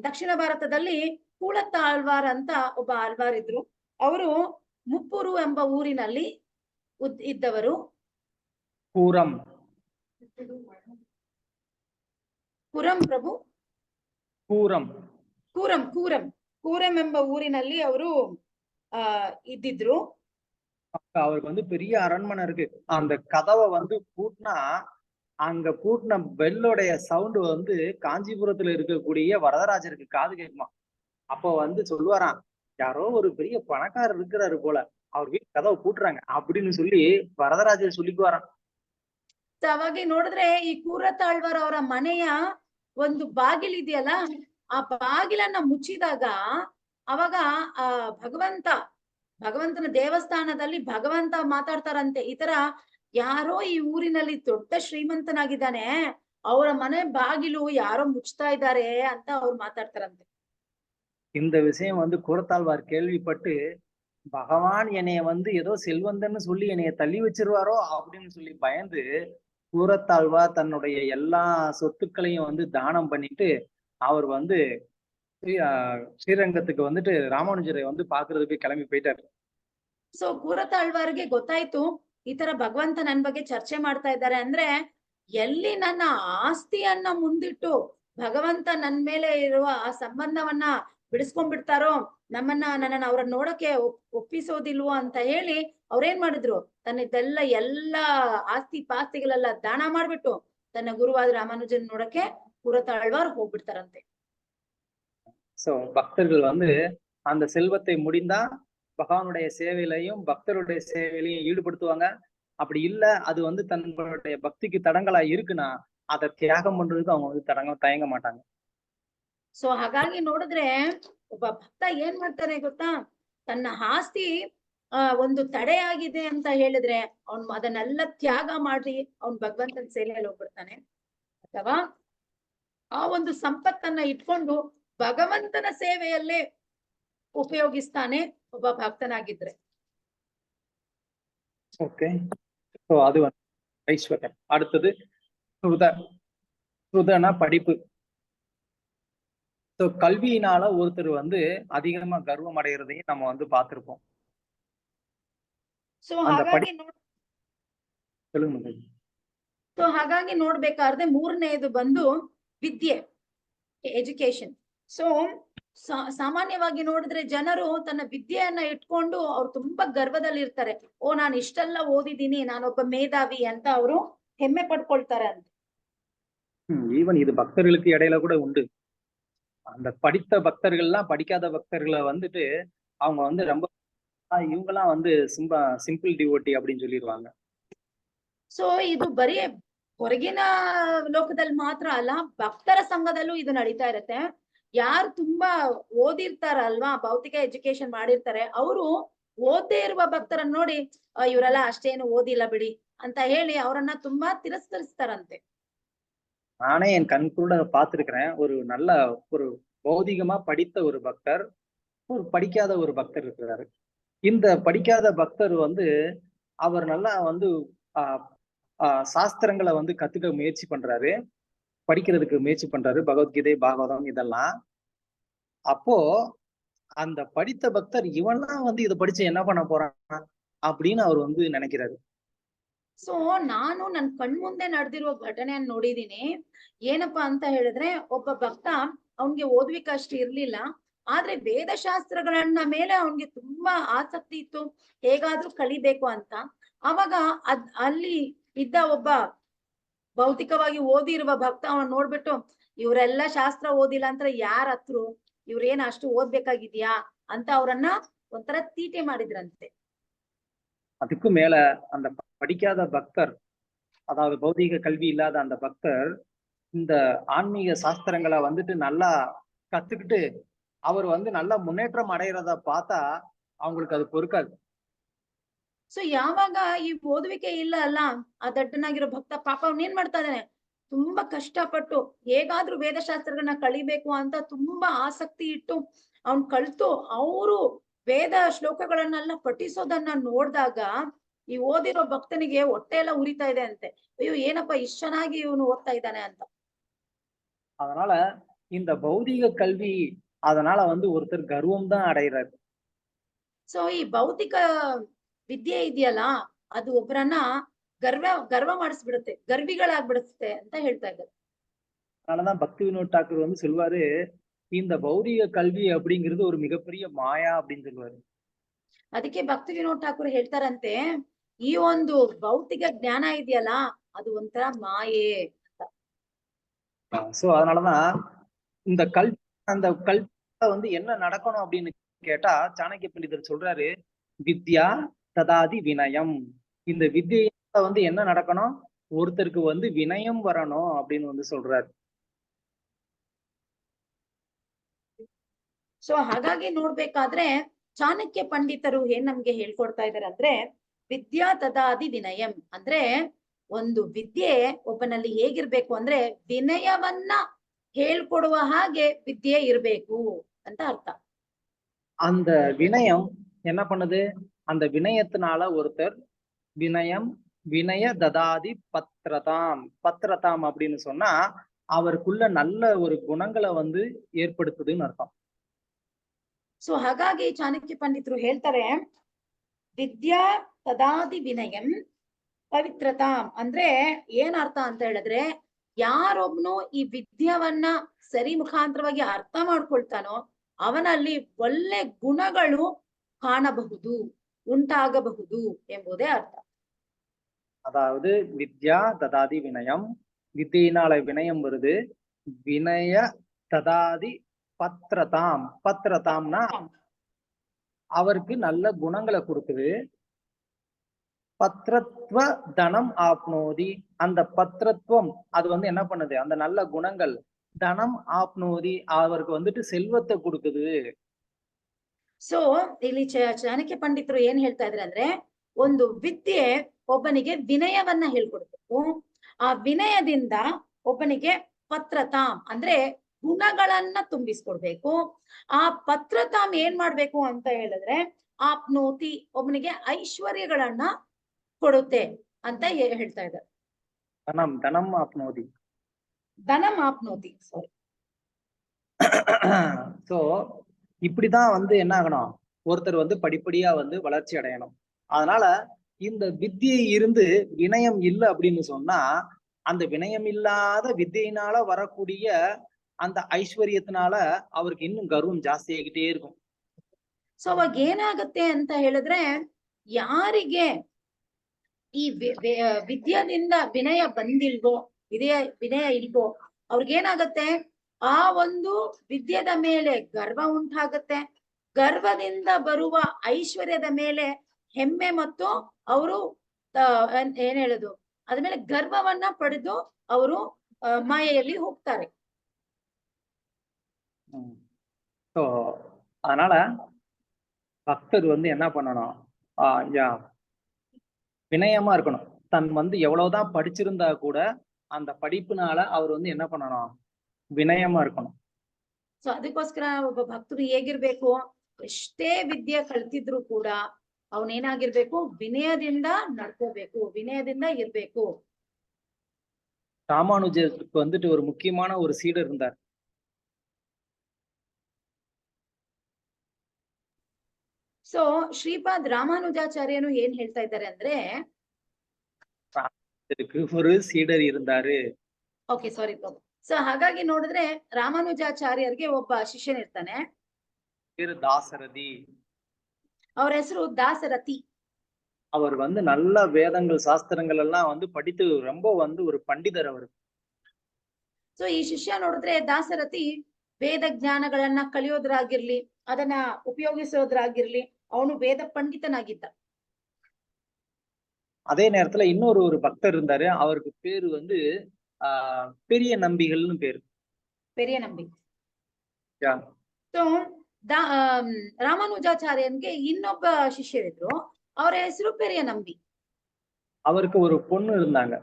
ದಕ್ಷಿಣ ಭಾರತದಲ್ಲಿ ಕೂಳತ್ತಾಳ್ವಾರ್ ಅಂತ ಒಬ್ಬ ಆಳ್ವಾರ್ ಇದ್ರು. ಅವರು ಮುಪ್ಪೂರು ಎಂಬ ಊರಿನಲ್ಲಿ ಇದ್ದವರು. கூரம் ಕುರಂ ಪ್ರಭು, கூரம் ಕೂರಂ ಕೂರಂ ಕೂರಂ ಎಂಬ ಊರಿನಲ್ಲಿ ಅವರು ಇದ್ದಿದ್ರು. அவருக்கு வந்து பெரிய அரண்மனை இருக்கு. அந்த கதவை வந்து பூட்டினா அங்க பூட்டின பெல்லோடைய சவுண்ட் வந்து காஞ்சிபுரத்துல இருக்கக்கூடிய வரதராஜருக்கு காது கேட்குமா. அப்போ வந்து சொல்லுவாராம், யாரோ ஒரு பெரிய பணக்காரர் இருக்கிறாரு போல, ಅವ್ರ வீட்டு கதவை பூட்டுறாங்க அப்படின்னு சொல்லி வரதராஜர் சொல்லிக்குவாராம். ಅವಾಗ ನೋಡಿದ್ರೆ ಈ ಕೂರತ್ತಾಳ್ವಾರ್ ಅವರ ಮನೆಯ ಒಂದು ಬಾಗಿಲಿದೆಯಲ್ಲ, ಆ ಬಾಗಿಲನ್ನ ಮುಚ್ಚಿದಾಗ ಅವಾಗ ಆ ಭಗವಂತನ ದೇವಸ್ಥಾನದಲ್ಲಿ ಭಗವಂತ ಮಾತಾಡ್ತಾರಂತೆ, ಈ ತರ ಯಾರೋ ಈ ಊರಿನಲ್ಲಿ ದೊಡ್ಡ ಶ್ರೀಮಂತನಾಗಿದ್ದಾನೆ, ಅವರ ಮನೆ ಬಾಗಿಲು ಯಾರೋ ಮುಚ್ತಾ ಇದ್ದಾರೆ ಅಂತ ಅವ್ರು ಮಾತಾಡ್ತಾರಂತೆ. இந்த விஷயம் வந்து கூரத்தாழ்வார் கேள்விப்பட்டு, பகவான் என்னைய வந்து ஏதோ செல்வந்தன்னு சொல்லி என்னைய தள்ளி வச்சிருவாரோ அப்படின்னு சொல்லி பயந்து கூரத்தாழ்வார் தன்னுடைய எல்லா சொத்துக்களையும் வந்து தானம் பண்ணிட்டு அவர் வந்து ಶ್ರೀರಂಗத்துக்கு வந்துட்டு ರಾಮಾನುಜரை வந்து பாக்குறதுக்கு கிளம்பಿ போயிட்டாரு. ಸೊ ಕೂರತ್ತಾಳ್ವಾರ್ಗೆ ಗೊತ್ತಾಯ್ತು, ಈ ತರ ಭಗವಂತ ನನ್ ಬಗ್ಗೆ ಚರ್ಚೆ ಮಾಡ್ತಾ ಇದ್ದಾರೆ ಅಂದ್ರೆ, ಎಲ್ಲಿ ನನ್ನ ಆಸ್ತಿಯನ್ನ ಮುಂದಿಟ್ಟು ಭಗವಂತ ನನ್ ಮೇಲೆ ಇರುವ ಆ ಸಂಬಂಧವನ್ನ ಬಿಡಿಸ್ಕೊಂಡ್ಬಿಡ್ತಾರೋ, ನನ್ನನ್ನ ಅವ್ರ ನೋಡಕ್ಕೆ ಒಪ್ಪಿಸೋದಿಲ್ವೋ ಅಂತ ಹೇಳಿ ಅವ್ರೇನ್ ಮಾಡಿದ್ರು, ತನ್ನದೆಲ್ಲ ಎಲ್ಲಾ ಆಸ್ತಿ ಪಾಸ್ತಿಗಳೆಲ್ಲ ದಾನ ಮಾಡ್ಬಿಟ್ಟು ತನ್ನ ಗುರುವಾದ ರಾಮಾನುಜನ್ ನೋಡಕ್ಕೆ ಕೂರತ್ತಾಳ್ವಾರ್ ಹೋಗ್ಬಿಡ್ತಾರಂತೆ. சோ பக்தர்கள் வந்து அந்த செல்வத்தை முடிந்தா பகவானுடைய சேவையிலையும் பக்தருடைய சேவையிலையும் ஈடுபடுத்துவாங்க. அப்படி இல்ல, அது வந்து தங்களுடைய பக்திக்கு தடங்களா இருக்குன்னா அதை தியாகம் பண்றதுக்கு அவங்க வந்து தயங்க மாட்டாங்க. ಸೊ ಹಾಗಾಗಿ ನೋಡಿದ್ರೆ ಒಬ್ಬ ಭಕ್ತ ಏನ್ ಮಾಡ್ತಾನೆ ಗೊತ್ತಾ, ತನ್ನ ಆಸ್ತಿ ಒಂದು ತಡೆಯಾಗಿದೆ ಅಂತ ಹೇಳಿದ್ರೆ ಅವ್ನು ಅದನ್ನೆಲ್ಲ ತ್ಯಾಗ ಮಾಡಿ ಅವ್ನ್ ಭಗವಂತನ ಸೇವೆಯಲ್ಲಿ ಹೋಗ್ಬಿಡ್ತಾನೆ. ಅಥವಾ ಆ ಒಂದು ಸಂಪತ್ತನ್ನ ಇಟ್ಕೊಂಡು ಭಗವಂತನ ಸೇವೆಯಲ್ಲೇ ಉಪಯೋಗಿಸ್ತಾನೆ ಒಬ್ಬ ಭಕ್ತನಾಗಿದ್ರೆ. ஓகே, ஸோ அது வந்து ஐஸ்வர்யம். அடுத்தது ஸ்ருதனா படிப்பு. ஸோ கல்வியினால ஒருத்தர் வந்து அதிகமா கர்வம் அடைகிறதையும் நம்ம வந்து பார்த்திருப்போம். ಸೊ ಹಾಗಾಗಿ சொல்லுங்க. ಸೊ ಹಾಗಾಗಿ ನೋಡ್ಬೇಕಾದ್ರೆ ಮೂರನೇದು ಬಂದು ವಿದ್ಯೆ, ಎಜುಕೇಶನ್. ಸೊ ಸಾಮಾನ್ಯವಾಗಿ ನೋಡಿದ್ರೆ ಜನರು ತನ್ನ ವಿದ್ಯೆಯನ್ನ ಇಟ್ಕೊಂಡು ಅವ್ರು ತುಂಬಾ ಗರ್ವದಲ್ಲಿ ಇರ್ತಾರೆ. ಓ ನಾನು ಇಷ್ಟೆಲ್ಲ ಓದಿದ್ದೀನಿ, ನಾನೊಬ್ಬ ಮೇಧಾವಿ ಅಂತ ಅವರು ಹೆಮ್ಮೆ ಪಡ್ಕೊಳ್ತಾರೆ ಅಂತ. ஈவன் இது பக்தர்களுக்கு இடையில கூட உண்டு. அந்த படித்த பக்தர்கள்லாம் படிக்காத பக்தர்களை வந்துட்டு அவங்க வந்து ரொம்ப இவங்கெல்லாம் வந்து சிம்பிள் டிவோட்டி அப்படின்னு சொல்லிடுவாங்க. ಸೊ ಇದು ಬರೀ ಹೊರಗಿನ ಲೋಕದಲ್ಲಿ ಮಾತ್ರ ಅಲ್ಲ, ಭಕ್ತರ ಸಂಘದಲ್ಲೂ ಇದು ನಡೀತಾ ಇರತ್ತೆ. ಯಾರು ತುಂಬಾ ಓದಿರ್ತಾರಲ್ವಾ, ಭೌತಿಕ ಎಜುಕೇಶನ್ ಮಾಡಿರ್ತಾರೆ, ಅವರು ಓದ್ದೇ ಇರುವ ಭಕ್ತರನ್ನ ನೋಡಿ ಇವರೆಲ್ಲ ಅಷ್ಟೇನು ಓದಿಲ್ಲ ಬಿಡಿ ಅಂತ ಹೇಳಿ ಅವರನ್ನ ತುಂಬಾ ತಿರಸ್ಕರಿಸ್ತಾರಂತೆ. நானே என் கண் கூட பார்த்திருக்கிறேன். ஒரு பௌதிகமா படித்த ஒரு பக்தர், ஒரு படிக்காத ஒரு பக்தர் இருக்கிறாரு. இந்த படிக்காத பக்தர் வந்து அவர் நல்லா வந்து சாஸ்திரங்களை வந்து கத்துக்க முயற்சி பண்றாரு, படிக்கிறதுக்கு முயற்சி பண்றாரு, பகவத்கீதை, பாகவதம் இதெல்லாம். அப்போ அந்த படித்த பக்தர் இவன்லாம் வந்து இதை படிச்சு என்ன பண்ண போறான் அப்படின்னு அவர் வந்து நினைக்கிறாரு. ಸೊ ನಾನು ನನ್ ಕಣ್ಮುಂದೆ ನಡೆದಿರುವ ಘಟನೆಯನ್ನು ನೋಡಿದೀನಿ. ಏನಪ್ಪಾ ಅಂತ ಹೇಳಿದ್ರೆ, ಒಬ್ಬ ಭಕ್ತ ಅವನ್ಗೆ ಓದ್ಲಿಕ್ಕೆ ಅಷ್ಟು ಇರ್ಲಿಲ್ಲ, ಆದ್ರೆ ವೇದಶಾಸ್ತ್ರಗಳನ್ನ ಮೇಲೆ ಅವನ್ಗೆ ತುಂಬಾ ಆಸಕ್ತಿ ಇತ್ತು, ಹೇಗಾದ್ರೂ ಕಲಿಬೇಕು ಅಂತ. ಅವಾಗ ಅಲ್ಲಿ ಇದ್ದ ಒಬ್ಬ ಭೌತಿಕವಾಗಿ ಓದಿರುವ ಭಕ್ತ ಅವನ್ ನೋಡ್ಬಿಟ್ಟು, ಇವರೆಲ್ಲ ಶಾಸ್ತ್ರ ಓದಿಲ್ಲ ಅಂತ ಯಾರ ಹತ್ರು, ಇವ್ರೇನ್ ಅಷ್ಟು ಓದ್ಬೇಕಾಗಿದ್ಯಾ ಅಂತ ಅವ್ರನ್ನ ಒಂಥರ ತೀಟೆ ಮಾಡಿದ್ರಂತೆ. அதுக்கு மேல அந்த படிக்காத பக்தர், அதாவது பௌதீக கல்வி இல்லாத அந்த பக்தர் இந்த ஆன்மீக சாஸ்திரங்களை வந்துட்டு நல்லா கத்துக்கிட்டு அவர் வந்து நல்ல முன்னேற்றம் அடைகிறத பார்த்தா அவங்களுக்கு அது பொறுக்காது. ಸೊ ಯಾವಾಗ ಈ ಓದುವಿಕೆ ಇಲ್ಲ ಅಲ್ಲ, ಆ ದಡ್ಡನಾಗಿರೋ ಭಕ್ತ ಪಾಪ ಅವ್ನ ಏನ್ ಮಾಡ್ತಾ ಇದ್ದಾನೆ, ತುಂಬಾ ಕಷ್ಟಪಟ್ಟು ಹೇಗಾದ್ರೂ ವೇದಶಾಸ್ತ್ರಗಳನ್ನ ಕಳಿಬೇಕು ಅಂತ ತುಂಬಾ ಆಸಕ್ತಿ ಇಟ್ಟು ಅವ್ನ್ ಕಲ್ತು ಅವರು ವೇದ ಶ್ಲೋಕಗಳನ್ನೆಲ್ಲ ಪಠಿಸೋದನ್ನ ನೋಡಿದಾಗ ಈ ಓದಿರೋ ಭಕ್ತನಿಗೆ ಹೊಟ್ಟೆ ಎಲ್ಲ ಉರಿತಾ ಇದೆ ಅಂತೆ. ಅಯ್ಯೋ ಏನಪ್ಪ ಇಷ್ಟು ಚೆನ್ನಾಗಿ ಇವನು ಓದ್ತಾ ಇದ್ದಾನೆ ಅಂತ. அதனால இந்த பௌதீக கல்வி அதனால வந்து ஒருத்தர் கர்வம் தான் அடைகிறாரு. ಸೊ ಈ ಭೌತಿಕ ವಿದ್ಯೆ ಇದೆಯಲ್ಲ, ಅದು ಒಬ್ಬರನ್ನ ಗರ್ವ ಮಾಡಿಸ್ಬಿಡುತ್ತೆ, ಗರ್ವಿಗಳಾಗ್ಬಿಡುತ್ತೆ ಅಂತ ಹೇಳ್ತಾ ಇದ್ದಾರೆ. அதனாலதான் பக்தி வினோத் தாக்கூர் வந்து சொல்வாரு, இந்த பௌதீக கல்வி அப்படிங்கிறது ஒரு மிகப்பெரிய மாயா அப்படின்னு சொல்லுவாரு. ಅದಕ್ಕೆ ಭಕ್ತಿ ವಿನೋದ್ ಠಾಕೂರ್ ಹೇಳ್ತಾರಂತೆ, ಈ ಒಂದು ಭೌತಿಕ ಜ್ಞಾನ ಇದೆಯಲ್ಲ ಅದು ಒಂಥರ ಮಾಯೆ ಅಂತ. சோ அதனாலதான் இந்த அந்த கல்வியில வந்து என்ன நடக்கணும் அப்படின்னு கேட்டா சாணக்கிய பண்டிதர் சொல்றாரு, வித்யா ததாதி வினயம். இந்த வித்யால வந்து என்ன நடக்கணும், ஒருத்தருக்கு வந்து வினயம் வரணும் அப்படின்னு வந்து சொல்றாரு. ಸೊ ಹಾಗಾಗಿ ನೋಡ್ಬೇಕಾದ್ರೆ ಚಾಣಕ್ಯ ಪಂಡಿತರು ಏನ್ ನಮ್ಗೆ ಹೇಳ್ಕೊಡ್ತಾ ಇದಾರೆ ಅಂದ್ರೆ, ವಿದ್ಯಾ ತದಾದಿ ವಿನಯಂ ಅಂದ್ರೆ ಒಂದು ವಿದ್ಯೆ ಒಬ್ಬನಲ್ಲಿ ಹೇಗಿರ್ಬೇಕು ಅಂದ್ರೆ ವಿನಯವನ್ನ ಹೇಳ್ಕೊಡುವ ಹಾಗೆ ವಿದ್ಯೆ ಇರ್ಬೇಕು ಅಂತ ಅರ್ಥ. அந்த வினயம் என்ன பண்ணுது, அந்த வினயத்தினால ஒருத்தர் வினயம் வினய ததாதி பத்ரதாம். பத்ரதாம் அப்படின்னு சொன்னா அவருக்குள்ள நல்ல ஒரு குணங்களை வந்து ஏற்படுத்துதுன்னு அர்த்தம். ಸೊ ಹಾಗಾಗಿ ಚಾಣಕ್ಯ ಪಂಡಿತರು ಹೇಳ್ತಾರೆ, ವಿದ್ಯಾ ತದಾದಿ ವಿನಯಂ ಪವಿತ್ರತಾಂ ಅಂದ್ರೆ ಏನ್ ಅರ್ಥ ಅಂತ ಹೇಳಿದ್ರೆ, ಯಾರೊಬ್ನು ಈ ವಿದ್ಯವನ್ನ ಸರಿ ಮುಖಾಂತರವಾಗಿ ಅರ್ಥ ಮಾಡ್ಕೊಳ್ತಾನೋ ಅವನಲ್ಲಿ ಒಳ್ಳೆ ಗುಣಗಳು ಕಾಣಬಹುದು, ಉಂಟಾಗಬಹುದು ಎಂಬುದೇ ಅರ್ಥ. அதாவது வித்யா ததாதி வினயம், வித்தியினால வினயம் வருது, வினய ததாதி பத்ரதாம். பத்ரதாம்னா அவருக்கு நல்ல குணங்களை கொடுக்குது. பத்ரத்வ தனம் ஆப்னோதி, அந்த பத்ரத்வம் அது வந்து என்ன பண்ணுது, அந்த நல்ல குணங்கள் தனம் ஆப்னோதி அவருக்கு வந்துட்டு செல்வத்தை கொடுக்குது. ಸೊ ಇಲ್ಲಿ ಚಾಣಕ್ಯ ಪಂಡಿತರು ಏನ್ ಹೇಳ್ತಾ ಇದ್ರೆ ಅಂದ್ರೆ, ಒಂದು ವಿದ್ಯೆ ಒಬ್ಬನಿಗೆ ವಿನಯವನ್ನ ಹೇಳ್ಕೊಡ್ಬೇಕು, ಆ ವಿನಯದಿಂದ ಒಬ್ಬನಿಗೆ ಪತ್ರತಾಮ್ ಅಂದ್ರೆ ಗುಣಗಳನ್ನ ತುಂಬಿಸ್ಕೊಡ್ಬೇಕು. ಆ ಪತ್ರತಾಮ್ ಏನ್ ಮಾಡ್ಬೇಕು ಅಂತ ಹೇಳಿದ್ರೆ ಆಪ್ನೋತಿ ಒಬ್ಬನಿಗೆ ಐಶ್ವರ್ಯಗಳನ್ನ ಕೊಡುತ್ತೆ ಅಂತ ಹೇಳ್ತಾ ಇದ್ದಾರೆ. தனம் ஆப்னோதி, ಧನಂ ಆಪ್ನೋತಿ, ಸಾರಿ. சோ இப்படிதான் வந்து என்ன ஆகணும், ஒருத்தர் வந்து படிப்படியா வந்து வளர்ச்சி அடையணும். அதனால இந்த வித்தியை இருந்து வினயம் இல்லை அப்படின்னு சொன்னா, அந்த வினயம் இல்லாத வித்தியினால வரக்கூடிய அந்த ಐಶ್ವರ್ಯத்தினால அவருக்கு இன்னும் ಗರ್ವಂ ಜಾಸ್ತಿ ಆಗಿட்டே இருக்கும். ಸೊ ಅವಾಗ ಏನಾಗುತ್ತೆ ಅಂತ ಹೇಳಿದ್ರೆ, ಯಾರಿಗೆ ಈ ವಿದ್ಯಾದಿಂದ ವಿನಯ ಬಂದಿಲ್ವೋ, ವಿನಯ ಇಲ್ವೋ ಅವ್ರಿಗೇನಾಗತ್ತೆ, ಆ ಒಂದು ವಿದ್ಯೆದ ಮೇಲೆ ಗರ್ವ ಉಂಟಾಗತ್ತೆ. ಗರ್ವದಿಂದ ಬರುವ ಐಶ್ವರ್ಯದ ಮೇಲೆ ಹೆಮ್ಮೆ ಮತ್ತು ಅವರು ಏನ್ ಹೇಳುದು ಅದ್ಮೇಲೆ ಗರ್ವವನ್ನ ಪಡೆದು ಅವರು ಮಾಯೆಯಲ್ಲಿ ಹೋಗ್ತಾರೆ. ஸோ அதனால பக்தர் வந்து என்ன பண்ணணும், வினயமா இருக்கணும். தன் வந்து எவ்வளவுதான் படிச்சிருந்தா கூட அந்த படிப்புனால அவர் வந்து என்ன பண்ணணும், ವಿನಯமா இருக்கணும். ಸೊ ಅದಕ್ಕೋಸ್ಕರ ಒಬ್ಬ ಭಕ್ತರು ಹೇಗಿರ್ಬೇಕು, ಎಷ್ಟೇ ವಿದ್ಯೆ ಕಲ್ತಿದ್ರು ಕೂಡ ಅವನೇನಾಗಿರ್ಬೇಕು, ವಿನಯದಿಂದ ನಡ್ಕೋಬೇಕು, ವಿನಯದಿಂದ ಇರ್ಬೇಕು. ராமானுஜருக்கு வந்துட்டு ஒரு முக்கியமான ஒரு சீடர் இருந்தார். ಸೊ ಶ್ರೀಪಾದ್ ರಾಮಾನುಜಾಚಾರ್ಯನು ಏನ್ ಹೇಳ್ತಾ ಇದ್ದಾರೆ ಅಂದ್ರೆ, ஒரு சீடர் இருந்தாரு. ಓಕೆ ಸಾರಿ ಪ್ರಭು. ಸೊ ಹಾಗಾಗಿ ನೋಡಿದ್ರೆ ರಾಮಾನುಜಾಚಾರ್ಯರಿಗೆ ಒಬ್ಬ ಶಿಷ್ಯನಿರ್ತಾನೆ, பேரு தாசரதி. ಅವ್ರ ಹೆಸರು ದಾಸರಥಿ. அவர் வந்து நல்ல வேதங்கள் சாஸ்திரங்கள் எல்லாம் வந்து படித்து ரொம்ப வந்து ஒரு பண்டிதர் அவர். ಸೊ ಈ ಶಿಷ್ಯ ನೋಡಿದ್ರೆ ದಾಸರಥಿ ವೇದ ಜ್ಞಾನಗಳನ್ನ ಕಲಿಯೋದ್ರಾಗಿರ್ಲಿ, ಅದನ್ನ ಉಪಯೋಗಿಸೋದ್ರಾಗಿರ್ಲಿ ಅವನು ವೇದ ಪಂಡಿತನಾಗಿದ್ದ. அதே நேரத்துல இன்னொரு ஒரு பக்தர் இருந்தாரு, அவருக்கு பேரு வந்து பெரிய நம்பிகள்னு பேரு. பெரிய நம்பಿ. ಸೊ ರಾಮಾನುಜಾಚಾರ್ಯನ್ಗೆ ಇನ್ನೊಬ್ಬ ಶಿಷ್ಯರಿದ್ರು, ಅವರ ಹೆಸರು பெரிய நம்பி. அவருக்கு ஒரு பொண்ணு இருந்தாங்க.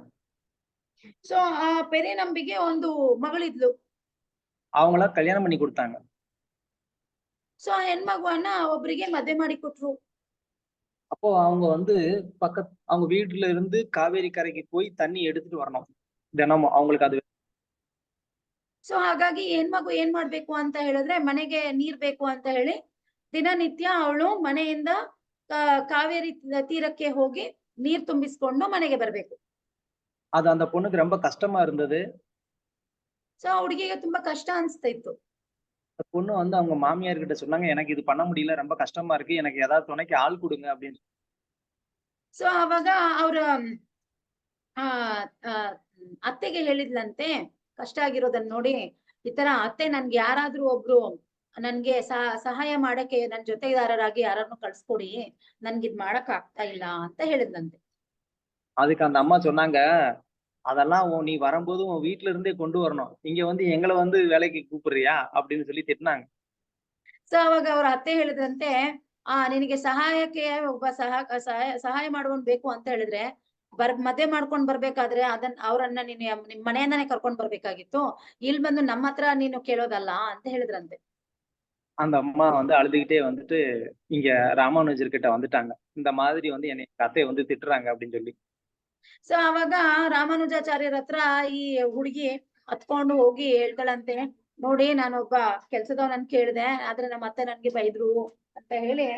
ಸೊ ಆ பெரிய நம்பிಗೆ ಒಂದು ಮಗಳಿದ್ಲು. அவங்கள கல்யாணம் பண்ணி கொடுத்தாங்க. ಸೊ ಆ ಹೆಣ್ಮಗುವನ್ನ ಒಬ್ರಿಗೆ ಮದುವೆ ಮಾಡಿ ಕೊಟ್ರು. அப்போ அவங்க வந்து அவங்க வீட்டுல இருந்து காவேரி கரைக்கு போய் தண்ணி எடுத்துட்டு வரணும் தினமும், அவங்களுக்கு அது. ಸೊ ಹಾಗಾಗಿ ಹೆಣ್ಮಗು ಏನ್ ಮಾಡ್ಬೇಕು ಅಂತ ಹೇಳಿದ್ರೆ, ಮನೆಗೆ ನೀರ್ ಬೇಕು ಅಂತ ಹೇಳಿ ದಿನನಿತ್ಯ ಅವಳು ಮನೆಯಿಂದ ಕಾವೇರಿ ತೀರಕ್ಕೆ ಹೋಗಿ ನೀರ್ ತುಂಬಿಸ್ಕೊಂಡು ಮನೆಗೆ ಬರ್ಬೇಕು. அது அந்த பொண்ணுக்கு ரொம்ப கஷ்டமா இருந்தது. ಸೊ ಹುಡುಗಿಗೆ ತುಂಬಾ ಕಷ್ಟ ಅನ್ಸ್ತಾ ಇತ್ತು. பொண்ணு வந்து அவங்க மாமியார் கிட்ட சொன்னாங்க, எனக்கு இது பண்ண முடியல, ரொம்ப கஷ்டமா இருக்கு, எனக்கு ஏதாவது துணைக்கு ஆள் கொடுங்க அப்படின்னு. ಸೊ ಅವಾಗ ಅವ್ರ ಅತ್ತೆಗೆ ಹೇಳಿದ್ಲಂತೆ, ಕಷ್ಟ ಆಗಿರೋದನ್ನ ನೋಡಿ, ಈ ತರ ಅತ್ತೆ ನನ್ಗೆ ಯಾರಾದ್ರೂ ಒಬ್ರು ನನ್ಗೆ ಸಹಾಯ ಮಾಡಕ್ಕೆ ನನ್ ಜೊತೆಗಾರರಾಗಿ ಯಾರನ್ನು ಕಳ್ಸ್ಕೊಡಿ, ನನ್ಗೆ ಇದ್ ಮಾಡಕ್ ಆಗ್ತಾ ಇಲ್ಲ ಅಂತ ಹೇಳಿದ್ಲಂತೆ. அதுக்கு அந்த அம்மா சொன்னாங்க, அதெல்லாம் நீ வரும்போது உன் வீட்டுல இருந்தே கொண்டு வரணும், இங்க வந்து எங்களை வந்து வேலைக்கு கூப்பிடுறியா அப்படின்னு சொல்லி திட்டினாங்க. ಸೊ ಅವಾಗ ಅವ್ರ ಅತ್ತೆ ಹೇಳಿದ್ರಂತೆ, ನಿನಗೆ ಸಹಾಯಕ್ಕೆ ಒಬ್ಬ ಸಹಾಯ ಮಾಡುವನ್ ಬೇಕು ಅಂತ ಹೇಳಿದ್ರೆ ಮದ್ವೆ ಮಾಡ್ಕೊಂಡ್ ಬರ್ಬೇಕಾದ್ರೆ ಅವ್ರನ್ನ ನಿಮ್ ಮನೆಯಿಂದಾನೇ ಕರ್ಕೊಂಡ್ ಬರ್ಬೇಕಾಗಿತ್ತು, ಇಲ್ಲಿ ಬಂದು ನಮ್ಮ ಹತ್ರ ನೀನು ಕೇಳೋದಲ್ಲ ಅಂತ ಹೇಳಿದ್ರಂತೆ. அந்த அம்மா வந்து அழுதுகிட்டே வந்துட்டு இங்க ராமானுஜர் கிட்ட வந்துட்டாங்க, இந்த மாதிரி வந்து என்னை அத்தையை வந்து திட்டுறாங்க அப்படின்னு சொல்லி. ಸೊ ಅವಾಗ ರಾಮಾನುಜಾಚಾರ್ಯರ ಹತ್ರ ಈ ಹುಡುಗಿ ಹತ್ಕೊಂಡು ಹೋಗಿ ಹೇಳ್ತಾಳಂತೆ, ನೋಡಿ ನಾನೊಬ್ಬ ಕೆಲ್ಸದವನನ್ನ ಕೇಳಿದೆ, ಆದ್ರೆ ನಮ್ಮ ಅತ್ತೆ ನನ್ಗೆ ಬೈದ್ರು ಅಂತ ಹೇಳಿ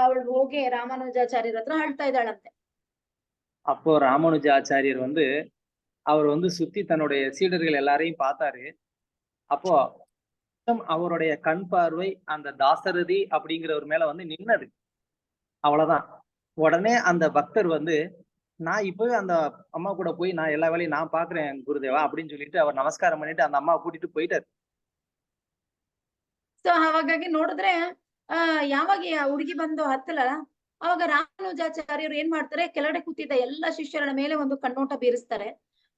ಅವಳು ಹೋಗಿ ರಾಮಾನುಜಾಚಾರ್ಯರ ಹತ್ರ ಹೇಳ್ತಾ ಇದ್ದಾಳಂತೆ. அப்போ ராமானுஜாச்சாரியர் வந்து அவர் வந்து சுத்தி தன்னுடைய சீடர்கள் எல்லாரையும் பார்த்தாரு. அப்போ அவருடைய கண் பார்வை அந்த தாசரதி அப்படிங்கிறவர் மேல வந்து நின்னது, அவ்வளவுதான். உடனே அந்த பக்தர் வந்து, நான் இப்பவே அந்த அம்மா கூட போய் நான் எல்லா வேலையும் நான் பாக்குறேன் குருதேவா அப்படின்னு சொல்லிட்டு அவர் நமஸ்காரம் பண்ணிட்டு அந்த அம்மா கூட்டிட்டு போயிட்டாரு. ಸೊ ಹಾಗಾಗಿ ನೋಡಿದ್ರೆ ಯಾವಾಗ ಹುಡುಗಿ ಬಂದು ಹತ್ತಲ್ಲ, ಅವಾಗ ರಾಮಾನುಜಾಚಾರ್ಯರು ಏನ್ ಮಾಡ್ತಾರೆ, ಕೆಳಗಡೆ ಕೂತಿದ್ದ ಎಲ್ಲಾ ಶಿಷ್ಯರ ಮೇಲೆ ಒಂದು ಕಣ್ಣೋಟ ಬೀರಿಸ್ತಾರೆ.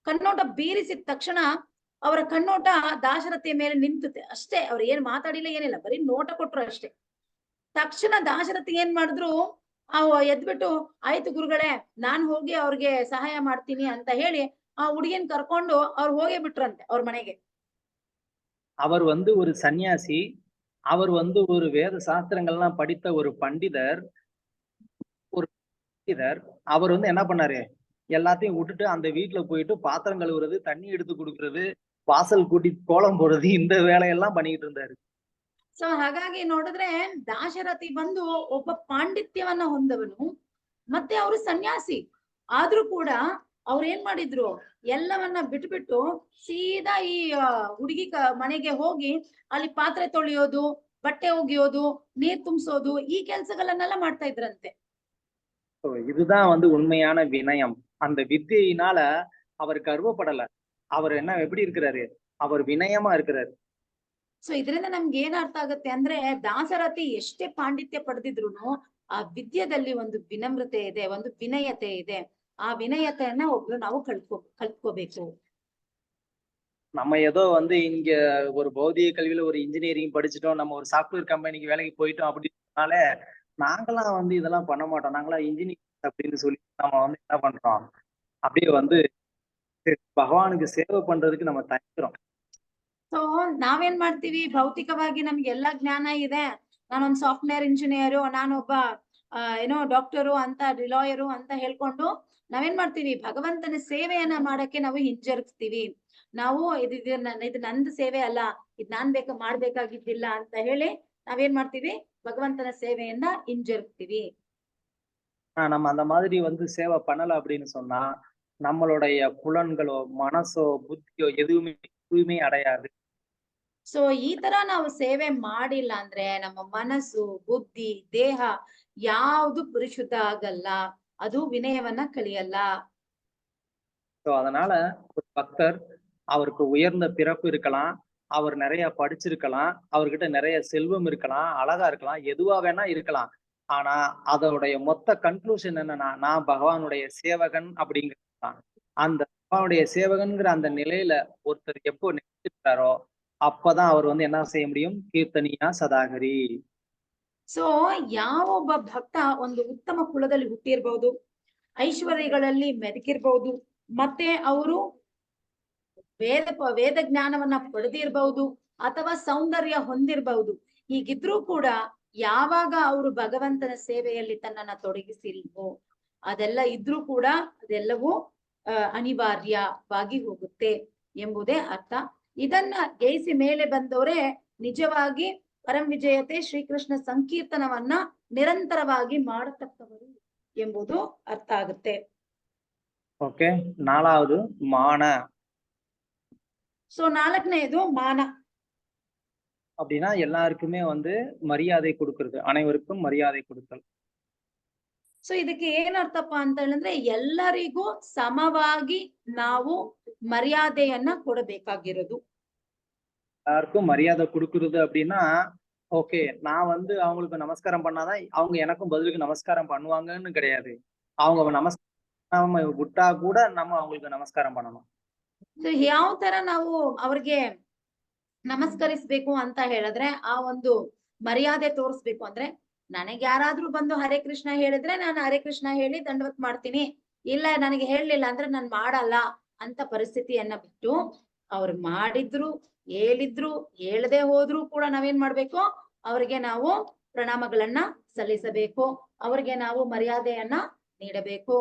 ಕಣ್ಣೋಟ ಬೀರಿಸಿದ ತಕ್ಷಣ ಅವರ ಕಣ್ಣೋಟ ದಾಶರಥಿಯ ಮೇಲೆ ನಿಂತುತ್ತೆ ಅಷ್ಟೇ. ಅವ್ರು ಏನ್ ಮಾತಾಡಿಲ್ಲ, ಏನಿಲ್ಲ, ಬರೀ ನೋಟ ಕೊಟ್ರು ಅಷ್ಟೇ. ತಕ್ಷಣ ದಾಶರಥಿ ಏನ್ ಮಾಡಿದ್ರು, ಎದ್ಬಿಟ್ಟು ಆಯ್ತು ಗುರುಗಳೇ, ನಾನ್ ಹೋಗಿ ಅವ್ರಿಗೆ ಸಹಾಯ ಮಾಡ್ತೀನಿ ಅಂತ ಹೇಳಿ ಆ ಹುಡುಗಿಯನ್ ಕರ್ಕೊಂಡು ಅವ್ರು ಹೋಗೇ ಬಿಟ್ರಂತೆ ಅವ್ರ ಮನೆಗೆ. அவர் வந்து ஒரு சன்னியாசி, அவர் வந்து ஒரு வேத சாஸ்திரங்கள்லாம் படித்த ஒரு பண்டிதர். அவர் வந்து என்ன பண்ணாரு, எல்லாத்தையும் விட்டுட்டு அந்த வீட்டுல போயிட்டு பாத்திரம் கழுவுறது, தண்ணி எடுத்து கொடுக்கறது, வாசல் கூட்டி கோலம் போடுறது, இந்த வேலையெல்லாம் பண்ணிட்டு இருந்தாரு. ಸೊ ಹಾಗಾಗಿ ನೋಡಿದ್ರೆ ದಾಶರಥಿ ಬಂದು ಒಬ್ಬ ಪಾಂಡಿತ್ಯವನ್ನ ಹೊಂದವನು, ಮತ್ತೆ ಅವರು ಸನ್ಯಾಸಿ ಆದ್ರೂ ಕೂಡ ಅವ್ರು ಏನ್ ಮಾಡಿದ್ರು, ಎಲ್ಲವನ್ನ ಬಿಟ್ಬಿಟ್ಟು ಸೀದಾ ಈ ಹುಡುಗಿ ಮನೆಗೆ ಹೋಗಿ ಅಲ್ಲಿ ಪಾತ್ರೆ ತೊಳೆಯೋದು, ಬಟ್ಟೆ ಒಗೆಯೋದು, ನೀರ್ ತುಂಬಿಸೋದು, ಈ ಕೆಲ್ಸಗಳನ್ನೆಲ್ಲ ಮಾಡ್ತಾ ಇದ್ರಂತೆ. இதுதான் வந்து உண்மையான வினயம். அந்த வித்தியினால அவர் கர்வப்படல. அவர் என்ன எப்படி இருக்கிறாரு, அவர் வினயமா இருக்கிறாரு. ಸೊ ಇದರಿಂದ ನಮ್ಗೆ ಏನ್ ಅರ್ಥ ಆಗುತ್ತೆ ಅಂದ್ರೆ ದಾಸರಥಿ ಎಷ್ಟೇ ಪಾಂಡಿತ್ಯ ಪಡೆದಿದ್ರು ಆ ವಿದ್ಯೆದಲ್ಲಿ ಒಂದು ವಿನಮ್ರತೆ ಇದೆ, ಒಂದು ವಿನಯತೆ ಇದೆ. ಆ ವಿನಯತೆಯನ್ನ ಒಬ್ರು ನಾವು ಕಲ್ತ್ಕೋಬೇಕು. நம்ம ஏதோ வந்து இங்க ஒரு பௌதிக கல்வியில ஒரு இன்ஜினியரிங் படிச்சுட்டோம், நம்ம ஒரு சாஃப்ட்வேர் கம்பெனிக்கு வேலைக்கு போயிட்டோம் அப்படின்னால நாங்களாம் வந்து இதெல்லாம் பண்ண மாட்டோம், நாங்களாம் இன்ஜினியர் அப்படின்னு சொல்லி நம்ம வந்து என்ன பண்றோம், அப்படியே வந்து ಭಗವಾನಿಗೆ ಸೇವೆ பண்றதுக்கு நம்ம தயங்குறோம். ಸೊ ನಾವೇನ್ ಮಾಡ್ತೀವಿ, ಭೌತಿಕವಾಗಿ ನಮ್ಗೆ ಎಲ್ಲಾ ಜ್ಞಾನ ಇದೆ, ನಾನೊಂದ್ ಸಾಫ್ಟ್ವೇರ್ ಇಂಜಿನಿಯರು, ನಾನೊಬ್ಬ ಏನೋ ಡಾಕ್ಟರು ಅಂತ, ಲಾಯರು ಅಂತ ಹೇಳ್ಕೊಂಡು ನಾವೇನ್ ಮಾಡ್ತೀವಿ, ಭಗವಂತನ ಸೇವೆಯನ್ನ ಮಾಡಕ್ಕೆ ನಾವು ಹಿಂಜರಿಸ್ತೀವಿ. ನಾವು ಇದು ನಂದು ಸೇವೆ ಅಲ್ಲ, ಇದ್ ನಾನ್ ಮಾಡ್ಬೇಕಾಗಿದ್ದಿಲ್ಲ ಅಂತ ಹೇಳಿ ನಾವೇನ್ ಮಾಡ್ತೀವಿ, ಭಗವಂತನ ಸೇವೆಯನ್ನ ಹಿಂಜರಿಸ್ತೀವಿ. நம்ம அந்த மாதிரி வந்து சேவை பண்ணல அப்படின்னு சொன்னா நம்மளுடைய புலன்களோ மனசோ புத்தியோ எதுவுமே தூய்மை அடையாது. ಸೊ ಈ ತರ ನಾವು ಸೇವೆ ಮಾಡಿಲ್ಲ ಅಂದ್ರೆ ನಮ್ಮ ಮನಸ್ಸು, ಬುದ್ಧಿ, ದೇಹ ಯಾವುದು ಪರಿಶುದ್ಧ ಆಗಲ್ಲ, ಅದು ವಿನಯವನ್ನ ಕಲಿಯಲ್ಲ. ஸோ அதனால ஒரு பக்தர் அவருக்கு உயர்ந்த பிறப்பு இருக்கலாம், அவர் நிறைய படிச்சிருக்கலாம், அவர்கிட்ட நிறைய செல்வம் இருக்கலாம், அழகா இருக்கலாம், எதுவா வேணா இருக்கலாம். ஆனா அதோடைய மொத்த கன்க்ளூஷன் என்னன்னா, நான் பகவானுடைய சேவகன் அப்படிங்கிறது. அந்த பகவானுடைய சேவகன்கிற அந்த நிலையில ஒருத்தர் எப்போ நினைச்சிருக்காரோ அப்பதான் அவர் வந்து என்ன செய்ய முடியும், கீர்த்தனியா சதாகரி. ಸೊ ಯಾವ ಒಬ್ಬ ಭಕ್ತ ಒಂದು ಉತ್ತಮ ಕುಲದಲ್ಲಿ ಹುಟ್ಟಿರ್ಬಹುದು, ಐಶ್ವರ್ಯಗಳಲ್ಲಿ ಮೆದಕಿರ್ಬಹುದು, ಮತ್ತೆ ಅವರು ವೇದ ಜ್ಞಾನವನ್ನ ಪಡೆದಿರ್ಬಹುದು, ಅಥವಾ ಸೌಂದರ್ಯ ಹೊಂದಿರಬಹುದು. ಹೀಗಿದ್ರೂ ಕೂಡ ಯಾವಾಗ ಅವರು ಭಗವಂತನ ಸೇವೆಯಲ್ಲಿ ತನ್ನನ್ನ ತೊಡಗಿಸಿಲ್ವೋ, ಅದೆಲ್ಲ ಇದ್ರೂ ಕೂಡ ಅದೆಲ್ಲವೂ ಅನಿವಾರ್ಯವಾಗಿ ಹೋಗುತ್ತೆ ಎಂಬುದೇ ಅರ್ಥ. ಇದನ್ನ ಜಯಿಸಿ ಮೇಲೆ ಬಂದವರೇ ನಿಜವಾಗಿ ಪರಂ ವಿಜಯತೆ ಶ್ರೀಕೃಷ್ಣ ಸಂಕೀರ್ತನವನ್ನ ನಿರಂತರವಾಗಿ ಮಾಡತಕ್ಕವರು ಎಂಬುದು ಅರ್ಥ ಆಗುತ್ತೆ. ಓಕೆ, ನಾಲ್ಕಾவது ಮಾನ. ಸೊ ನಾಲ್ಕನೆಯದು ಮಾನ. அப்படின்னா எல்லாருக்குமே வந்து மரியாதை கொடுக்கறது, அனைவருக்கும் மரியாதை கொடுத்தல். ಸೊ ಇದಕ್ಕೆ ಏನರ್ಥಪ್ಪ ಅಂತ ಹೇಳಿದ್ರೆ, ಎಲ್ಲರಿಗೂ ಸಮವಾಗಿ ನಾವು ಮರ್ಯಾದೆಯನ್ನ ಕೊಡಬೇಕಾಗಿರೋದು. எல்லாருக்கும் மரியாதை கொடுக்கறது அப்படின்னா, ஓகே நான் வந்து அவங்களுக்கு நமஸ்காரம் பண்ணாதான் அவங்க எனக்கும் பதிலுக்கு நமஸ்காரம் பண்ணுவாங்கன்னு கிடையாது. அவங்க நமஸ்காரம் விட்டா கூட நம்ம அவங்களுக்கு நமஸ்காரம் பண்ணணும். ಸೊ ಯಾವ ತರ ನಾವು ಅವ್ರಿಗೆ ನಮಸ್ಕರಿಸ್ಬೇಕು ಅಂತ ಹೇಳಿದ್ರೆ, ಆ ಒಂದು ಮರ್ಯಾದೆ ತೋರಿಸ್ಬೇಕು ಅಂದ್ರೆ, ನನಗೆ ಯಾರಾದ್ರೂ ಬಂದು ಹರೇ ಕೃಷ್ಣ ಹೇಳಿದ್ರೆ ನಾನು ಹರೇ ಕೃಷ್ಣ ಹೇಳಿ ದಂಡವತ್ ಮಾಡ್ತೀನಿ, ಇಲ್ಲ ನನಗೆ ಹೇಳಲಿಲ್ಲ ಅಂದ್ರೆ ನಾನು ಮಾಡಲ್ಲ ಅಂತ ಪರಿಸ್ಥಿತಿಯನ್ನ ಬಿಟ್ಟು, ಅವ್ರು ಮಾಡಿದ್ರು ಹೇಳಿದ್ರು ಹೇಳದೆ ಹೋದ್ರು ಕೂಡ ನಾವೇನ್ ಮಾಡ್ಬೇಕು, ಅವ್ರಿಗೆ ನಾವು ಪ್ರಣಾಮಗಳನ್ನ ಸಲ್ಲಿಸಬೇಕು, ಅವ್ರಿಗೆ ನಾವು ಮರ್ಯಾದೆಯನ್ನ ನೀಡಬೇಕು.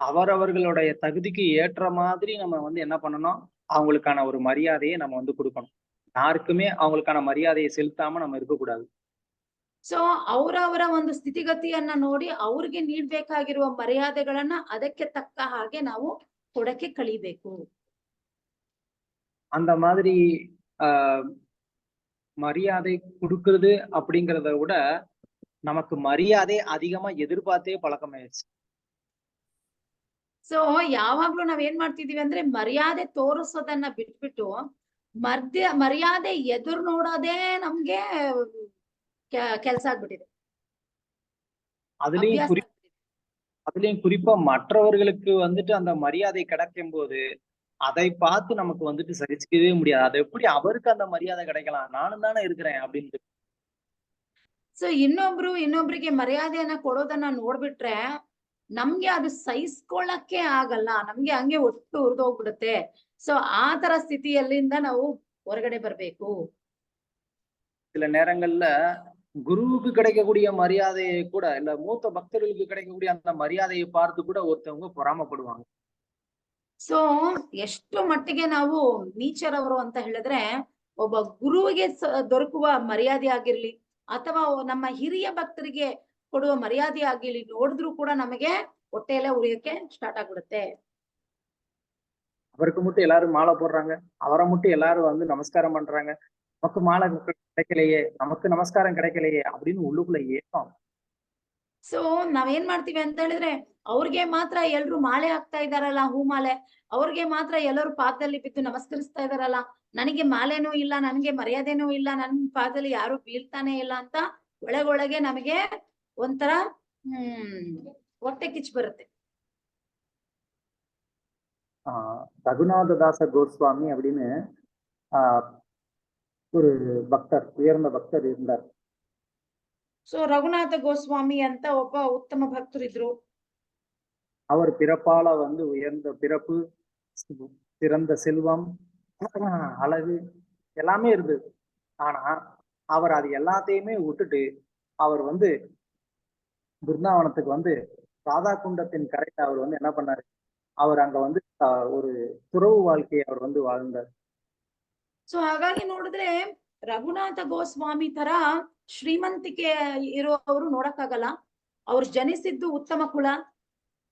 அவரவர்களுடைய தகுதிக்கு ஏற்ற மாதிரி நம்ம வந்து என்ன பண்ணணும், அவங்களுக்கான ஒரு மரியாதையை நம்ம வந்து கொடுக்கணும். யாருக்குமே அவங்களுக்கான மரியாதையை செலுத்தாம நம்ம இருக்கக்கூடாது. ಸೊ ಅವರವರ ಒಂದು ಸ್ಥಿತಿಗತಿಯನ್ನ ನೋಡಿ ಅವ್ರಿಗೆ ನೀಡ್ಬೇಕಾಗಿರುವ ಮರ್ಯಾದೆಗಳನ್ನ ಅದಕ್ಕೆ ತಕ್ಕ ಹಾಗೆ ನಾವು ಕೊಡಕ್ಕೆ ಕಲಿಬೇಕು. அந்த மாதிரி மரியாதை கொடுக்கறது அப்படிங்கிறத விட நமக்கு மரியாதை அதிகமா எதிர்பார்த்தே பழக்கமாயிடுச்சு. ಸೊ ಯಾವಾಗ್ಲೂ ನಾವೇನ್ ಮಾಡ್ತಿದೀವಿ ಅಂದ್ರೆ, ಮರ್ಯಾದೆ ತೋರಿಸೋದನ್ನ ಬಿಟ್ಬಿಟ್ಟು ಮರ್ಯಾದೆ ಎದುರು ನೋಡೋದೇ ನಮ್ಗೆ ಕೆಲ್ಸ ಆಗ್ಬಿಟ್ಟಿದೆ. அதுலயும் குறிப்பா மற்றவர்களுக்கு வந்துட்டு அந்த மரியாதை கிடைக்கும் போது அதை பார்த்து நமக்கு வந்துட்டு சகிச்சுக்கவே முடியாது. அது எப்படி அவருக்கு அந்த மரியாதை கிடைக்கலாம், நானும் தானே இருக்கிறேன் அப்படின்னு. ಸೊ ಇನ್ನೊಬ್ರಿಗೆ ಮರ್ಯಾದೆಯನ್ನ ಕೊಡೋದನ್ನ ನೋಡ್ಬಿಟ್ರೆ ನಮ್ಗೆ ಅದು ಸಹಿಸ್ಕೊಳ್ಳಕ್ಕೆ ಆಗಲ್ಲ, ನಮ್ಗೆ ಹಂಗೆ ಒಟ್ಟು ಉರಿದೋಗ್ಬಿಡುತ್ತೆ. ಸೊ ಆ ತರ ಸ್ಥಿತಿಯಲ್ಲಿಂದ ನಾವು ಹೊರಗಡೆ ಬರ್ಬೇಕು. சில நேரங்கள்ல குருவுக்கு கிடைக்கக்கூடிய மரியாதையை கூட இல்ல மூத்த பக்தர்களுக்கு கிடைக்கக்கூடிய அந்த மரியாதையை பார்த்து கூட ஒருத்தவங்க பொறாமப்படுவாங்க. ಸೊ ಎಷ್ಟು ಮಟ್ಟಿಗೆ ನಾವು ನೀಚರವರು ಅಂತ ಹೇಳಿದ್ರೆ, ಒಬ್ಬ ಗುರುವಿಗೆ ದೊರಕುವ ಮರ್ಯಾದೆ ಆಗಿರ್ಲಿ, ಅಥವಾ ನಮ್ಮ ಹಿರಿಯ ಭಕ್ತರಿಗೆ ಕೊಡುವ ಮರ್ಯಾದೆ ಆಗಿರ್ಲಿ, ನೋಡಿದ್ರು ಕೂಡ ನಮಗೆ ಹೊಟ್ಟೆಯಲ್ಲೇ ಉರಿಯೋಕೆ ಸ್ಟಾರ್ಟ್ ಆಗ್ಬಿಡುತ್ತೆ. அவருக்கு மட்டும் எல்லாரும் மாலை போடுறாங்க, அவரை மட்டும் எல்லாரும் வந்து நமஸ்காரம் பண்றாங்க, நமக்கு மாலை கிடைக்கலையே, நமக்கு நமஸ்காரம் கிடைக்கலையே அப்படின்னு உள்ளுக்குள்ள ஏக்கம். ಸೊ ನಾವೇನ್ ಮಾಡ್ತೀವಿ ಅಂತ ಹೇಳಿದ್ರೆ, ಅವ್ರಿಗೆ ಮಾತ್ರ ಎಲ್ರು ಮಾಲೆ ಹಾಕ್ತಾ ಇದಾರಲ್ಲ, ಹೂ ಮಾಲೆ, ಅವ್ರಿಗೆ ಮಾತ್ರ ಎಲ್ಲರೂ ಪಾದದಲ್ಲಿ ಬಿದ್ದು ನಮಸ್ಕರಿಸ್ತಾ ಇದಾರಲ್ಲ, ನನಗೆ ಮಾಲೆನೂ ಇಲ್ಲ, ನನ್ಗೆ ಮರ್ಯಾದೆನೂ ಇಲ್ಲ, ನನ್ ಪಾದದಲ್ಲಿ ಯಾರು ಬೀಳ್ತಾನೆ ಇಲ್ಲ ಅಂತ ಒಳಗೊಳಗೆ ನಮಗೆ ಒಂಥರ ಹೊಟ್ಟೆ ಕಿಚ್ಚು ಬರುತ್ತೆ. ரகுநாததாச கோஸ்வாமி அப்படின்னு ஒரு பக்தர், உயர்ந்த பக்தர் இருந்தார். ಸೊ ರಘುನಾಥ ಗೋಸ್ವಾಮಿ ಅಂತ ಒಬ್ಬ ಉತ್ತಮ ಭಕ್ತರಿದ್ರು. அவர் பிறப்பால வந்து உயர்ந்த பிறப்பு, சிறந்த செல்வம், அழகு எல்லாமே இருந்தது. ஆனா அவர் அது எல்லாத்தையுமே விட்டுட்டு அவர் வந்து பிருந்தாவனத்துக்கு வந்து ராதா குண்டத்தின் கரையில அவர் வந்து என்ன பண்ணாரு, அவர் அங்க வந்து ஒரு துறவு வாழ்க்கையை அவர் வந்து வாழ்ந்தார். ಸೊ ಹಾಗಾಗಿ ನೋಡಿದ್ರೆ ರಘುನಾಥ ಗೋಸ್ವಾಮಿ ತರ ಶ್ರೀಮಂತಿಕೆ ಇರುವವರು ನೋಡಕ್ಕಾಗಲ್ಲ. ಅವ್ರು ಜನಿಸಿದ್ದು ಉತ್ತಮ ಕುಲ,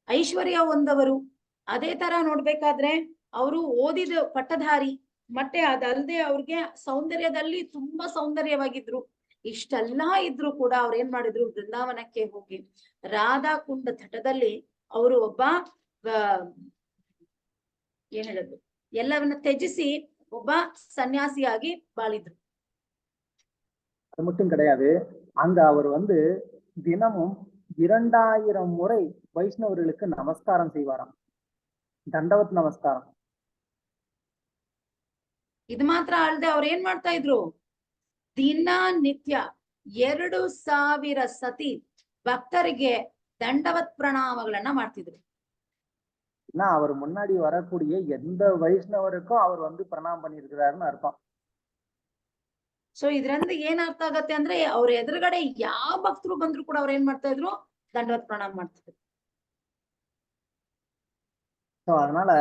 ಐಶ್ವರ್ಯ ಹೊಂದವರು. ಅದೇ ತರ ನೋಡ್ಬೇಕಾದ್ರೆ ಅವರು ಓದಿದ ಪಟ್ಟಧಾರಿ, ಮತ್ತೆ ಅದಲ್ಲದೆ ಅವ್ರಿಗೆ ಸೌಂದರ್ಯದಲ್ಲಿ ತುಂಬಾ ಸೌಂದರ್ಯವಾಗಿದ್ರು. ಇಷ್ಟೆಲ್ಲ ಇದ್ರು ಕೂಡ ಅವ್ರು ಏನ್ ಮಾಡಿದ್ರು, ಬೃಂದಾವನಕ್ಕೆ ಹೋಗಿ ರಾಧಾ ಕುಂಡ ತಟದಲ್ಲಿ ಅವರು ಒಬ್ಬ ಏನ್ ಹೇಳೋದು, ಎಲ್ಲವನ್ನ ತ್ಯಜಿಸಿ ಒಬ್ಬ ಸನ್ಯಾಸಿಯಾಗಿ ಬಾಳಿದ್ರು. அது மட்டும் கிடையாது, அங்க அவர் வந்து தினமும் 2000 முறை வைஷ்ணவர்களுக்கு நமஸ்காரம் செய்வாராம், ದಂಡವತ್ ನಮಸ್ಕಾரம். ಇದು ಮಾತ್ರ ಅಲ್ಲದೆ ಅವ್ರು ಏನ್ ಮಾಡ್ತಾ ಇದ್ರು, ದಿನ ನಿತ್ಯ 2000 ಸತಿ ಭಕ್ತರಿಗೆ ದಂಡವತ್ ಪ್ರಣಾಮಗಳನ್ನ ಮಾಡ್ತಿದ್ರು. அவர் முன்னாடி வரக்கூடிய எந்த வைஷ்ணவருக்கும் அவர் வந்து பிரணாமம் பண்ணியிருக்கிறாருன்னு அர்த்தம். ಸೊ ಇದ್ರಿಂದ ಏನ್ ಅರ್ಥ ಆಗತ್ತೆ ಅಂದ್ರೆ, ಅವ್ರ ಎದುರುಗಡೆ ಯಾವ ಭಕ್ತರು ಬಂದ್ರು ಕೂಡ ಅವ್ರ ಏನ್ ಮಾಡ್ತಾ ಇದ್ರು, ದಂಡವತ್ ಪ್ರಣಾಮ ಮಾಡ್ತಿದ್ರು. ஸோ அதனால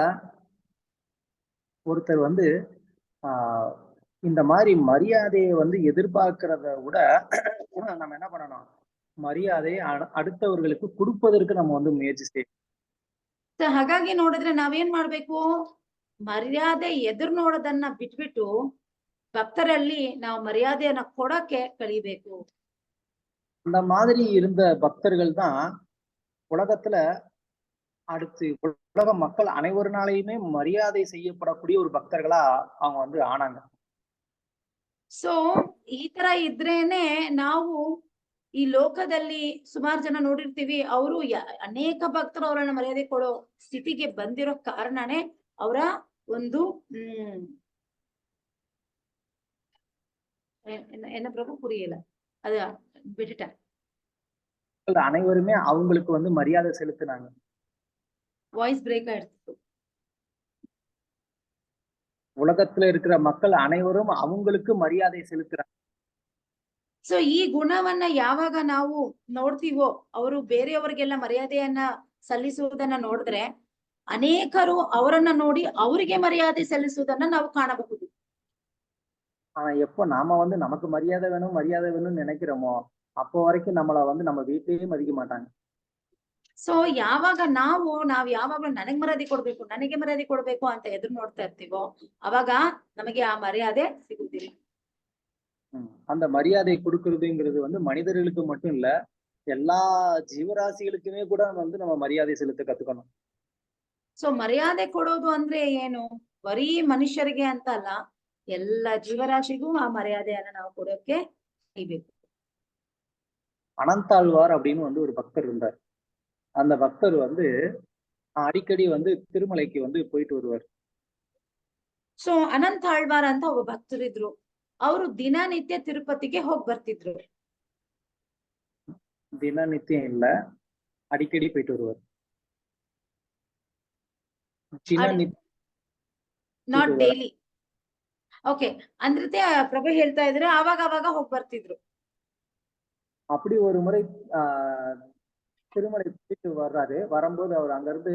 ஒருத்தர் வந்து இந்த மாதிரி மரியாதையை வந்து எதிர்பார்க்கிறத விட நம்ம என்ன பண்ணணும், மரியாதையை அடுத்தவர்களுக்கு கொடுப்பதற்கு நம்ம வந்து முயற்சி செய்யணும். ಹಾಗಾಗಿ ನೋಡಿದ್ರೆ ನಾವೇನ್ ಮಾಡ್ಬೇಕು, ಮರ್ಯಾದೆ ಎದುರು ನೋಡೋದನ್ನ ಬಿಟ್ಬಿಟ್ಟು ಭಕ್ತರಲ್ಲಿ ನಾವು ಮರ್ಯಾದೆಯನ್ನ ಕೊಡಕ್ಕೆ ಕಲಿಬೇಕು. அந்த மாதிரி இருந்த பக்தர்கள் தான் உலகத்துல அடுத்து உலக மக்கள் அனைவருனாலையுமே மரியாதை செய்யப்படக்கூடிய ஒரு பக்தர்களா அவங்க வந்து ஆனாங்க. ಸೊ ಈ ತರ ಇದ್ರೇನೆ ನಾವು ಈ ಲೋಕದಲ್ಲಿ ಸುಮಾರು ಜನ ನೋಡಿರ್ತೀವಿ, ಅವರು ಅನೇಕ ಭಕ್ತರು ಅವರನ್ನ ಮರ್ಯಾದೆ ಕೊಡೋ ಸ್ಥಿತಿಗೆ ಬಂದಿರೋ ಕಾರಣನೇ ಅವರ ಒಂದು என்ன பிரபு புரியல, அது விட்டுட்டேன். அனைவருமே அவங்களுக்கு வந்து மரியாதை செலுத்தினாங்க. வாய்ஸ் பிரேக் ஆயிடுச்சு. உலகத்துல இருக்கிற மக்கள் அனைவரும் அவங்களுக்கு மரியாதை செலுத்துறாங்க. ಸೊ ಈ ಗುಣವನ್ನ ಯಾವಾಗ ನಾವು ನೋಡ್ತೀವೋ, ಅವರು ಬೇರೆಯವರಿಗೆಲ್ಲ ಮರ್ಯಾದೆಯನ್ನ ಸಲ್ಲಿಸುವುದನ್ನ ನೋಡಿದ್ರೆ ಅನೇಕರು ಅವರನ್ನ ನೋಡಿ ಅವರಿಗೆ ಮರ್ಯಾದೆ ಸಲ್ಲಿಸುವುದನ್ನ ನಾವು ಕಾಣಬಹುದು. ஆனா எப்போ நாம வந்து நமக்கு மரியாதை வேணும்னு நினைக்கிறோமோ அப்போ வரைக்கும் நம்மள வந்து நம்ம வீட்லயே மதிக்க மாட்டாங்க. ಸೊ ಯಾವಾಗ ನಾವ್ ಯಾವಾಗ್ಲೂ ನನಗೆ ಮರ್ಯಾದೆ ಕೊಡ್ಬೇಕು ಅಂತ ಎದುರು ನೋಡ್ತಾ ಇರ್ತೀವೋ ಅವಾಗ ನಮಗೆ ಆ ಮರ್ಯಾದೆ ಸಿಗುದಿಲ್ಲ. அந்த மரியாதை கொடுக்கறதுங்கிறது வந்து மனிதர்களுக்கு மட்டும் இல்ல, எல்லா ஜீவராசிகளுக்குமே கூட வந்து நம்ம மரியாதை செலுத்த கத்துக்கணும். ಸೊ ಮರ್ಯಾದೆ ಕೊಡೋದು ಅಂದ್ರೆ ಏನು, ಬರೀ ಮನುಷ್ಯರಿಗೆ ಅಂತ ಅಲ್ಲ, ಎಲ್ಲ ಜೀವರಾಶಿಗೂ ಆ ಮರ್ಯಾದೆಯನ್ನ ನಾವು ಕೊಡೋಕೆ ಕಲಿಬೇಕು. அனந்தாழ்வார் அப்படின்னு வந்து ஒரு பக்தர் இருந்தார். அந்த பக்தர் வந்து அடிக்கடி வந்து திருமலைக்கு வந்து போயிட்டு வருவார். ಸೊ ಅನಂತಾಳ್ವಾರ್ ಅಂತ ಒಬ್ಬ ಭಕ್ತರಿದ್ರು, ಅವರು ದಿನನಿತ್ಯ ತಿರುಪತಿಗೆ ಹೋಗಿ ಬರ್ತಿದ್ರು. ದಿನನಿತ್ಯ ಇಲ್ಲ, ಅಡಿக்கடி போயிட்டு வருவார். Not daily. ಓಕೆ, ಅಂದ್ರೆ ಪ್ರಭು ಹೇಳ್ತಾ ಇದ್ರೆ ಅವಾಗ ಹೋಗಿ ಬರ್ತಿದ್ರು. அப்படி ஒரு முறை திருமலை போயிட்டு வர்றாரு. வரும்போது அவர் அங்க இருந்து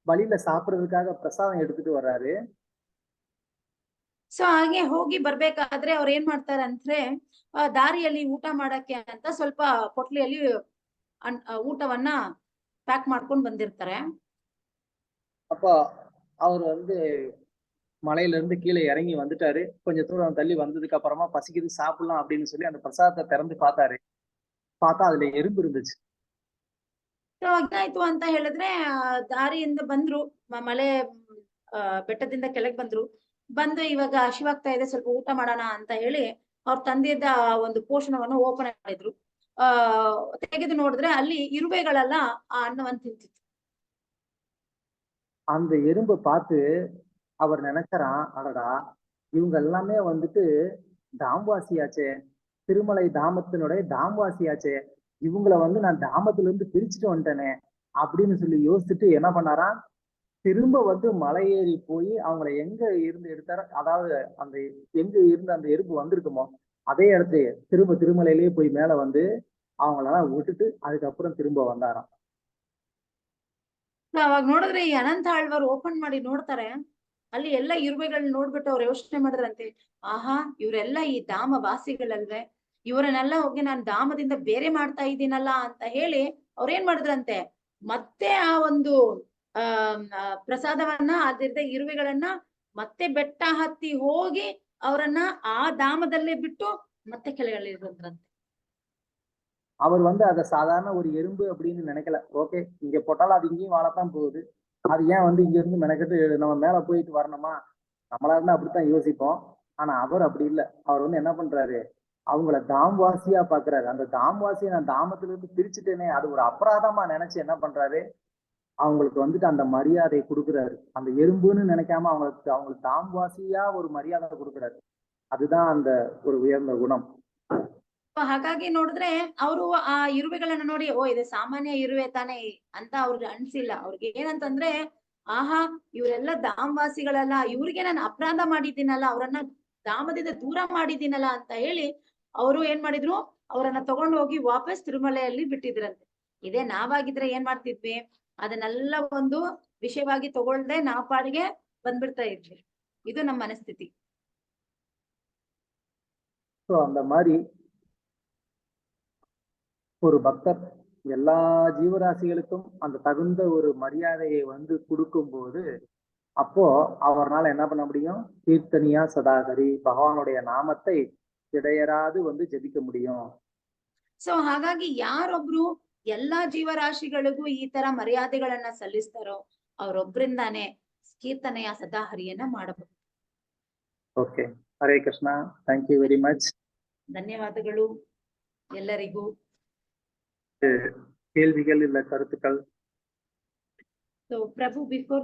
வழியில சாப்பிடுறதுக்காக பிரசாதம் எடுத்துட்டு வர்றாரு. ಸೊ ಹಾಗೆ ಹೋಗಿ ಬರ್ಬೇಕಾದ್ರೆ ಅವ್ರ ಏನ್ ಮಾಡ್ತಾರೆ ಅಂದ್ರೆ, ದಾರಿಯಲ್ಲಿ ಊಟ ಮಾಡಕ್ಕೆ ಅಂತ ಸ್ವಲ್ಪ ಪೊಟ್ಲಿಯಲ್ಲಿ ಊಟವನ್ನ ಪ್ಯಾಕ್ ಮಾಡ್ಕೊಂಡು ಬಂದಿರ್ತಾರೆ. அப்போ அவர் வந்து மலையில இருந்து கீழே இறங்கி வந்துட்டாரு. கொஞ்சம் தூரம் தள்ளி வந்ததுக்கு அப்புறமா பசிக்குது சாப்பிடலாம் அப்படின்னு சொல்லி அந்த பிரசாதத்தை திறந்து பார்த்தாரு. பார்த்தா அதுல எறும்பு இருந்துச்சு. ಸೊ ಏನಾಯ್ತು ಅಂತ ಹೇಳಿದ್ರೆ ದಾರಿಯಿಂದ ಬಂದ್ರು ಮಳೆ ಬೆಟ್ಟದಿಂದ ಕೆಳಗ್ ಬಂದು ಇವಾಗ ಹಸಿವಾಗ್ತಾ ಇದೆ, ಸ್ವಲ್ಪ ಊಟ ಮಾಡೋಣ ಅಂತ ಹೇಳಿ ಅವ್ರ ತಂದೆದ ಒಂದು ಪೋಷಣವನ್ನು ಓಪನ್ ಮಾಡಿದ್ರು. ತೆಗೆದು ನೋಡಿದ್ರೆ ಅಲ್ಲಿ ಇರುವೆಗಳೆಲ್ಲ ಆ ಅನ್ನವನ್ನು ತಿಂತಿತ್ತು. அந்த எறும்பை பார்த்து அவர் நினைச்சாராம், அடடா இவங்க எல்லாமே வந்துட்டு தாம்வாசியாச்சே, திருமலை தாமத்தினுடைய தாம்வாசியாச்சே, இவங்கள வந்து நான் தாமத்துல இருந்து பிரிச்சுட்டு வந்துட்டேனே அப்படின்னு சொல்லி யோசிச்சுட்டு என்ன பண்ணாராம், திரும்ப வந்து மலை ஏறி போய் அவங்கள எங்க இருந்து எடுத்தாரோ, அதாவது அந்த எங்க இருந்து அந்த எறும்பு வந்திருக்குமோ அதே இடத்துல திரும்ப திருமலையிலேயே போய் மேல வந்து அவங்களெல்லாம் விட்டுட்டு அதுக்கப்புறம் திரும்ப வந்தாராம். ಅವಾಗ ನೋಡಿದ್ರೆ ಈ ಅನಂತ ಆಳ್ವಾರ್ ಓಪನ್ ಮಾಡಿ ನೋಡ್ತಾರೆ, ಅಲ್ಲಿ ಎಲ್ಲ ಇರುವೆಗಳನ್ನ ನೋಡ್ಬಿಟ್ಟು ಅವ್ರು ಯೋಚನೆ ಮಾಡಿದ್ರಂತೆ, ಆಹಾ ಇವರೆಲ್ಲ ಈ ಧಾಮ ವಾಸಿಗಳಲ್ವೇ, ಇವರನ್ನೆಲ್ಲ ಹೋಗಿ ನಾನು ಧಾಮದಿಂದ ಬೇರೆ ಮಾಡ್ತಾ ಇದ್ದೀನಲ್ಲ ಅಂತ ಹೇಳಿ ಅವ್ರೇನ್ ಮಾಡಿದ್ರಂತೆ, ಮತ್ತೆ ಆ ಒಂದು ಪ್ರಸಾದವನ್ನ ಅದಿರ್ದ ಇರುವೆಗಳನ್ನ ಮತ್ತೆ ಬೆಟ್ಟ ಹತ್ತಿ ಹೋಗಿ ಅವರನ್ನ ಆ ಧಾಮದಲ್ಲೇ ಬಿಟ್ಟು ಮತ್ತೆ ಕೆಳಗಿಳಿದ್ರಂತೆ. அவர் வந்து அதை சாதாரண ஒரு எறும்பு அப்படின்னு நினைக்கல. ஓகே, இங்க போட்டாலும் அது இங்கேயும் வாழத்தான் போகுது, அது ஏன் வந்து இங்க இருந்து மெனக்கெட்டு நம்ம மேல போயிட்டு வரணுமா, நம்மளா இருந்தா அப்படித்தான் யோசிப்போம். ஆனா அவர் அப்படி இல்லை. அவர் வந்து என்ன பண்றாரு, அவங்கள தாம்வாசியா பாக்குறாரு. அந்த தாம்வாசியை நான் தாமத்துல இருந்து பிரிச்சுட்டேனே, அது ஒரு அபராதமா நினைச்சு என்ன பண்றாரு, அவங்களுக்கு வந்துட்டு அந்த மரியாதையை கொடுக்குறாரு. அந்த எறும்புன்னு நினைக்காம அவங்களுக்கு தாம்வாசியா ஒரு மரியாதை கொடுக்குறாரு. அதுதான் அந்த ஒரு உயர்ந்த குணம். ಹಾಗಾಗಿ ನೋಡಿದ್ರೆ ಅವರು ಆ ಇರುವೆಗಳನ್ನ ನೋಡಿ, ಓ ಇದು ಸಾಮಾನ್ಯ ಇರುವೆ ತಾನೇ ಅಂತ ಅವ್ರಿಗೆ ಅನ್ಸಿಲ್ಲ. ಅವ್ರಿಗೆ ಏನಂತಂದ್ರೆ, ಆಹಾ ಇವರೆಲ್ಲ ಧಾಮವಾಸಿಗಳಲ್ಲ, ಇವ್ರಿಗೆ ನಾನು ಅಪರಾಧ ಮಾಡಿದ್ದೀನಲ್ಲ, ಅವರನ್ನ ಧಾಮದಿಂದ ದೂರ ಮಾಡಿದ್ದೀನಲ್ಲ ಅಂತ ಹೇಳಿ ಅವರು ಏನ್ ಮಾಡಿದ್ರು, ಅವರನ್ನ ತಗೊಂಡು ಹೋಗಿ ವಾಪಸ್ ತಿರುಮಲೆಯಲ್ಲಿ ಬಿಟ್ಟಿದ್ರಂತೆ. ಇದೇ ನಾವಾಗಿದ್ರೆ ಏನ್ ಮಾಡ್ತಿದ್ವಿ, ಅದನ್ನೆಲ್ಲ ಒಂದು ವಿಷಯವಾಗಿ ತಗೊಳ್ದೆ ನಾವು ಪಾಡಿಗೆ ಬಂದ್ಬಿಡ್ತಾ ಇದ್ವಿ. ಇದು ನಮ್ಮ ಮನಸ್ಥಿತಿ. ஸோ அந்த மாதிரி ஒரு பக்தர் எல்லா ஜீவராசிகளுக்கும் அந்த தகுந்த ஒரு மரியாதையை வந்து கொடுக்கும்போது, அப்போ அவர்னால என்ன பண்ண முடியும், கீர்த்தனியா சதாகரி பகவானுடைய நாமத்தை இடையராது வந்து ஜெபிக்க முடியும். ಸೊ ಹಾಗಾಗಿ ಯಾರೊಬ್ರು ಎಲ್ಲಾ ಜೀವರಾಶಿಗಳಿಗೂ ಈ ತರ ಮರ್ಯಾದೆಗಳನ್ನ ಸಲ್ಲಿಸ್ತಾರೋ ಅವರೊಬ್ಬರಿಂದಾನೇ ಕೀರ್ತನೆಯ ಸದಾಹರಿಯನ್ನ ಮಾಡಬಹುದು. Okay, Hare Krishna, thank you very much. ಧನ್ಯವಾದಗಳು ಎಲ್ಲರಿಗೂ. கேள்விகள் இல்ல கருத்துக்கள்? ಸೊ ಪ್ರಭು ಬಿಫೋರ್